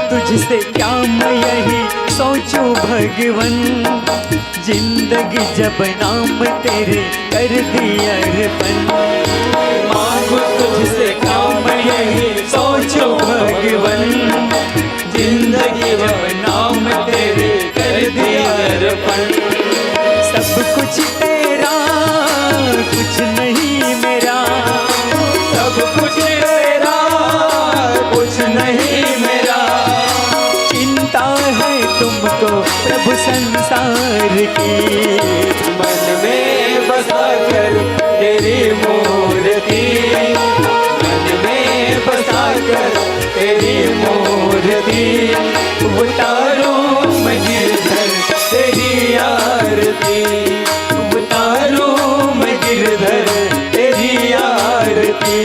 तुझसे क्या मैं यही सोचूं भगवन, जिंदगी जब नाम तेरे कर दिया अर्पण। मांगू तुझसे क्या मैं यही सोचूं भगवन, जिंदगी जब नाम तेरे कर दिया अर्पण। सब कुछ तेरा कुछ नहीं मेरा, सब कुछ तेरा कुछ नहीं मेरा, चिंता है तुम हमको प्रभु संसार की। मन में बसा कर तेरी मूर्ति, मन में बसा कर तेरी मूर्ति, उतारूं मैं गिरधर तेरी आरती, उतारूं मैं गिरधर तेरी आरती।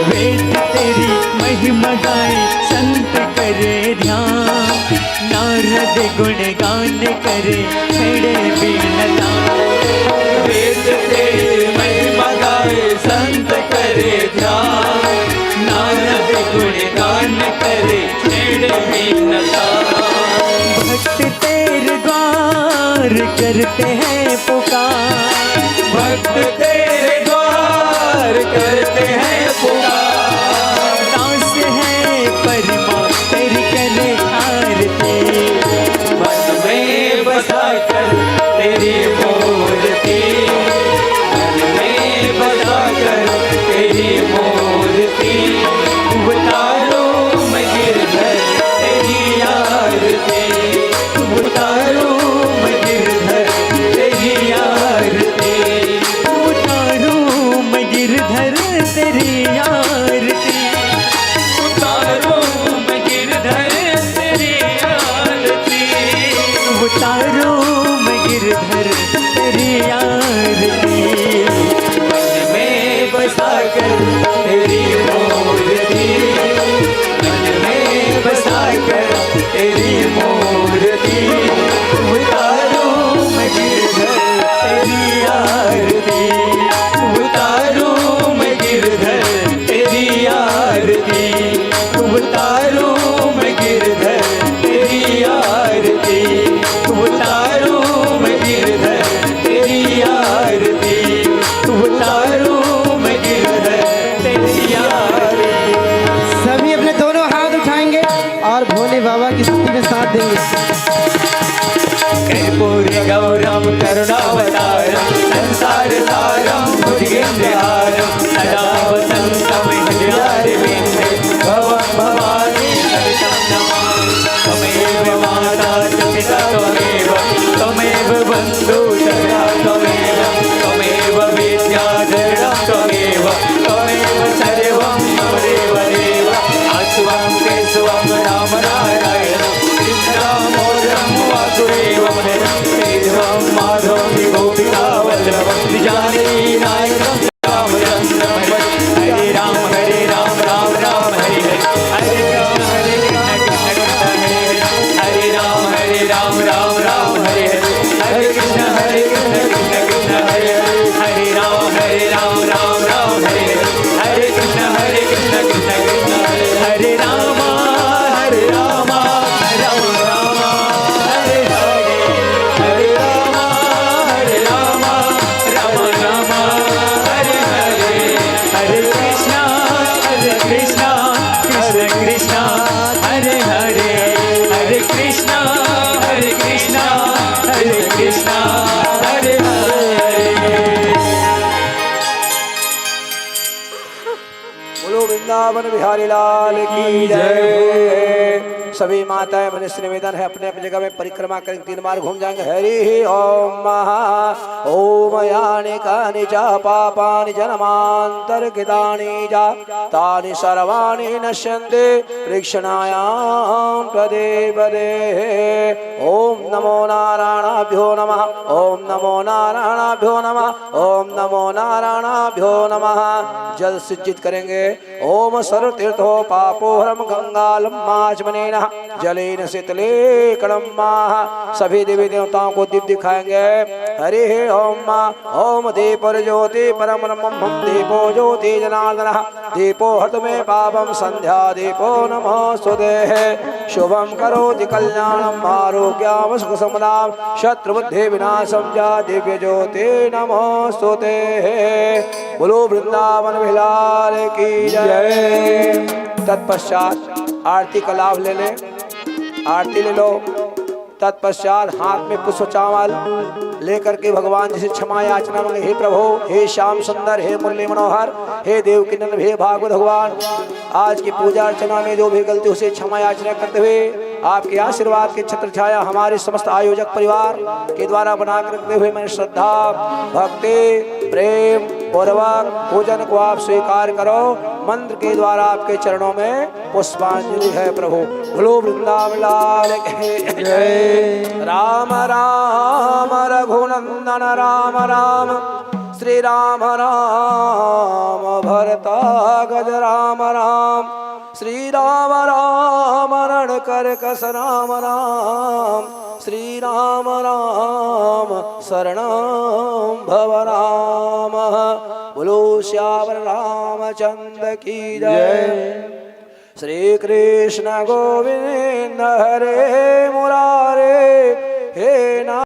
वेद तेरी महिमा गाए संत करे ध्यान, नारद गुण गान करे खड़े बीनता। वेद तेरी महिमा गाए संत करे ध्यान, नारद गुण गान करे छेड़ बीनता। भक्त तेरे द्वार करते हैं पुकार, भक्त तेरे द्वार करते हैं पुकार, दास है परिमा तेरी करे आरती। मन में बसा कर तेरी मूर्ति, मन में बसा कर तेरी मूर्ति, उतारूं मैं गिरधर तेरी आरती, उतारूं मैं गिरधर तेरी आरती, उतारूं मैं गिरधर तेरी आरती, उतारूं मैं गिरधर तेरी आरती। उतारूं मैं गिरधर तेरी आरती। मन में बसा कर तेरी मूर्ति, मन में बसा कर तेरी मूर्ति, उतारूं मैं गिरधर तेरी आरती, उतारूं मैं गिरधर तेरी आरती, उतारूं मैं गिरधर तेरी आरती, उतारूं मैं गिरधर तेरी आरती, उतारूं मैं गिरधर तेरी आरती। सभी अपने दोनों हाथ उठाएंगे और भोले बाबा की स्तुति में साथ देंगे। कर्पूरी गौरम करुणावतारम संसार सारम भुजगेन्द्रहारम सदा वसंतम हृदयारविन्दे भवं भवानी सहितं नमामि। त्वमेव माता च पिता त्वमेव, त्वमेव बन्धु सखा त्वमेव, त्वमेव विद्याधरणं त्वमेव, त्वमेव सर्वं मम देव देव। अस्वं केशवं राम नारायणं कृष्णमोदं वासुदेवं हरिं माधवं गोपिका वल्लभं जानकी नायकं रामचन्द्रं हरे राम राम राम हरे हरे राम हरे कृष्ण हरे राम राम हरे हरे कृष्ण कृष्ण हरे हरे राम राम हरे हरे कृष्ण कृष्ण हरे राम राम हरे हरे राम राम हरे हरे हरे कृष्ण कृष्ण कृष्ण हरे हरे हरे कृष्ण कृष्ण हरे हरे। बोलो वृंदावन बिहारी लाल की जय। सभी माताएं मनुष्य निवेदन है अपने अपनी जगह में परिक्रमा करेंगे, 3 बार घूम जाएंगे। हरि ओम महा ओम यानि कानि च पापानि जन्मान्तरकृतानि च तानि सर्वाणि नश्यन्ते प्रेक्षणायां पदे पदे। ओम नमो नारायणाभ्यो नमः, ओम नमो नारायणाभ्यो नमः, ओम नमो नारायणाभ्यो नमः। जल सिंचित करेंगे। ओम सर्वतीर्थो पापोहरम गंगालम माचमनेन जलेन शीतले कड़म्माः। सभी देवी देवताओं को दीप दिखाएंगे। हरि ओम ओम दीप ज्योति परम ब्रह्म दीपो ज्योति जनार्दन दीपो हृत में पापम संध्या दीपो नमोस्तुते शुभम करोति कल्याणम आरोग्यम सुख समनाम शत्रुबुद्धि विनाशम जा दिव्य ज्योति नमोस्तुते। बोलो वृंदावन विलाल की जय। तत्पश्चात आरती का लाभ ले ले, आरती ले लो। तत्पश्चात हाथ में पुष्प चावल लेकर के भगवान जी से क्षमा याचना मांगे। हे प्रभु, हे श्याम सुंदर, हे मुरली मनोहर, हे देव की नंदन, हे भागवत भगवान, आज की पूजा अर्चना में जो भी गलती उसे क्षमा याचना करते हुए आपके आशीर्वाद की छत्र छाया हमारे समस्त आयोजक परिवार के द्वारा बना कर रखते हुए मैं श्रद्धा भक्ति प्रेम पूर्वक पूजन को आप स्वीकार करो। मंत्र के द्वारा आपके चरणों में पुष्पांजलि है प्रभु। बोलो वृंदावन लाल की जय। राम राम रघुनंदन राम राम श्री राम राम भरता गज राम राम श्री राम राम रण कर कस राम राम श्री राम राम शरणं भव राम। बोलो श्यावर रामचंद्र की जय। श्री कृष्ण गोविंद हरे मुरारे हे ना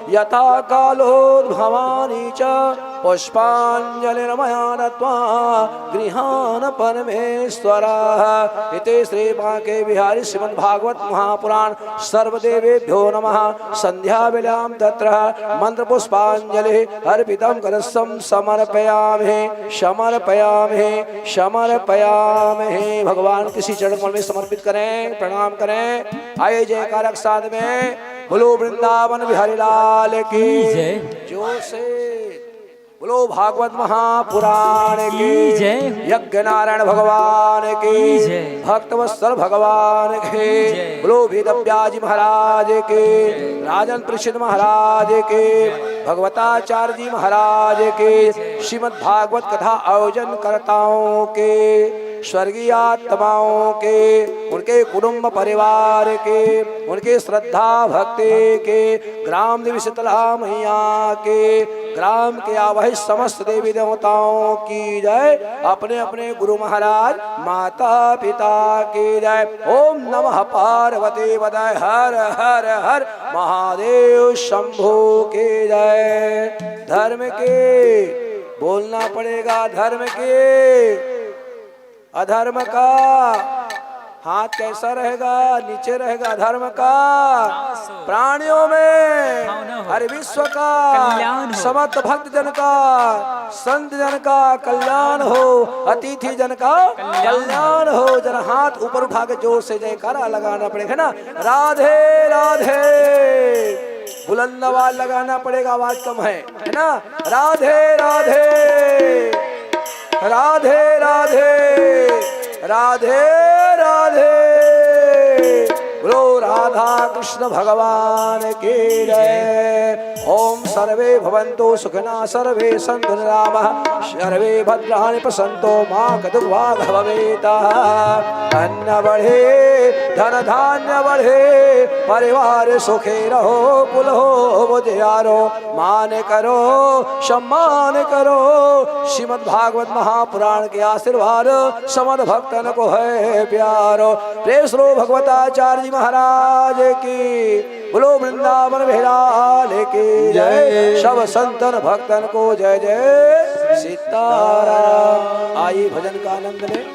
यथा कालोद्भवानी च पुष्पांजलिर्मया नत्वा गृहान परमेश्वरः। इति श्री बांके बिहारी श्रीमद् भागवत महापुराण सर्वदेवेभ्यो नमः। संध्या विलाम तत्र मंत्र पुष्पांजलि अर्पितं कलशं समर्पयामहे समर्पयामहे समर्पयामहे। भगवान किसी चरण कमल में समर्पित करें, प्रणाम करें। आइए जयकारक साथ में बोलो वृंदावन बिहारी लाल की जय। जोर से बोलो भागवत महापुराण की जय। यज्ञ नारायण भगवान की जय। भक्तवत्सल भगवान के बोलो वेद व्यास महाराज के, राजन परीक्षित महाराज के, भगवताचार्य जी महाराज के, श्रीमद् भागवत कथा आयोजन करताओं के स्वर्गीय आत्माओं के, उनके कुटुंब परिवार के, उनके श्रद्धा भक्ति के, ग्राम देवी शीतला मैया के, ग्राम के आवाहित समस्त देवी देवताओं की जय। अपने अपने गुरु महाराज माता पिता की जय। ओम नमः पार्वती पतये हर हर हर महादेव शंभू की जय। धर्म के बोलना पड़ेगा, धर्म के, अधर्म का हाथ कैसा रहेगा, नीचे रहेगा। धर्म का प्राणियों में, हर विश्व का समस्त भक्त जन का, संत जन का कल्याण हो, अतिथि जन का कल्याण हो। जरा हाथ ऊपर उठा के जोर से जयकारा लगाना पड़ेगा ना। राधे राधे बुलंद आवाज लगाना पड़ेगा, आवाज कम है ना। राधे राधे राधे राधे राधे राधे। बोलो राधा कृष्ण भगवान की जय। ओम सर्वे भवन्तु सुखिनः सर्वे सन्तु निरामः सर्वे भद्राणि पश्यन्तु मा कतुर्वाग भवेत्। अन्न बढ़े धन धान्य बढ़े, परिवार सुखी रहो, कुल हो बुझियारो, मान करो सम्मान करो। श्रीमद् भागवत महापुराण के आशीर्वाद समद भक्तन को है प्यारो। प्रेस रो भगवताचार्य जी महाराज की, बोलो वृंदावन बिहार की जय। सब संतन भक्तन को जय जय सीताराम। आइए भजन का आनंद ले।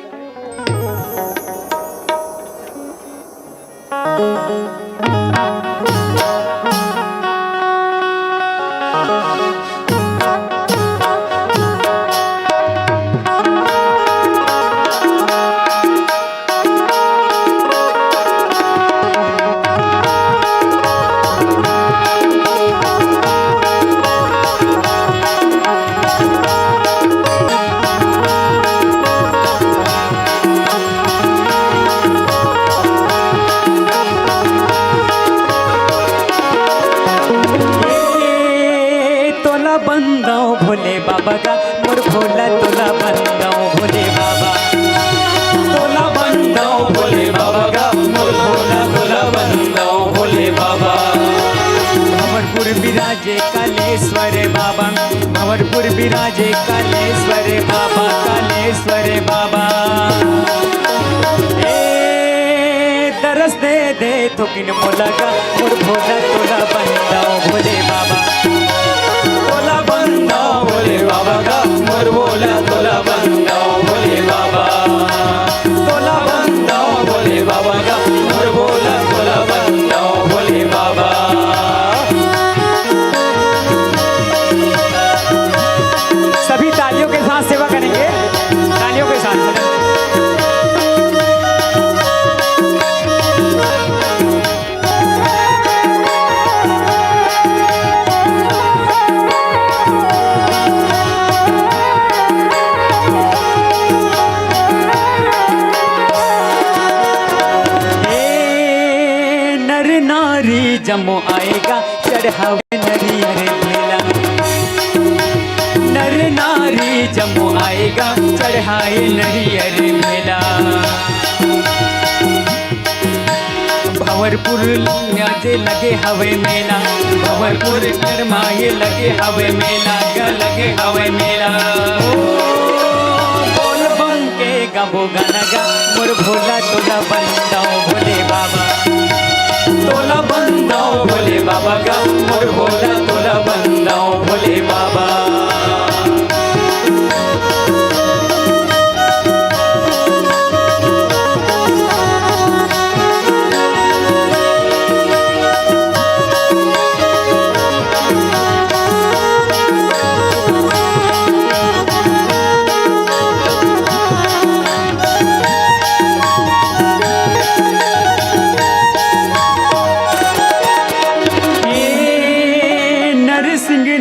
भोले बाबा का मोर भोला तोला बंदाओ भोले बाबा, तोला बंदाओ भोले बाबा का मोर भोला तोला बंदाओ भोले बाबा। भंवरपुर विराजे कालेश्वर बाबा, भंवरपुर विराजे कालेश्वर बाबा, कालेश्वर बाबा। दरस दे दे थोकिन मोला का मोर भोला तोला बंदाओ भोले बाबा, तोला बंदाओ भोले बाबा का मोर भोला तोला बंदाओ भोले बाबा। तोला बंदाओ भोले बाबा का मोर भोला तोला बंदाओ भोले बाबा। सभी तालियों के साथ सेवा करेंगे, तालियों के साथ। जमो आएगा चढ़ावे नरियर मेला, नर नारी जमो आएगा चढ़ाए नरियर मेला। भंवरपुर न्याजे लगे हवे मेला, भंवरपुर करमाए लगे हवे मेला, लगे हवे मेला। बोल बम के गबो गाना गा मोर भोला तोला बंदाओ भोले बाबा, तोला बंदाओ भोले बाबा का मोर भोला तोला बंदाओ भोले बाबा।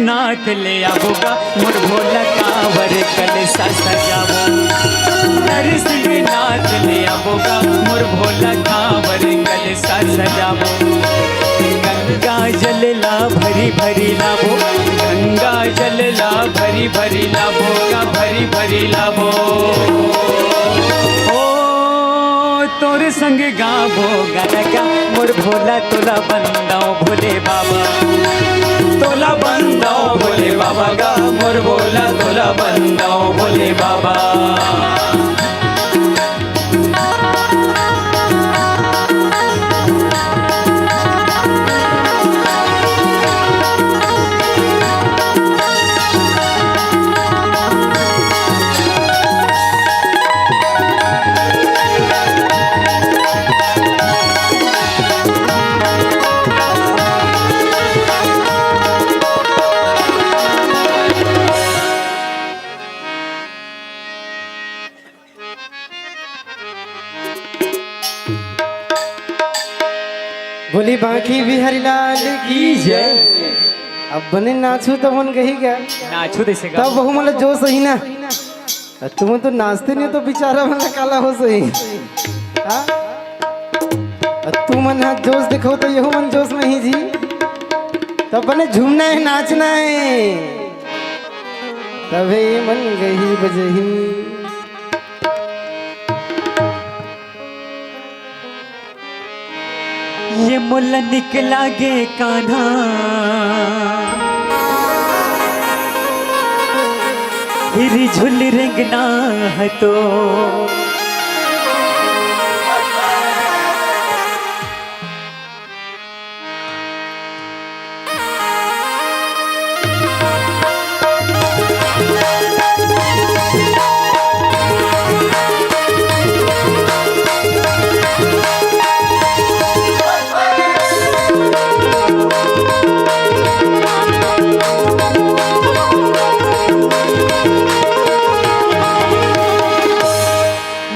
नाथ ले आओगा मोर भोला कांवर कलसा सजावो, नरसिंह नाथ ले आओगा मोर भोला कांवर कलसा सजावो। गंगा जल ला भरी भरी लाभो, गंगा जल ला भरी भरी लाभो का भरी भरी लाभो। ओ तोर संग गावो गाना गा मोर भोला तोला बंदाओ भोले बाबा, तोला बंदाओ भोले बाबा गा मोर भोला तोला बंदाओ भोले बाबा। बोली बाकी बिहारी लाल की जय। अब बने नाचू तो मन कही गया नाचू दे सेगा तब बहु मतलब जो सही ना, तुम तो नाचते नहीं तो बेचारा मतलब काला हो सही। हाँ? तू मन हाथ जोश दिखो तो यहो मन जोश में ही जी, तब बने झूमना है नाचना है, तभी मन गही बजही। ये मुल्ला निकला गे कान्हा, हिरी झुल रेंगना है तो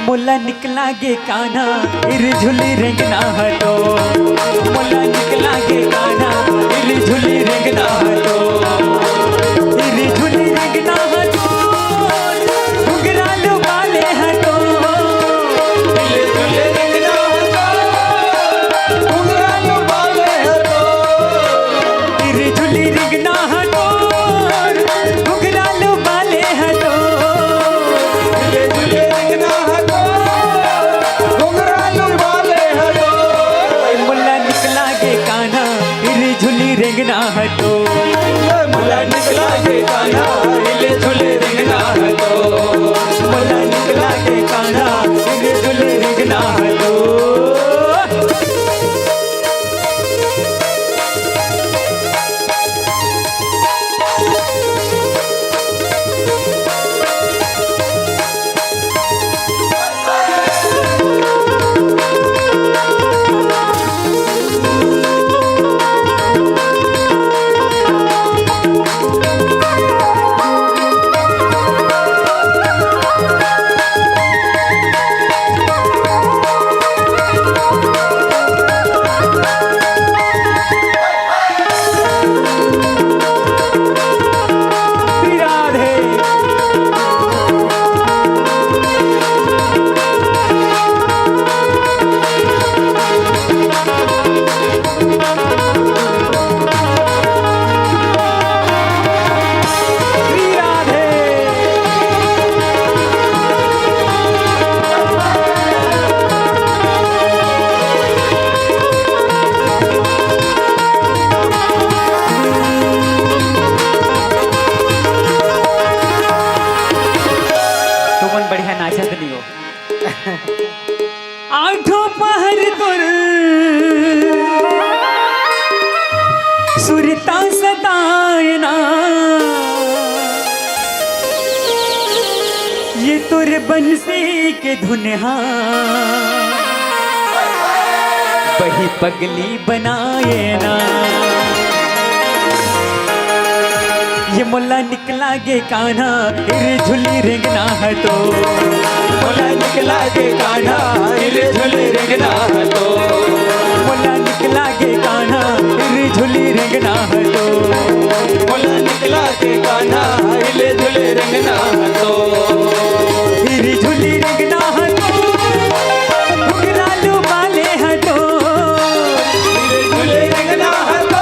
मुल्ला निकला गे कान्हा इर झुली रेंगना हटो, मुल्ला निकला गे कान्हा इर झुली रेंगना हटो, इर झुली रेंगना हटो, घुंघरालू वाले हटो, इर झुली रेंगना हटो, घुंघरालू वाले हटो, इर झुली रेंगना हटो, घुंघरालू वाले हटो, इर झुली रेंगना हटो, घुंघरालू वाले हटो। मुल्ला निकला गे कान्हा इर झुली रेंगना हटो, मुल्ला निकला गे कान्हा इर झुली रेंगना हटो, मुल्ला निकला गे कान्हा इर झुली रेंगना हटो। आठों पहर तुर सुरता सतायना, ये तुर बंसी के धुनहा वही पगली बनाए ना। ये मुल्ला निकला गे कान्हा इर झुली रेंगना हटो, मुल्ला निकला गे कान्हा इर झुली रेंगना हटो, मुल्ला निकला गे कान्हा इर झुली रेंगना हटो, मुल्ला निकला गे कान्हा इर झुली रेंगना हटो, इर झुली रेंगना हटो, घुंघरालू वाले हटो, इर झुली रेंगना हटो,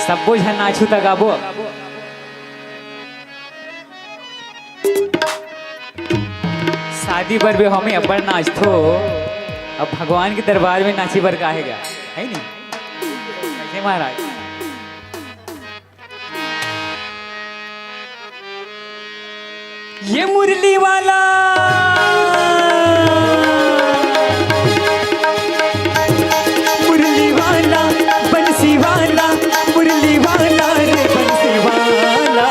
सबो झन नाचू त गाबो। शादी बर भी हमें अब्बड़ नाचथो, अब भगवान के दरबार में नाची बर काहेगा, है नी कैसे महाराज। ये मुरली वाला बंसी वाला, मुरली वाला रे बंसी वाला,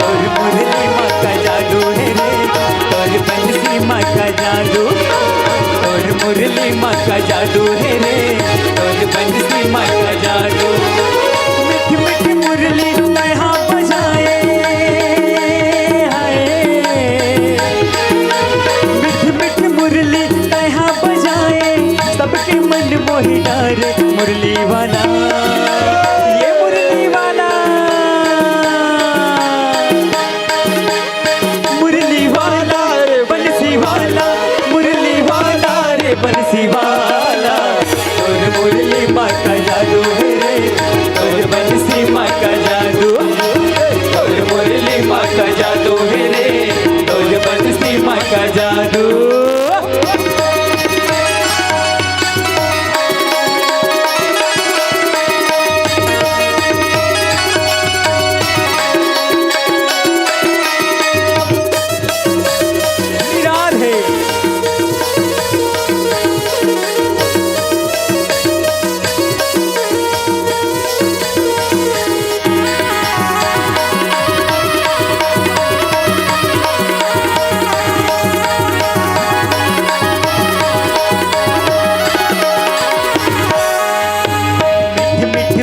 और मुरली माँ का जादू है रे, और बंसी माँ का जादू, और मुरली माँ का जादू है रे, और बंसी माँ का जादू। मीठी मीठी मुरली यहाँ बजाए, हाय मीठी मीठी मुरली यहाँ बजाए, सबके मन मोहि डारे मुरली वाला, ये मुरली वाला, मुरली वाला रे बंसी वाला, मुरली वाला रे बंसी वाला, और मुरली माँ का जादू है रे, और बंसी माँ का जादू, और मुरली माँ का जादू है रे, और बंसी माँ का जादू।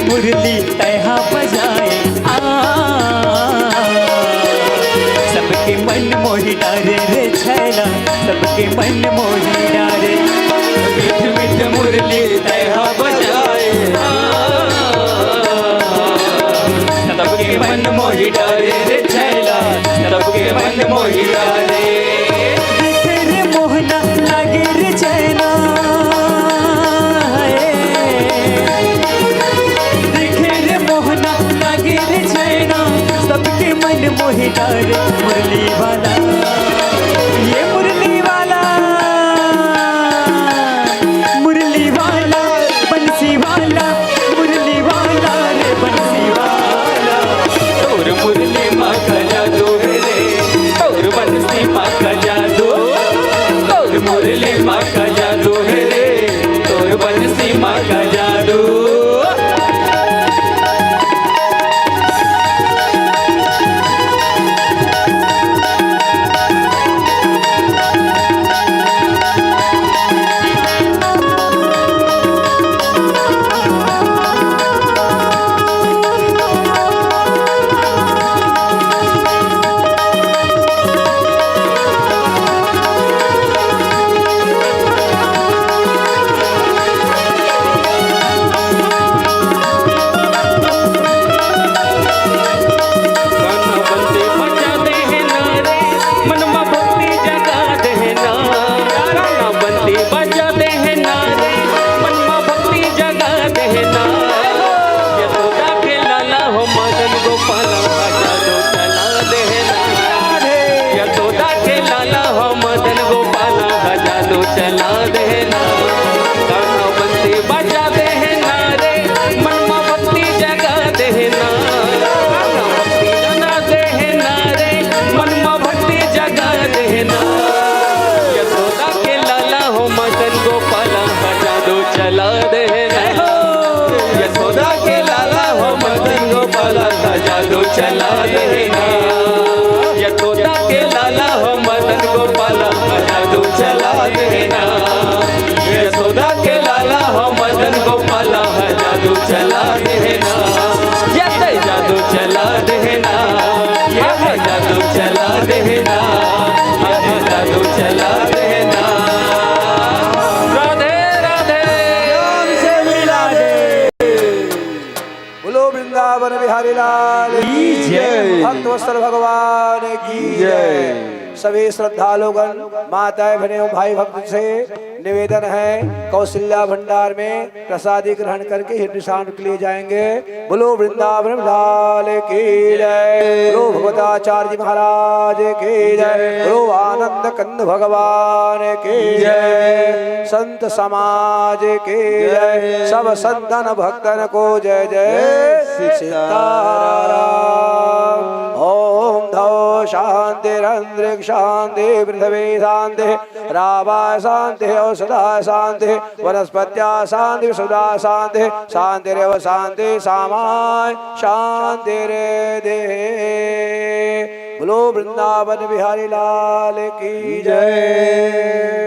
मुरली तैहा बजाए सबके मन मोहि डारे रे छैला, सबके मन मोहि डारे, मीठ मीठ मुरली तैहा बजाए सबके मन मोहि डारे रे छैला, सबके मन मोहि डारे। देखे रे मोहना लागे रे चैना, सबके मन मोहि डारे मुरली वाला, ये मुरली वाला, मुरली वाला बंसी वाला, मुरली वाला रे बंसी वाला, और मुरली माँ का जादू है रे, और बंसी माँ का जादू, और मुरली माँ का जादू है रे, और बंसी माँ का जादू। चला देना गाना बंसी बजा देना रे, मनमा भक्ति जगा देना, गाना भक्ति जना देना रे, मनमा भक्ति जगा देना। यशोदा के लाला हो मदन गोपाला बजा दो चला देना, यशोदा के लाला हो मदन गोपाला बजा दो चला देना, यशोदा के लाला हो मदन गोपाला बजा दो चला देना, यशोदा के लाला हो मदन गोपाला जादू चला देना, ये जादू चला देना, ये जादू चला देना, ये जादू चला देना। राधे राधे राम से मिला दे, बोलो वृंदावन बिहारी लाल की जय, भक्त वत्सल भगवान की जय। सभी श्रद्धालुगण माताएं बहने एवं भाई भक्त से निवेदन है कौशल्या भंडार में प्रसादी ग्रहण करके ही निशान के लिए जाएंगे। बोलो वृंदावन लाल की जय, बोलो भगवताचार्य महाराज की जय, बोलो आनंद कंद भगवान की जय, संत समाज की जय, सब संतन भक्तन को जय जय सीताराम। ओम धौ शांतिरंतरिक्ष शांति पृथ्वी शांति रावा शांति औषधा शांति वनस्पत्या शांति सुधा शांति शांतिरेव शांति सामाय शांति रे दे। बोलो वृंदावन बिहारी लाल की जय।